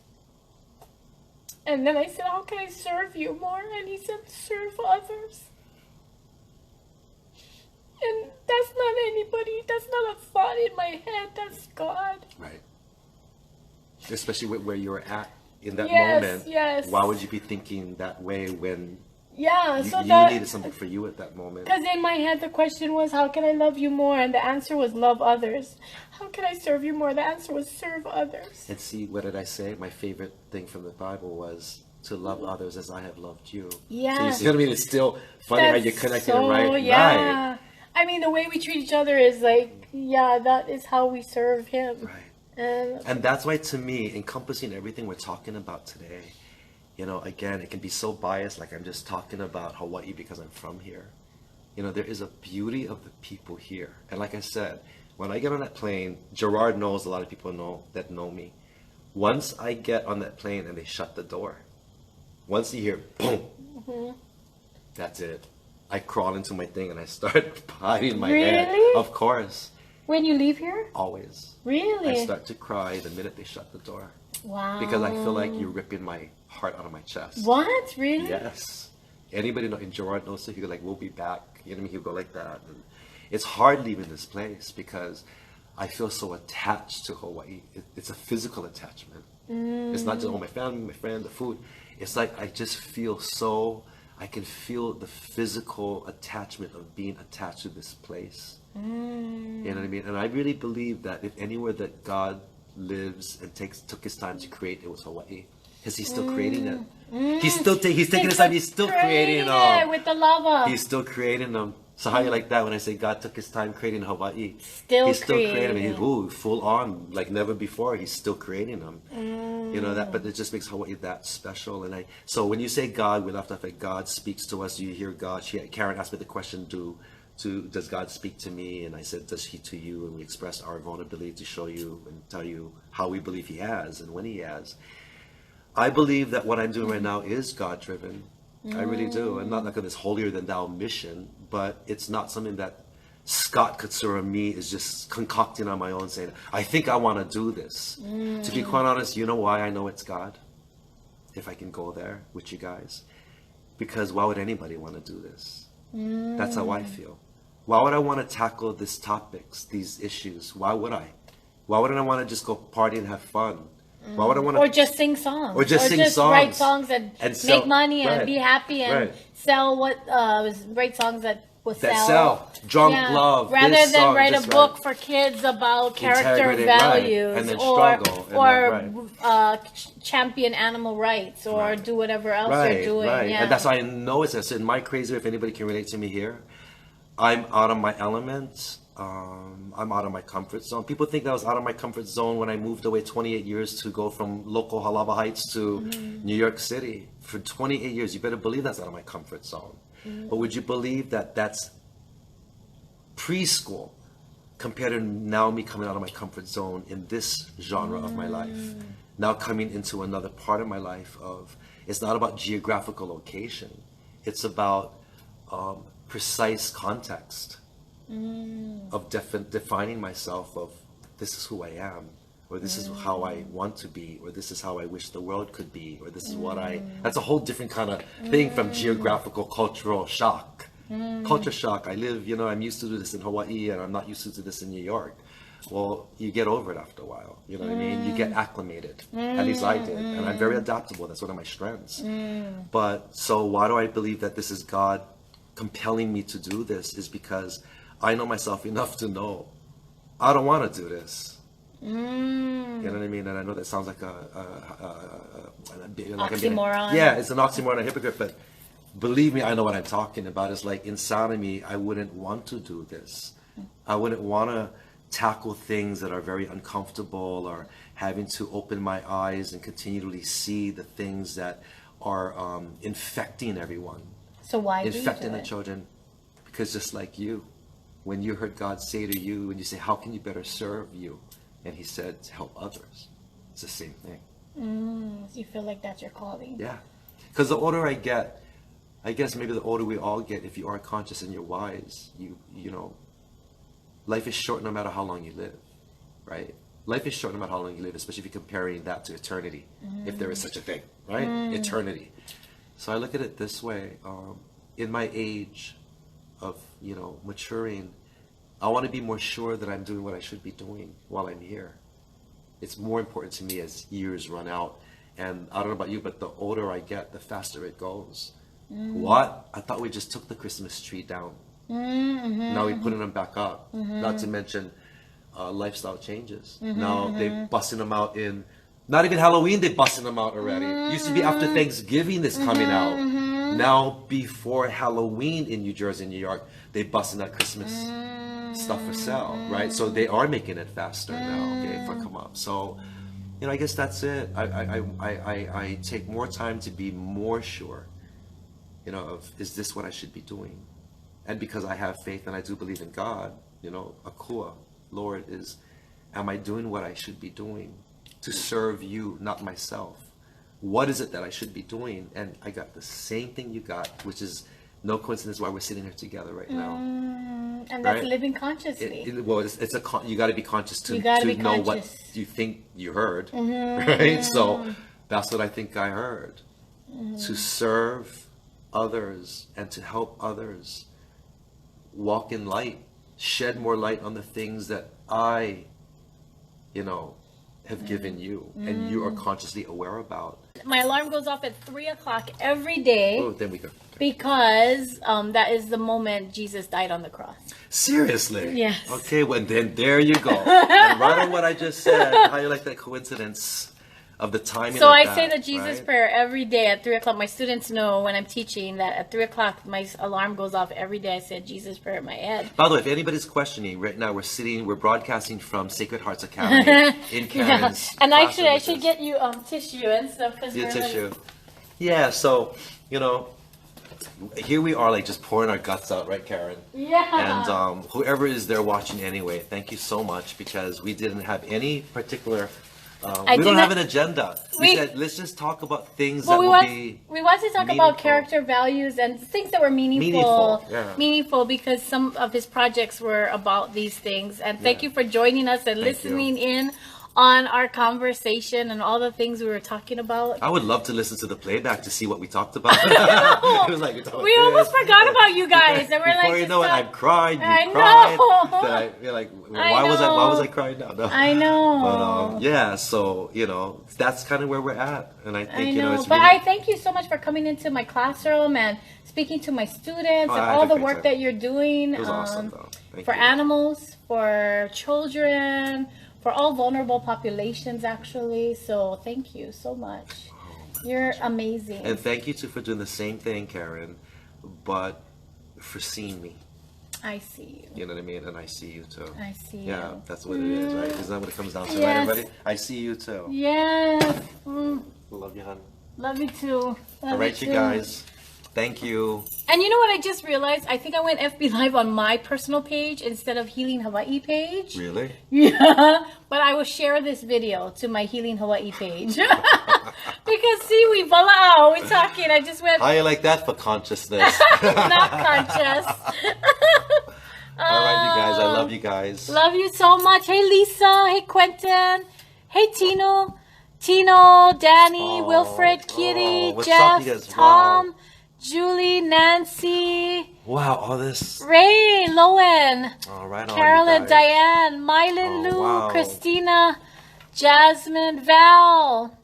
And then I said, how can I serve you more? And he said, serve others. And that's not anybody. That's not a thought in my head. That's God. Right. Especially with where you were at. In that moment, why would you be thinking that way when you needed something for you at that moment? Because in my head the question was, how can I love you more? And the answer was love others. How can I serve you more? The answer was serve others. And see, what did I say? My favorite thing from the Bible was to love others as I have loved you. Yeah. So you see what I mean? It's still funny how you connected it right. Yeah. Right. I mean, the way we treat each other is like, that is how we serve him. Right. And that's why, to me, encompassing everything we're talking about today, you know, again, it can be so biased, like I'm just talking about Hawaii because I'm from here. You know, there is a beauty of the people here. And like I said, when I get on that plane, Gerard knows, a lot of people know me. Once I get on that plane and they shut the door, Once you hear boom, that's it. I crawl into my thing and I start hiding my head. Really? Of course. When you leave here? Always. Really? I start to cry the minute they shut the door. Wow. Because I feel like you're ripping my heart out of my chest. What? Really? Yes. Anybody in Gerard knows that he'll like, we'll be back. You know what I mean? He'll go like that. And it's hard leaving this place because I feel so attached to Hawaii. It's a physical attachment. It's not just, my family, my friend, the food. It's like I just feel so, I can feel the physical attachment of being attached to this place. You know what I mean? And I really believe that if anywhere that God lives and took his time to create, it was Hawaii. Because he's still creating it. He's taking his time, he's still creating them. With the lava. He's still creating them. So how you like that when I say God took his time creating Hawaii? He's still creating them. He's full on, like never before. He's still creating them. You know that, but it just makes Hawaii that special. And so when you say God, we left off at God speaks to us. You hear God. Karen asked me the question, does God speak to me? And I said, does he to you? And we expressed our vulnerability to show you and tell you how we believe he has and when he has. I believe that what I'm doing right now is God driven. I really do. I'm not like on this holier than thou mission, but it's not something that Scott Katsura me is just concocting on my own saying, I think I want to do this. To be quite honest, you know why I know it's God? If I can go there with you guys. Because why would anybody want to do this? That's how I feel. Why would I want to tackle these topics, these issues? Why would I? Why wouldn't I want to just go party and have fun? Why would I want to? Or just sing songs. Or just sing songs. Write songs and sell, make money and right, be happy and right. sell write songs that will that sell. Drunk love. Rather this than song, write a this, book right. for kids about character Integrity, values, right. And then or struggle, champion animal rights, or do whatever else you're doing. Right. Yeah. And that's why I know it's this. In my crazy, if anybody can relate to me here, I'm out of my element. I'm out of my comfort zone. People think that I was out of my comfort zone when I moved away 28 years to go from local Halava Heights to New York City. For 28 years, you better believe that's out of my comfort zone. But would you believe that that's preschool compared to now me coming out of my comfort zone in this genre of my life? Now coming into another part of my life it's not about geographical location. It's about precise context. Of defining myself of this is who I am, or this is how I want to be, or this is how I wish the world could be, or this is what that's a whole different kind of thing from geographical cultural shock. Culture shock. I live, I'm used to do this in Hawaii and I'm not used to do this in New York. Well, you get over it after a while, you know what I mean? You get acclimated, at least I did, and I'm very adaptable. That's one of my strengths. But so why do I believe that this is God compelling me to do this is because I know myself enough to know I don't want to do this. You know what I mean? And I know that sounds like oxymoron. It's an oxymoron, a hypocrite. But believe me, I know what I'm talking about. It's like inside of me, I wouldn't want to do this. I wouldn't want to tackle things that are very uncomfortable, or having to open my eyes and continually see the things that are infecting everyone. So why infecting do you do the children? Because just like you. When you heard God say to you, when you say, how can you better serve you? And he said, to help others. It's the same thing. So you feel like that's your calling. Yeah. Because the older I get, I guess maybe the older we all get, if you are conscious and you're wise, you know, life is short no matter how long you live, right? Life is short no matter how long you live, especially if you're comparing that to eternity, if there is such a thing, right? Eternity. So I look at it this way. In my age of, maturing, I want to be more sure that I'm doing what I should be doing while I'm here. It's more important to me as years run out. And I don't know about you, but the older I get, the faster it goes. What? I thought we just took the Christmas tree down. Now we're putting them back up. Not to mention lifestyle changes. Now they're busting them out in, not even Halloween, they're busting them out already. Used to be after Thanksgiving this coming out. Now before Halloween in New Jersey and New York, they busting out Christmas stuff for sale, right? So they are making it faster now, okay, for come up. So, I guess that's it. I take more time to be more sure, of is this what I should be doing? And because I have faith and I do believe in God, Akua, Lord, am I doing what I should be doing to serve you, not myself? what is it that I should be doing? And I got the same thing you got, which is no coincidence why we're sitting here together right now. And that's living consciously. You got to be conscious to know what you think you heard, right? So that's what I think I heard. To serve others and to help others walk in light, shed more light on the things that I, have given you and you are consciously aware about. My alarm goes off at 3 o'clock every day. Oh, then we go. Because that is the moment Jesus died on the cross. Seriously? Yes. Okay, well then there you go. And right on what I just said, how you like that coincidence of the timing. So of I that, say the Jesus prayer every day at 3 o'clock. My students know when I'm teaching that at 3 o'clock my alarm goes off every day. I said Jesus prayer in my head. By the way, if anybody's questioning, right now we're broadcasting from Sacred Hearts Academy in Karen's And actually I should get you tissue and stuff. Your tissue. Yeah, so, here we are, like, just pouring our guts out, right, Karen? Yeah. And whoever is there watching anyway, thank you so much, because we didn't have any particular... we don't have an agenda. We said, let's just talk about things that will be We want to talk about character, values, and things that were meaningful. Meaningful, because some of his projects were about these things. And thank you for joining us and listening in on our conversation and all the things we were talking about. I would love to listen to the playback to see what we talked about. It was like, we almost forgot about you guys. And we're before you know it, I've cried. You cried. You're like, why was I crying now? No. I know. But yeah, so that's kind of where we're at, and I think it's. But I thank you so much for coming into my classroom and speaking to my students and all the work that you're doing. It was awesome, though. For animals, for children, for all vulnerable populations, actually. So thank you so much. You're amazing. And thank you too for doing the same thing, Karen, but for seeing me. I see you. You know what I mean? And I see you too. I see you. Yeah, that's what it is, right? Isn't that what it comes down to, right, everybody? I see you too. Yes. Love you, hon. Love you too. All right, you guys. Thank you. And you know what I just realized? I think I went FB Live on my personal page instead of Healing Hawaii page. Really? Yeah. But I will share this video to my Healing Hawaii page. Because see, we're talking. I just went. How you like that for consciousness? Not conscious. All right, you guys. I love you guys. Love you so much. Hey, Lisa. Hey, Quentin. Hey, Tino, Danny, Wilfred, Kitty, Jeff, Tom. Julie, Nancy. Wow, all this. Ray, Lowen. All right, Carolyn, Diane, Mylin, Lou, Christina, Jasmine, Val.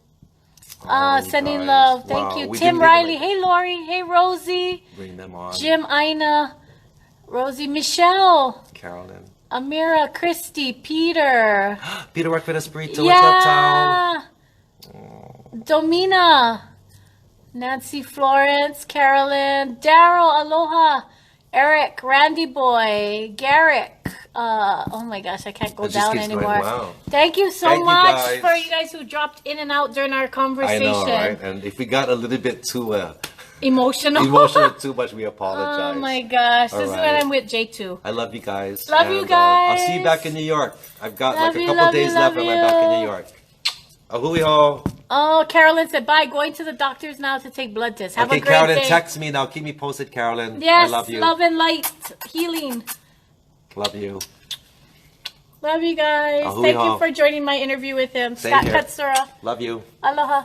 Sending love. Thank you. Tim Riley. Hey, Lori. Hey, Rosie. Bring them on. Jim, Ina. Rosie, Michelle. Carolyn. Amira, Christy, Peter. Peter worked for Espirito. What's up, town? Domina. Nancy, Florence, Carolyn, Daryl, Aloha, Eric, Randy Boy, Garrick. Oh my gosh, I can't go down anymore. Wow. Thank you so much for you guys who dropped in and out during our conversation. I know, right? And if we got a little bit too emotional too much, we apologize. Oh my gosh, this is when I'm with J2. I love you guys. Love you guys. I'll see you back in New York. I've got like a couple days left and I'm back in New York. Ahui ho. Oh, Carolyn said bye. Going to the doctors now to take blood tests. Have a great Carolyn, day. text me now. Keep me posted, Carolyn. Yes, I love you. Love and light, healing. Love you. Love you guys. Thank you for joining my interview with him. Scott Katsura. Love you. Aloha.